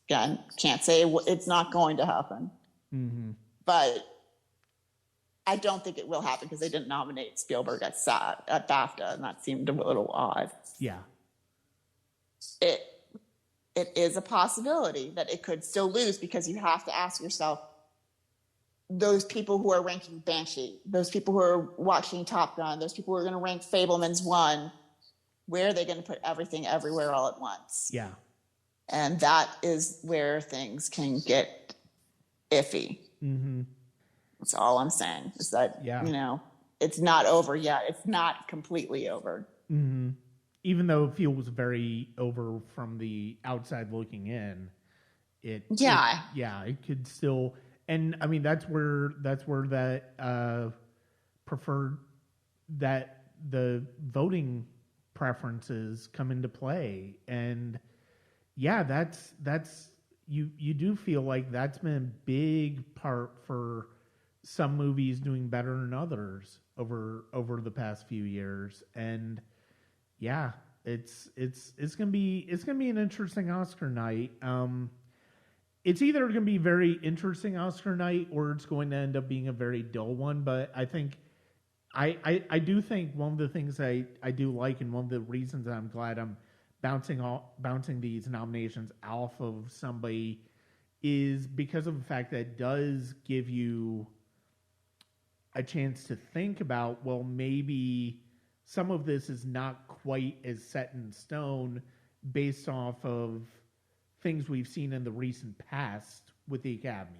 again, can't say it's not going to happen. Mm-hmm. But I don't think it will happen because they didn't nominate Spielberg at BAFTA, and that seemed a little odd. Yeah. It is a possibility that it could still lose because you have to ask yourself, those people who are ranking Banshee, those people who are watching Top Gun, those people who are going to rank Fableman's one, where are they going to put everything everywhere all at once? Yeah. And that is where things can get iffy. Mm-hmm. That's all I'm saying, is that, Yeah. you know, it's not over yet. It's not completely over. Mm-hmm. Even though it feels very over from the outside looking in, it could still, and I mean that's where that preferred, that the voting preferences come into play, and yeah, that's you do feel like that's been a big part for some movies doing better than others over the past few years, and yeah, it's gonna be an interesting Oscar night. It's either gonna be very interesting Oscar night or it's going to end up being a very dull one. But I think I do think one of the things I do like, and one of the reasons that I'm glad I'm bouncing these nominations off of somebody, is because of the fact that it does give you a chance to think about, well, maybe some of this is not quite as set in stone based off of things we've seen in the recent past with the Academy.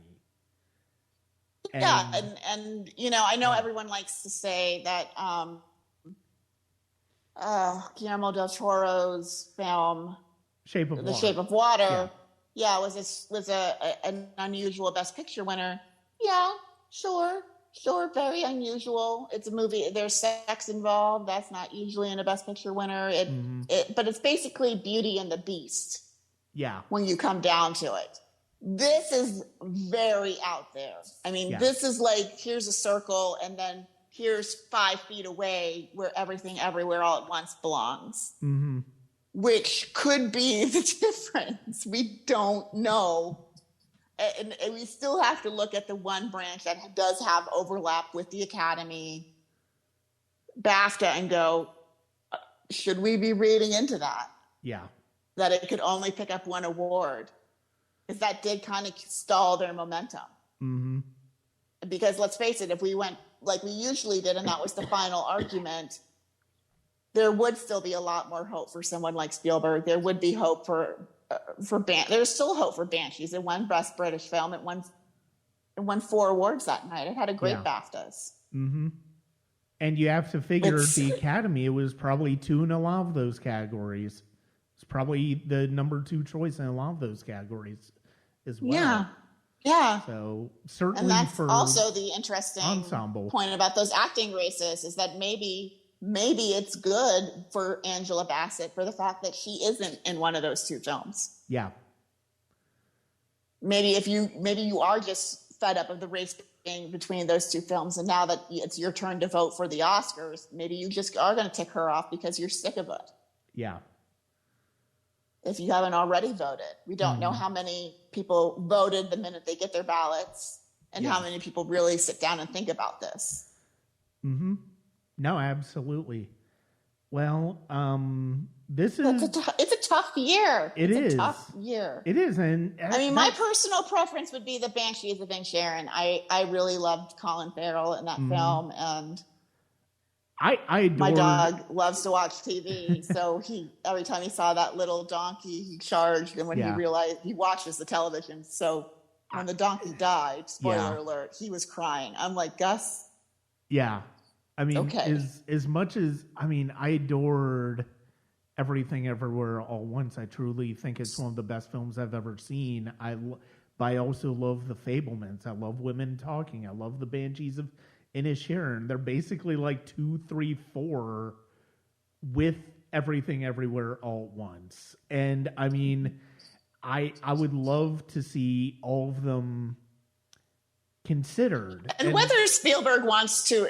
And you know, I know everyone likes to say that Guillermo del Toro's film Shape of Water was an unusual Best Picture winner. Yeah, sure, very unusual. It's a movie, there's sex involved. That's not usually in a Best Picture winner. But it's basically Beauty and the Beast. Yeah. When you come down to it. This is very out there. I mean, this is like, here's a circle, and then here's 5 feet away where everything everywhere all at once belongs. Mm-hmm. Which could be the difference. We don't know. And we still have to look at the one branch that does have overlap with the Academy, BAFTA, and go, should we be reading into that? Yeah. That it could only pick up one award. Because that did kind of stall their momentum. Mm-hmm. Because let's face it, if we went like we usually did, and that was the final argument, there would still be a lot more hope for someone like Spielberg. There would be hope there's still hope for Banshees. It won Best British Film. It won 4 awards that night. It had a great BAFTAs. Mm-hmm. And you have to figure the Academy, it was probably 2 in a lot of those categories. It's probably the number 2 choice in a lot of those categories as well. Yeah. So certainly, and that's also the interesting ensemble point about those acting races, is that maybe it's good for Angela Bassett for the fact that she isn't in one of those 2 films. Yeah. Maybe you are just fed up of the race being between those 2 films, and now that it's your turn to vote for the Oscars, maybe you just are going to tick her off because you're sick of it. Yeah. If you haven't already voted. We don't know how many people voted the minute they get their ballots, and how many people really sit down and think about this. Mm-hmm. No, absolutely. Well, it's a tough year. It's a tough year. It is, and I mean, my personal preference would be the Banshees of Inisherin. I really loved Colin Farrell in that film, and I adore... My dog loves to watch TV, so every time he saw that little donkey, he charged, and when he realized he watches the television, so when the donkey died, spoiler alert, he was crying. I'm like, Gus? Yeah. I mean, as much as, I adored Everything Everywhere All at Once. I truly think it's one of the best films I've ever seen. But I also love The Fablemans. I love Women Talking. I love The Banshees of Inisherin. They're basically like 2, 3, 4 with Everything Everywhere All at Once. And I mean, I would love to see all of them considered. And whether Spielberg wants to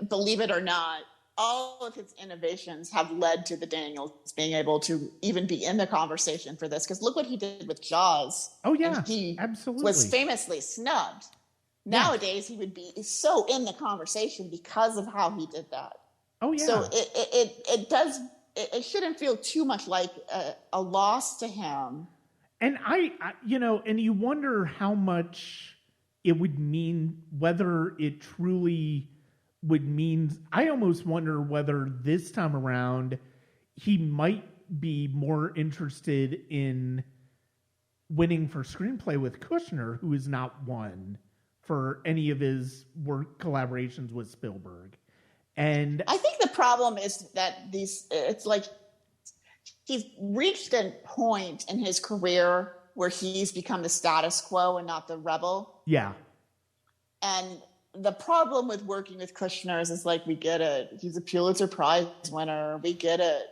believe it or not, all of his innovations have led to the Daniels being able to even be in the conversation for this. Because look what he did with Jaws. Oh, yeah, and he absolutely was famously snubbed. Nowadays, he would be so in the conversation because of how he did that. Oh, yeah. So it shouldn't feel too much like a loss to him. And and you wonder how much it would mean, whether it truly would mean, I almost wonder whether this time around he might be more interested in winning for screenplay with Kushner, who has not won for any of his work collaborations with Spielberg. And I think the problem is that it's like he's reached a point in his career where he's become the status quo and not the rebel. Yeah. And the problem with working with Kushner is like, we get it. He's a Pulitzer Prize winner. We get it.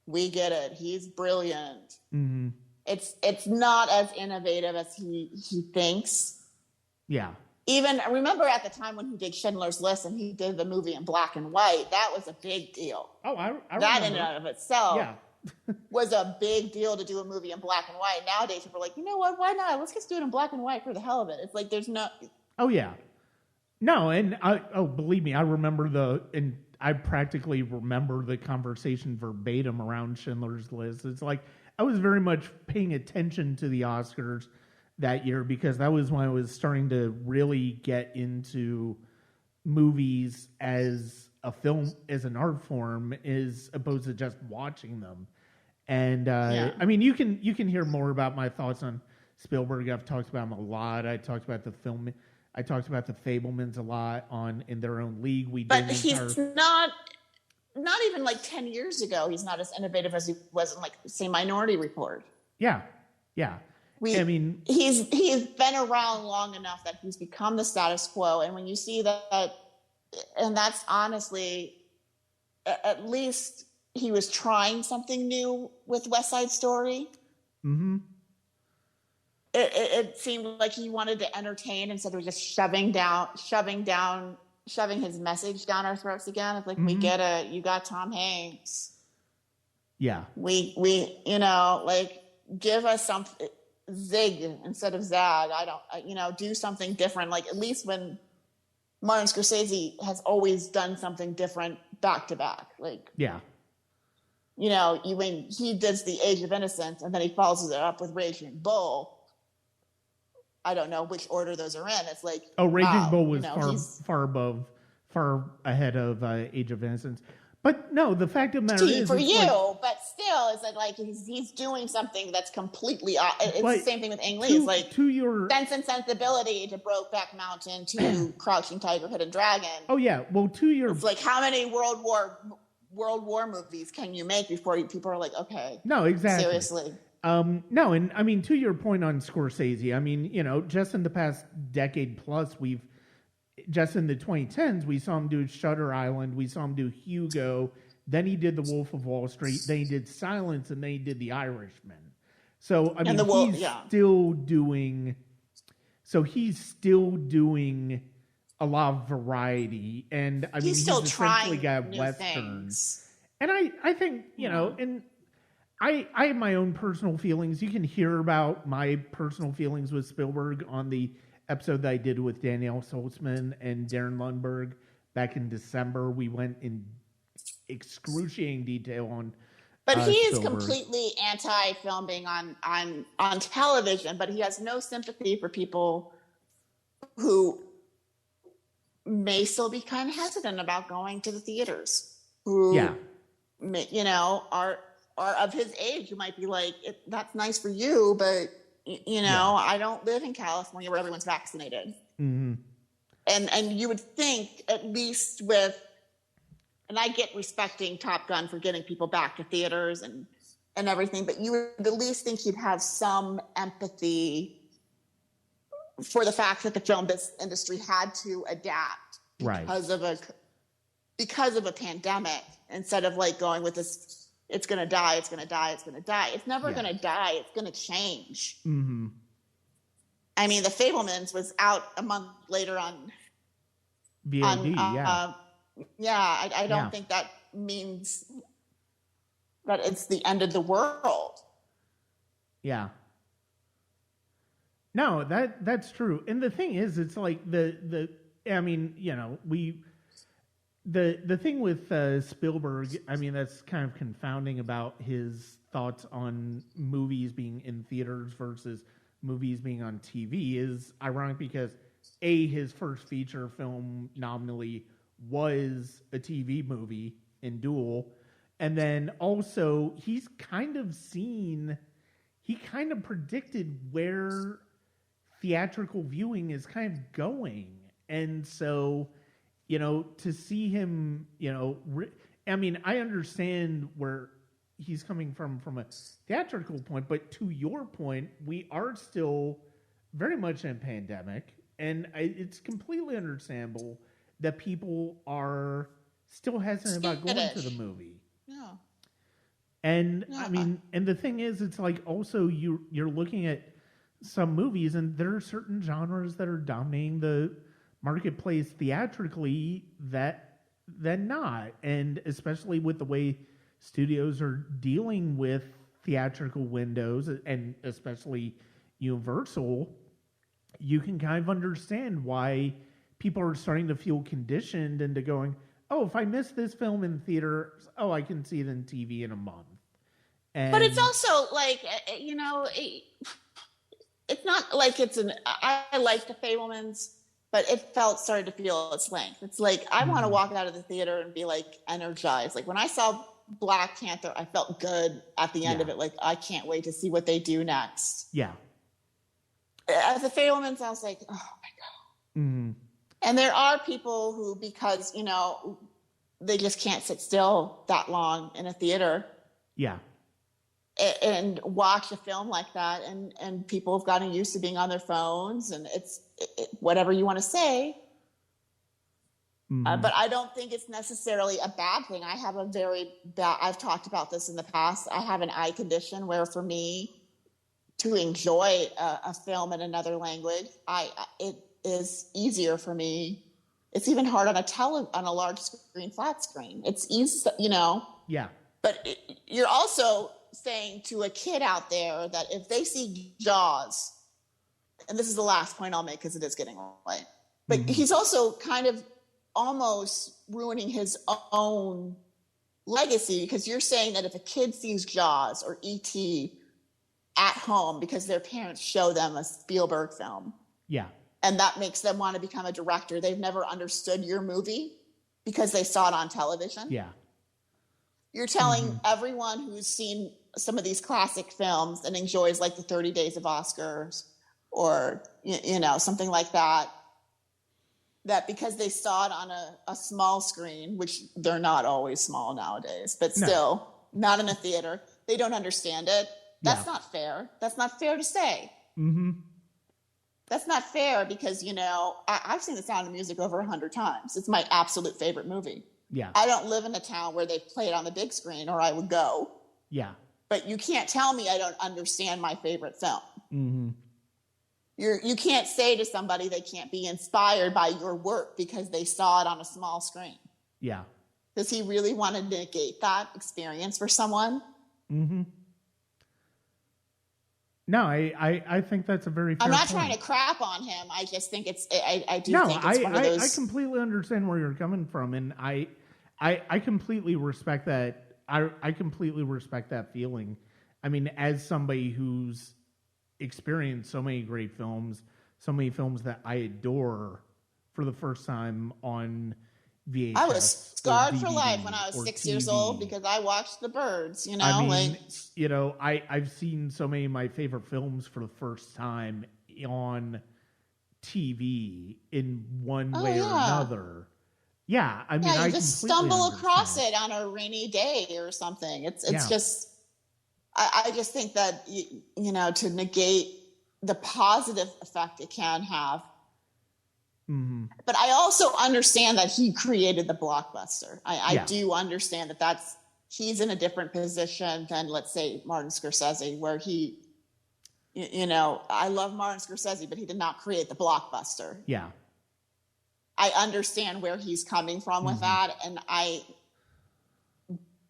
We get it. He's brilliant. Mm-hmm. It's not as innovative as he thinks. Yeah. Even remember at the time when he did Schindler's List and he did the movie in black and white, that was a big deal. Oh, I that remember. in and of itself Yeah. was a big deal to do a movie in black and white. Nowadays, people are like, you know what? Why not? Let's just do it in black and white for the hell of it. It's like there's no. Oh yeah. No, and believe me, I remember and I practically remember the conversation verbatim around Schindler's List. It's like I was very much paying attention to the Oscars that year because that was when I was starting to really get into movies as a film, as an art form, as opposed to just watching them. And I mean, you can hear more about my thoughts on Spielberg. I've talked about him a lot. I talked about the Fabelmans a lot in their own league. But he's not even like 10 years ago. He's not as innovative as he was in, like, say, Minority Report. Yeah, yeah. I mean, he's been around long enough that he's become the status quo. And when you see that, and that's honestly, at least he was trying something new with West Side Story. Mm-hmm. It seemed like he wanted to entertain instead of just shoving his message down our throats again. It's like, we get it. You got Tom Hanks. Yeah. We like, give us something, zig instead of zag. Do something different. Like, at least when Martin Scorsese has always done something different back to back. Like, yeah. When he does The Age of Innocence and then he follows it up with Raging Bull. I don't know which order those are in. It's like, Raging Bull was far ahead of Age of Innocence. But no, the fact of the matter is, but still, is that like he's doing something that's completely. It's the same thing with Ang Lee. It's like Sense and Sensibility to Brokeback Mountain to Crouching Tiger, Hidden Dragon. Oh yeah, well, it's like, how many World War movies can you make before people are like, okay, no, exactly, seriously. No, and I mean, to your point on Scorsese, I mean, just in the past decade plus, just in the 2010s, we saw him do Shutter Island, we saw him do Hugo, then he did The Wolf of Wall Street, then he did Silence, and then he did The Irishman. So, I mean, he's still doing a lot of variety, and I mean, he's still essentially trying got new westerns. And I think, and I have my own personal feelings. You can hear about my personal feelings with Spielberg on the episode that I did with Danielle Saltzman and Darren Lundberg back in December. We went in excruciating detail on. But he is Spielberg. Completely anti-film being on television. But he has no sympathy for people who may still be kind of hesitant about going to the theaters. Who, are of his age, who might be like, that's nice for you, but I don't live in California where everyone's vaccinated. Mm-hmm. And you would think, at least with, and I get respecting Top Gun for getting people back to theaters and everything, but you would at least think he'd have some empathy for the fact that the film industry had to adapt because of a pandemic, instead of like going with this, it's going to die, it's going to die, it's going to die. It's never going to die. It's going to change. Mm-hmm. I mean, The Fabelmans was out a month later on VOD, I don't think that means that it's the end of the world. Yeah. No, that's true. And the thing is, it's like the thing with Spielberg, I mean, that's kind of confounding about his thoughts on movies being in theaters versus movies being on TV is ironic because his first feature film nominally was a TV movie in Duel. And then also, he kind of predicted where theatrical viewing is kind of going. And so, to see him, I understand where he's coming from a theatrical point, but to your point, we are still very much in a pandemic, and it's completely understandable that people are still hesitant about going to the movie. Yeah. And and the thing is, it's like also you're looking at some movies, and there are certain genres that are dominating the marketplace theatrically that not, and especially with the way studios are dealing with theatrical windows, and especially Universal, you can kind of understand why people are starting to feel conditioned into going, oh, if I miss this film in theater, I can see it in TV in a month. But it's also like, it's not like I like the Fabelmans, but it started to feel its length. It's like, I want to walk out of the theater and be like energized. Like when I saw Black Panther, I felt good at the end of it. Like, I can't wait to see what they do next. Yeah. As the Fabelmans, I was like, oh my God. Mm-hmm. And there are people who, because, they just can't sit still that long in a theater. Yeah. And watch a film like that. And people have gotten used to being on their phones, and it's whatever you want to say. But I don't think it's necessarily a bad thing. I have I've talked about this in the past. I have an eye condition where, for me to enjoy a film in another language, it is easier for me. It's even hard on a large screen, flat screen. It's easy, Yeah. But you're also saying to a kid out there that if they see Jaws, and this is the last point I'll make because it is getting late, but he's also kind of almost ruining his own legacy, because you're saying that if a kid sees Jaws or E.T. at home because their parents show them a Spielberg film, and that makes them want to become a director, they've never understood your movie because they saw it on television. You're telling everyone who's seen some of these classic films and enjoys like the 30 Days of Oscars or something like that because they saw it on a small screen, which they're not always small nowadays, but still not in a theater, they don't understand it. That's not fair. That's not fair to say. That's not fair because, I've seen The Sound of Music over 100 times. It's my absolute favorite movie. I don't live in a town where they play it on the big screen, or I would go. But you can't tell me I don't understand my favorite film. You can't say to somebody they can't be inspired by your work because they saw it on a small screen. Does he really want to negate that experience for someone? No, I think that's a very fair I'm not point. trying to crap on him. I just think I do think it's one of those. I completely understand where you're coming from, and I completely respect that. I completely respect that feeling. I mean, as somebody who's experienced so many great films, so many films that I adore for the first time on VHS. I was scarred for life when I was 6 years old because I watched The Birds, I've seen so many of my favorite films for the first time on TV in one way or another. Yeah, I mean, you just stumble across it on a rainy day or something. It's just, I just think that, to negate the positive effect it can have. But I also understand that he created the blockbuster. I do understand that he's in a different position than, let's say, Martin Scorsese, where he, I love Martin Scorsese, but he did not create the blockbuster. I understand where he's coming from with that,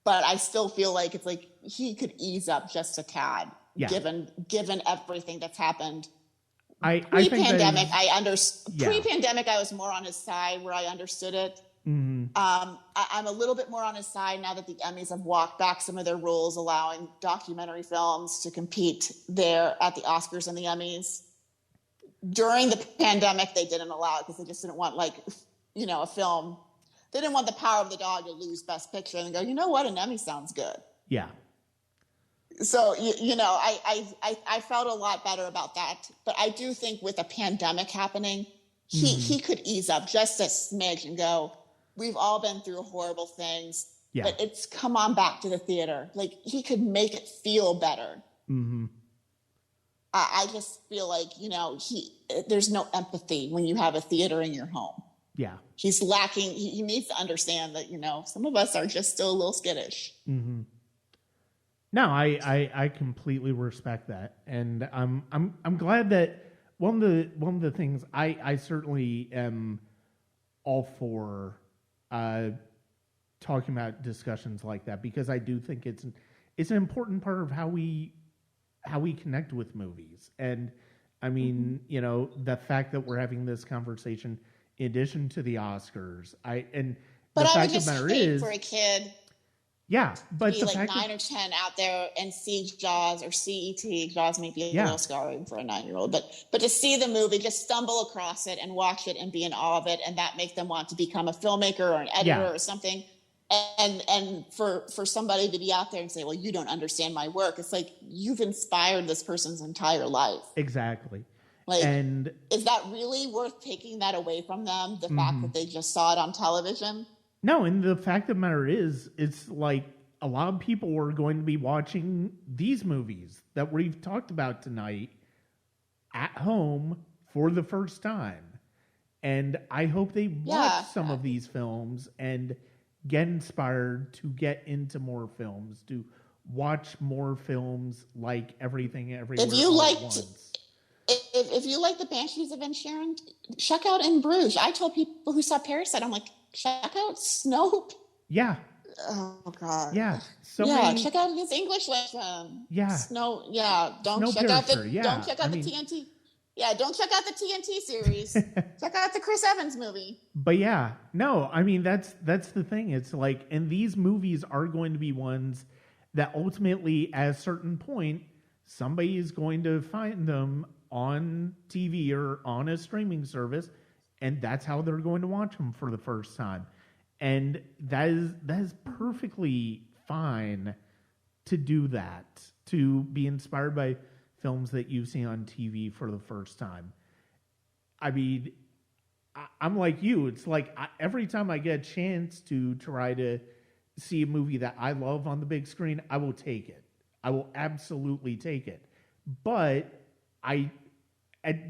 but I still feel like it's like he could ease up just a tad, given everything that's happened. Pre-pandemic, pre-pandemic, I was more on his side where I understood it. I'm a little bit more on his side now that the Emmys have walked back some of their rules, allowing documentary films to compete there at the Oscars and the Emmys. during the pandemic, they didn't allow it because they just didn't want a film. They didn't want The Power of the Dog to lose Best Picture and go, you know what, an Emmy sounds good. Yeah. So, I felt a lot better about that. But I do think with a pandemic happening, he could ease up just a smidge and go, we've all been through horrible things, but it's come on back to the theater. Like, he could make it feel better. Mm-hmm. I just feel like, there's no empathy when you have a theater in your home. Yeah. He's lacking. He needs to understand that, some of us are just still a little skittish. Mm-hmm. No, I completely respect that. And I'm glad that one of the things I certainly am all for talking about discussions like that, because I do think it's an important part of how we connect with movies. And I mean, the fact that we're having this conversation in addition to the Oscars, but I would just hate for a kid. Yeah, but to be like 9 or 10 out there and see Jaws or see E.T. Jaws may be a little scarring for a 9-year-old, but to see the movie, just stumble across it and watch it and be in awe of it, and that makes them want to become a filmmaker or an editor or something. And for somebody to be out there and say, well, you don't understand my work. It's like, you've inspired this person's entire life. Exactly. Like, and is that really worth taking that away from them? The fact that they just saw it on television? No, and the fact of the matter is, it's like a lot of people are going to be watching these movies that we've talked about tonight at home for the first time. And I hope they watch some of these films and get inspired to get into more films, to watch more films like Everything Everywhere All at Once. If you like the Banshees of Inisherin, check out In Bruges. I told people who saw Parasite, I'm like, check out Snope. Yeah. Oh God. Yeah. Check out his English lesson. Yeah. Snow. Yeah. Don't check out the TNT. Yeah. Don't check out the TNT series. Check out the Chris Evans movie. But yeah, no, I mean that's the thing. It's like, and these movies are going to be ones that ultimately, at a certain point, somebody is going to find them on TV or on a streaming service. And that's how they're going to watch them for the first time. And that is perfectly fine to do that, to be inspired by films that you've seen on TV for the first time. I mean, I'm like you. It's like every time I get a chance to try to see a movie that I love on the big screen, I will take it. I will absolutely take it. But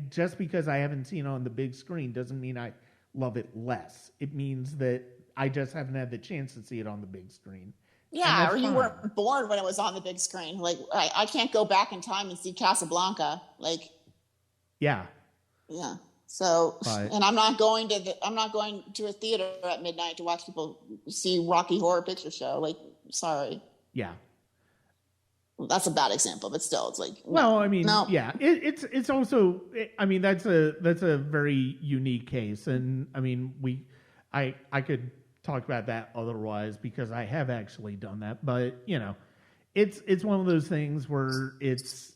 just because I haven't seen it on the big screen doesn't mean I love it less. It means that I just haven't had the chance to see it on the big screen. Yeah, or you weren't born when it was on the big screen. Like, I can't go back in time and see Casablanca. Like, yeah. So, and I'm not going to a theater at midnight to watch people see Rocky Horror Picture Show. Like, sorry. Yeah. That's a bad example, but still, it's like. Well, I mean, yeah, it's also. I mean, that's a very unique case, and I mean, I could talk about that otherwise because I have actually done that, but it's one of those things where it's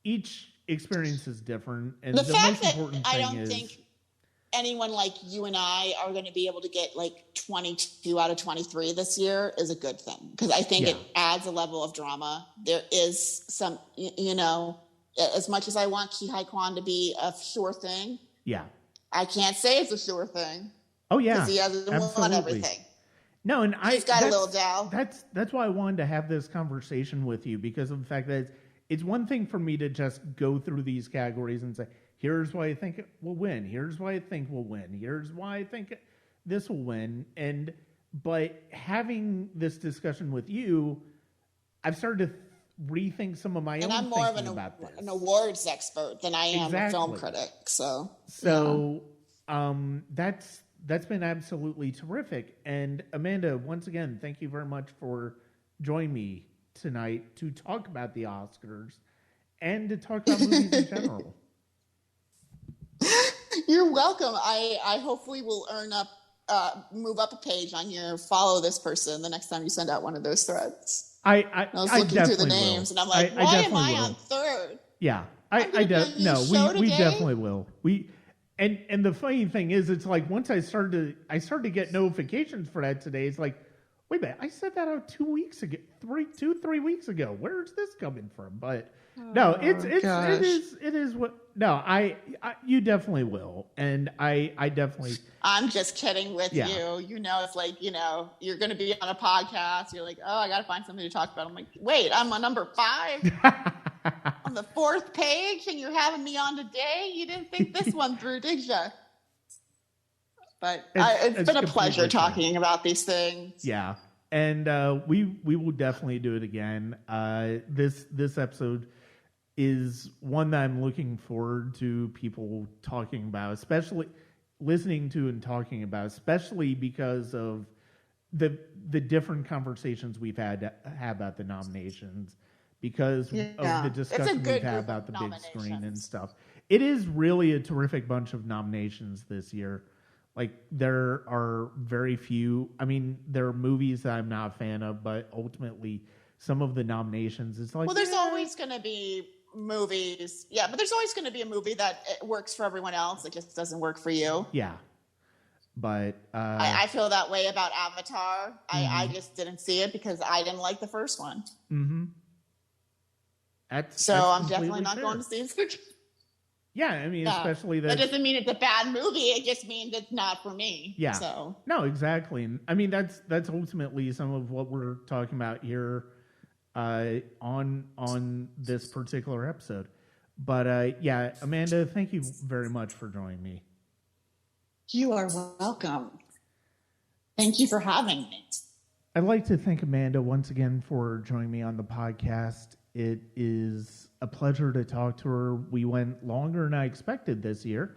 each experience is different, and the fact most important that thing I don't think anyone like you and I are going to be able to get like 22 out of 23 this year is a good thing, because I think it adds a level of drama. There is some, as much as I want Ki Hai Kwan to be a sure thing, I can't say it's a sure thing. Oh yeah, because he hasn't won everything. No, and he's got a little doubt. That's why I wanted to have this conversation with you, because of the fact that it's one thing for me to just go through these categories and say, here's why I think it will win. Here's why I think we'll win. Here's why I think this will win. But having this discussion with you, I've started to rethink some of my own thinking about this. And I'm more of an awards expert than I am a film critic. So that's been absolutely terrific. And Amanda, once again, thank you very much for joining me tonight to talk about the Oscars and to talk about movies in general. You're welcome. I hopefully will move up a page on your follow this person the next time you send out one of those threads. I was looking through the names and I'm like, why am I on third? Yeah, your show we today? definitely will. And the funny thing is, it's like once I started to get notifications for that today. It's like, wait a minute, I said that out 2 weeks ago, 3 weeks ago. Where's this coming from? But no, it is what. No, you definitely will, and I definitely. I'm just kidding with Yeah. you. You know, it's like, you're going to be on a podcast. You're like, oh, I got to find something to talk about. I'm like, wait, I'm on number 5 on the 4th page, and you're having me on today. You didn't think this one through, did you? But it's been a pleasure talking about these things. Yeah, and we will definitely do it again. This episode is one that I'm looking forward to people talking about, especially listening to and talking about, especially because of the different conversations we've had about the nominations, because of the discussion we've had about the big screen and stuff. It is really a terrific bunch of nominations this year. Like, there are very few. I mean, there are movies that I'm not a fan of, but ultimately, some of the nominations, it's like, well, there's always going to be movies. Yeah, but there's always going to be a movie that works for everyone else. It just doesn't work for you. Yeah. But I feel that way about Avatar. I just didn't see it because I didn't like the first one. Mm-hmm. I'm definitely not going to see it. Yeah, I mean, especially that doesn't mean it's a bad movie. It just means it's not for me. Yeah. So no, exactly. I mean, that's ultimately some of what we're talking about here on this particular episode. But yeah, Amanda, thank you very much for joining me. You are welcome. Thank you for having me. I'd like to thank Amanda once again for joining me on the podcast. It is a pleasure to talk to her. We went longer than I expected this year,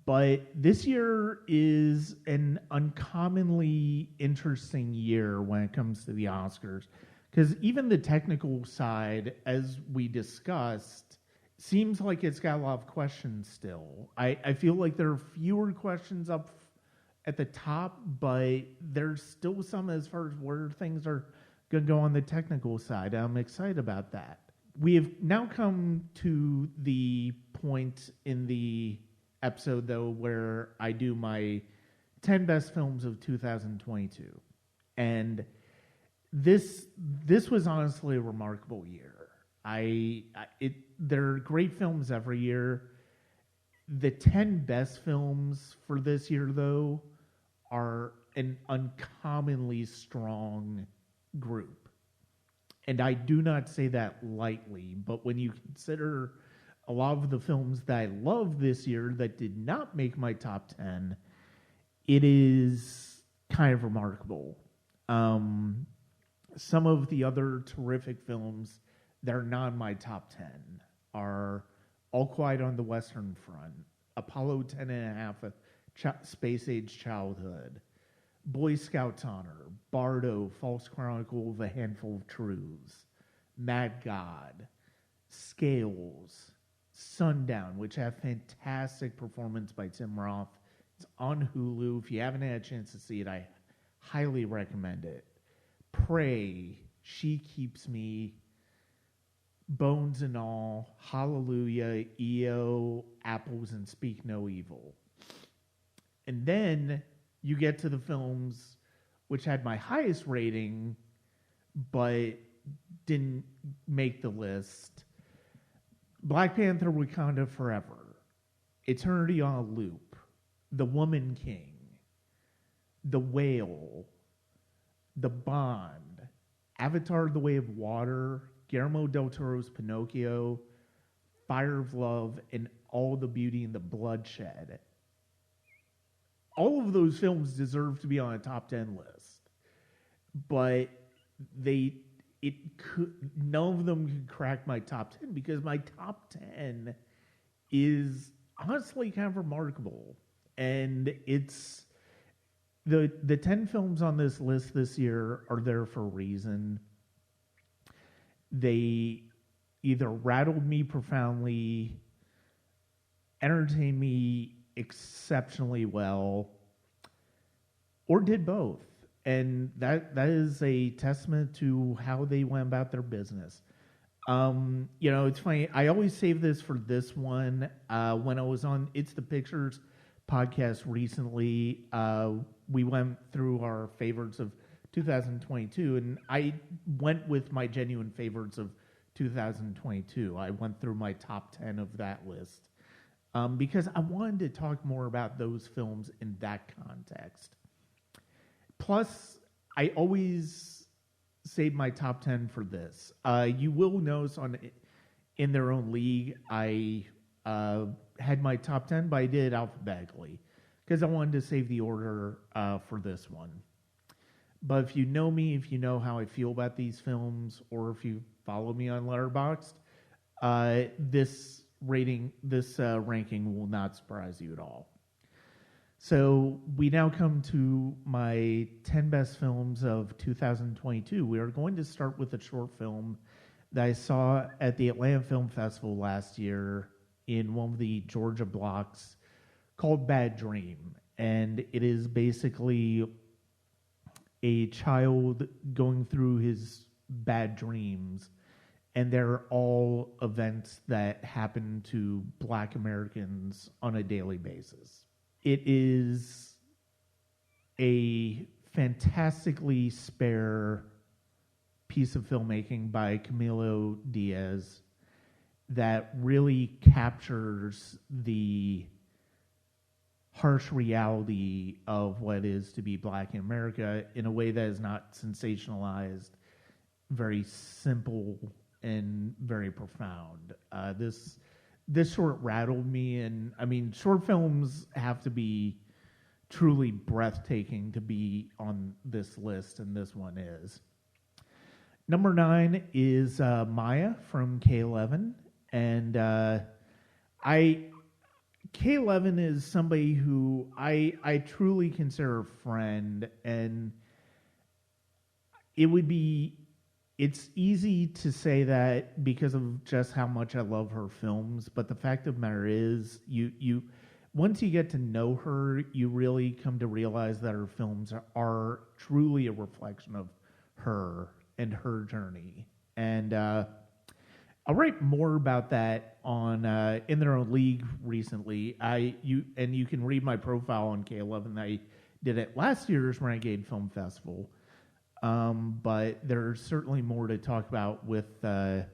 but this year is an uncommonly interesting year when it comes to the Oscars, because even the technical side, as we discussed, seems like it's got a lot of questions still. I feel like there are fewer questions up at the top, but there's still some as far as where things are going to go on the technical side. I'm excited about that. We have now come to the point in the episode, though, where I do my 10 best films of 2022. And this was honestly a remarkable year. There are great films every year. The 10 best films for this year, though, are an uncommonly strong group. And I do not say that lightly, but when you consider a lot of the films that I love this year that did not make my top 10, it is kind of remarkable. Some of the other terrific films that are not in my top 10 are All Quiet on the Western Front, Apollo 10 and a Half, Space Age Childhood, Boy Scouts Honor, Bardo, False Chronicle of a Handful of Truths, Mad God, Scales, Sundown, which have fantastic performance by Tim Roth. It's on Hulu. If you haven't had a chance to see it, I highly recommend it. Prey, She Keeps Me, Bones and All, Hallelujah, EO, Apples, and Speak No Evil. And then you get to the films which had my highest rating, but didn't make the list. Black Panther: Wakanda Forever, Eternity on a Loop, The Woman King, The Whale, The Bond, Avatar: The Way of Water, Guillermo del Toro's Pinocchio, Fire of Love, and All the Beauty and the Bloodshed. All of those films deserve to be on a top 10 list, but none of them could crack my top 10 because my top 10 is honestly kind of remarkable. And it's the 10 films on this list this year are there for a reason. They either rattled me profoundly, entertained me exceptionally well, or did both. And that is a testament to how they went about their business. It's funny. I always save this for this one. When I was on It's the Pictures podcast recently, we went through our favorites of 2022, and I went with my genuine favorites of 2022. I went through my top 10 of that list because I wanted to talk more about those films in that context. Plus, I always save my top 10 for this. You will notice in their own league, I had my top 10, but I did it alphabetically because I wanted to save the order for this one. But if you know me, if you know how I feel about these films, or if you follow me on Letterboxd, this ranking will not surprise you at all. So we now come to my 10 best films of 2022. We are going to start with a short film that I saw at the Atlanta Film Festival last year in one of the Georgia blocks called Bad Dream. And it is basically a child going through his bad dreams, and they're all events that happen to Black Americans on a daily basis. It is a fantastically spare piece of filmmaking by Camilo Diaz that really captures the harsh reality of what it is to be Black in America in a way that is not sensationalized, very simple and very profound. This short rattled me, and I mean, short films have to be truly breathtaking to be on this list, and this one is. Number 9 is Maya from K11, and K11 is somebody who I truly consider a friend, and it's easy to say that because of just how much I love her films, but the fact of the matter is, you once you get to know her, you really come to realize that her films are truly a reflection of her and her journey. And I'll write more about that on in their own league recently. You can read my profile on K11. I did it last year's Renegade Film Festival. But there's certainly more to talk about with her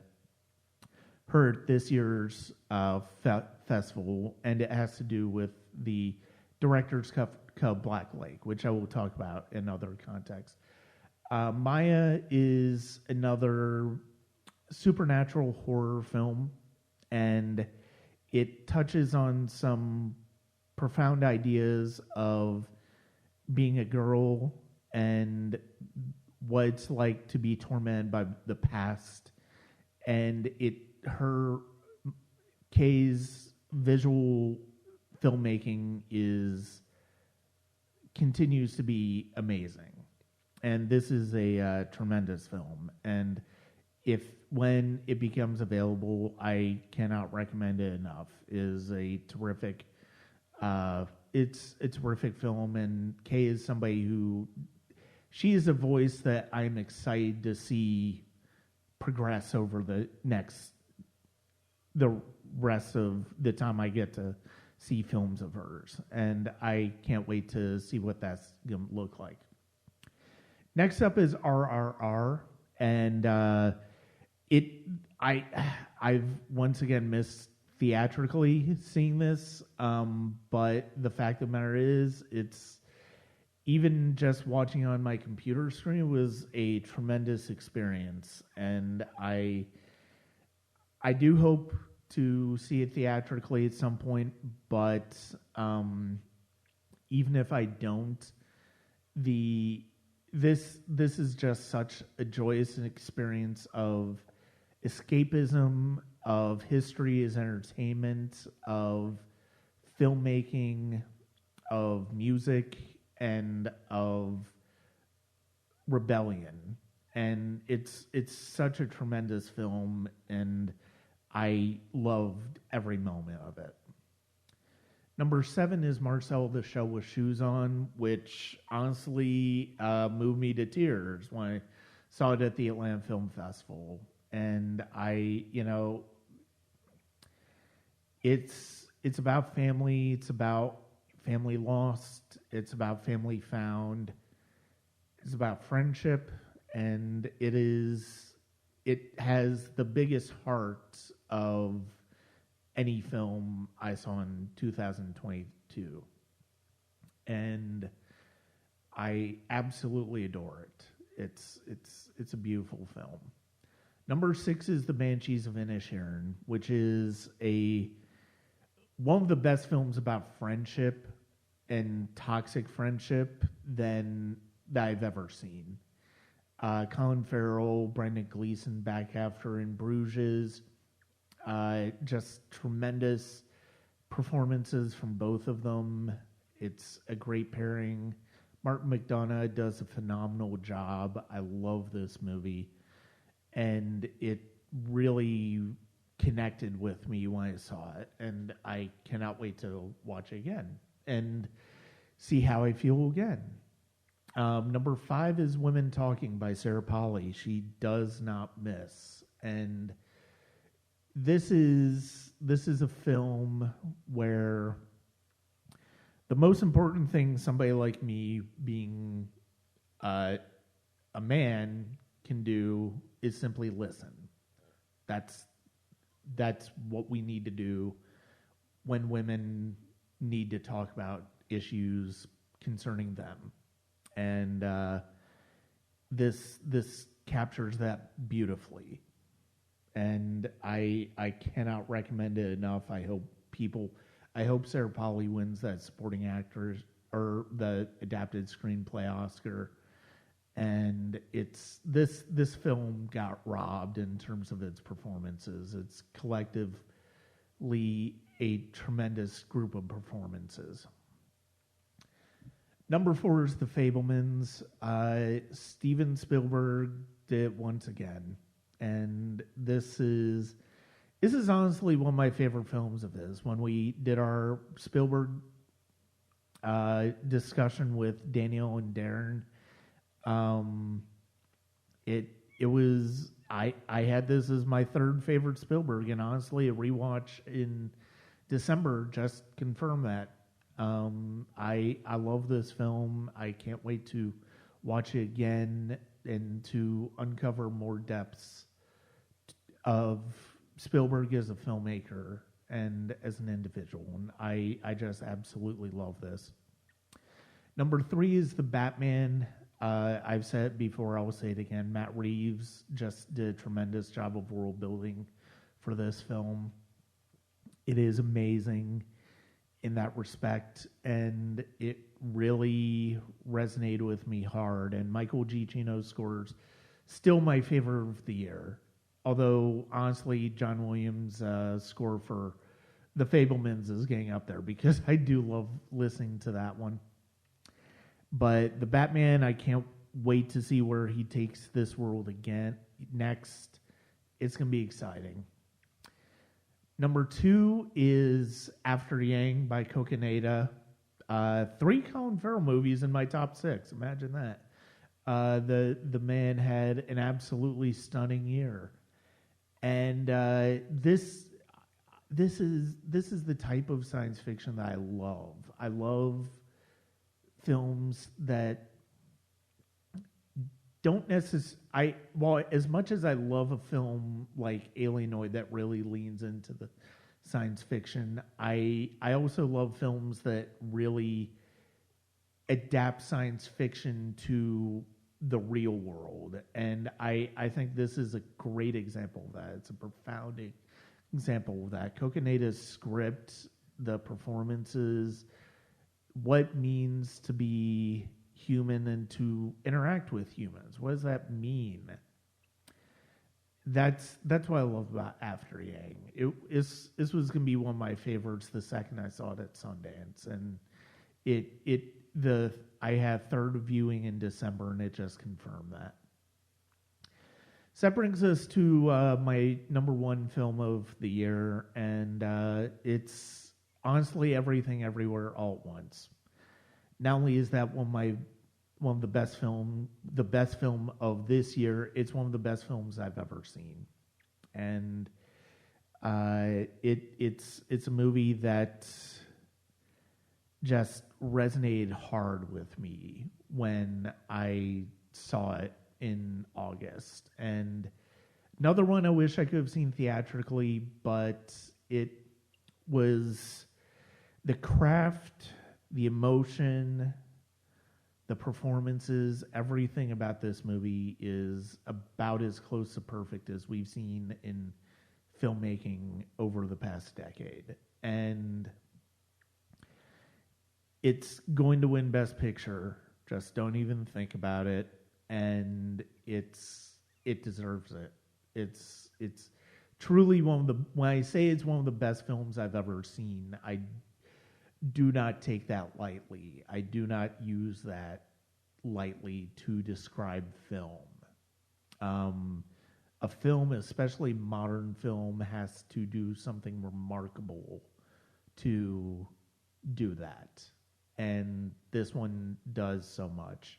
at this year's festival, and it has to do with the Director's Cup Black Lake, which I will talk about in other contexts. Maya is another supernatural horror film, and it touches on some profound ideas of being a girl and what it's like to be tormented by the past, and Kay's visual filmmaking continues to be amazing, and this is a tremendous film. And when it becomes available, I cannot recommend it enough. It is a terrific, it's a terrific film, and Kay is somebody who. She is a voice that I'm excited to see progress over the rest of the time I get to see films of hers. And I can't wait to see what that's going to look like. Next up is RRR. And I've once again missed theatrically seeing this. But the fact of the matter is, even just watching on my computer screen was a tremendous experience, and I do hope to see it theatrically at some point. But even if I don't, this is just such a joyous experience of escapism, of history as entertainment, of filmmaking, of music, and of rebellion. And it's such a tremendous film, and I loved every moment of it. Number 7 is Marcel the Shell with Shoes On, which honestly moved me to tears when I saw it at the Atlanta Film Festival. And it's about family. It's about family lost. It's about family found. It's about friendship, and it has the biggest heart of any film I saw in 2022, and I absolutely adore it. It's a beautiful film. Number 6 is The Banshees of Inisherin, which is a one of the best films about friendship and toxic friendship that I've ever seen. Colin Farrell, Brendan Gleeson back after In Bruges. Just tremendous performances from both of them. It's a great pairing. Martin McDonagh does a phenomenal job. I love this movie. And it really connected with me when I saw it. And I cannot wait to watch it again and see how I feel again. Number 5 is Women Talking by Sarah Polley. She does not miss. And this is a film where the most important thing somebody like me, being a man, can do is simply listen. That's what we need to do when women need to talk about issues concerning them. And this captures that beautifully. And I cannot recommend it enough. I hope Sarah Polley wins that supporting actor or the adapted screenplay Oscar. And this film got robbed in terms of its performances. It's collectively a tremendous group of performances. Number 4 is The Fabelmans. Steven Spielberg did it once again. And this is honestly one of my favorite films of his. When we did our Spielberg discussion with Daniel and Darren, it was I had this as my 3rd favorite Spielberg, and honestly, a rewatch in December just confirmed that. I love this film. I can't wait to watch it again and to uncover more depths of Spielberg as a filmmaker and as an individual. And I just absolutely love this. Number 3 is The Batman. I've said it before, I'll say it again. Matt Reeves just did a tremendous job of world building for this film. It is amazing in that respect, and it really resonated with me hard. And Michael Giacchino's score's still my favorite of the year. Although, honestly, John Williams' score for The Fabelmans is getting up there because I do love listening to that one. But The Batman, I can't wait to see where he takes this world again next. It's going to be exciting. Number 2 is After Yang by Coconada. 3 Colin Farrell movies in my top 6. Imagine that. The man had an absolutely stunning year. And this is the type of science fiction that I love. I love films that don't necessarily. Well, as much as I love a film like Alienoid that really leans into the science fiction, I also love films that really adapt science fiction to the real world. And I think this is a great example of that. It's a profound example of that. Coconada's script, the performances, what it means to be human and to interact with humans. What does that mean? That's what I love about After Yang. This was going to be one of my favorites the second I saw it at Sundance, and I had 3rd viewing in December, and it just confirmed that. So that brings us to my number 1 film of the year, and it's honestly Everything Everywhere All at Once. Not only is that one of the best film of this year, it's one of the best films I've ever seen. and it's a movie that just resonated hard with me when I saw it in August. And another one I wish I could have seen theatrically, but it was the craft, the emotion, the performances, everything about this movie is about as close to perfect as we've seen in filmmaking over the past decade. And it's going to win Best Picture. Just don't even think about it. And it deserves it. It's truly one of the, when I say it's one of the best films I've ever seen, I do not take that lightly. I do not use that lightly to describe film. A film, especially modern film, has to do something remarkable to do that. And this one does so much.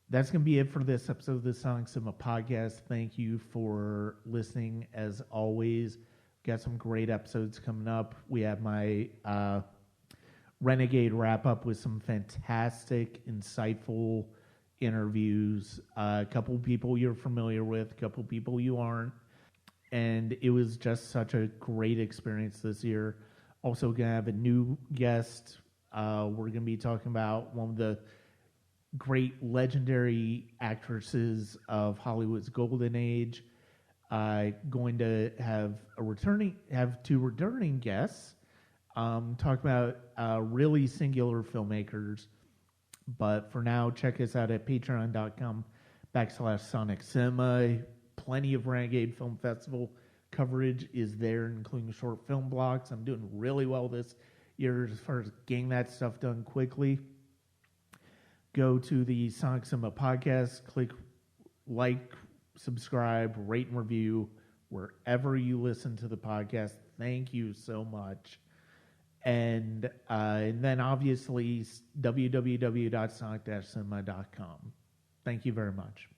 That's going to be it for this episode of the Sonic Cinema Podcast. Thank you for listening. As always, got some great episodes coming up. We have my Renegade wrap-up with some fantastic, insightful interviews. A couple people you're familiar with, a couple people you aren't. And it was just such a great experience this year. Also going to have a new guest. We're going to be talking about one of the great legendary actresses of Hollywood's golden age. Going to have two returning guests. Talk about really singular filmmakers. But for now, check us out at patreon.com/Sonic Cinema. Plenty of Renegade Film Festival coverage is there, including short film blocks. I'm doing really well this year as far as getting that stuff done quickly. Go to the Sonic Cinema Podcast, click like, subscribe, rate, and review wherever you listen to the podcast. Thank you so much. And then obviously www.sonic-cinema.com. Thank you very much.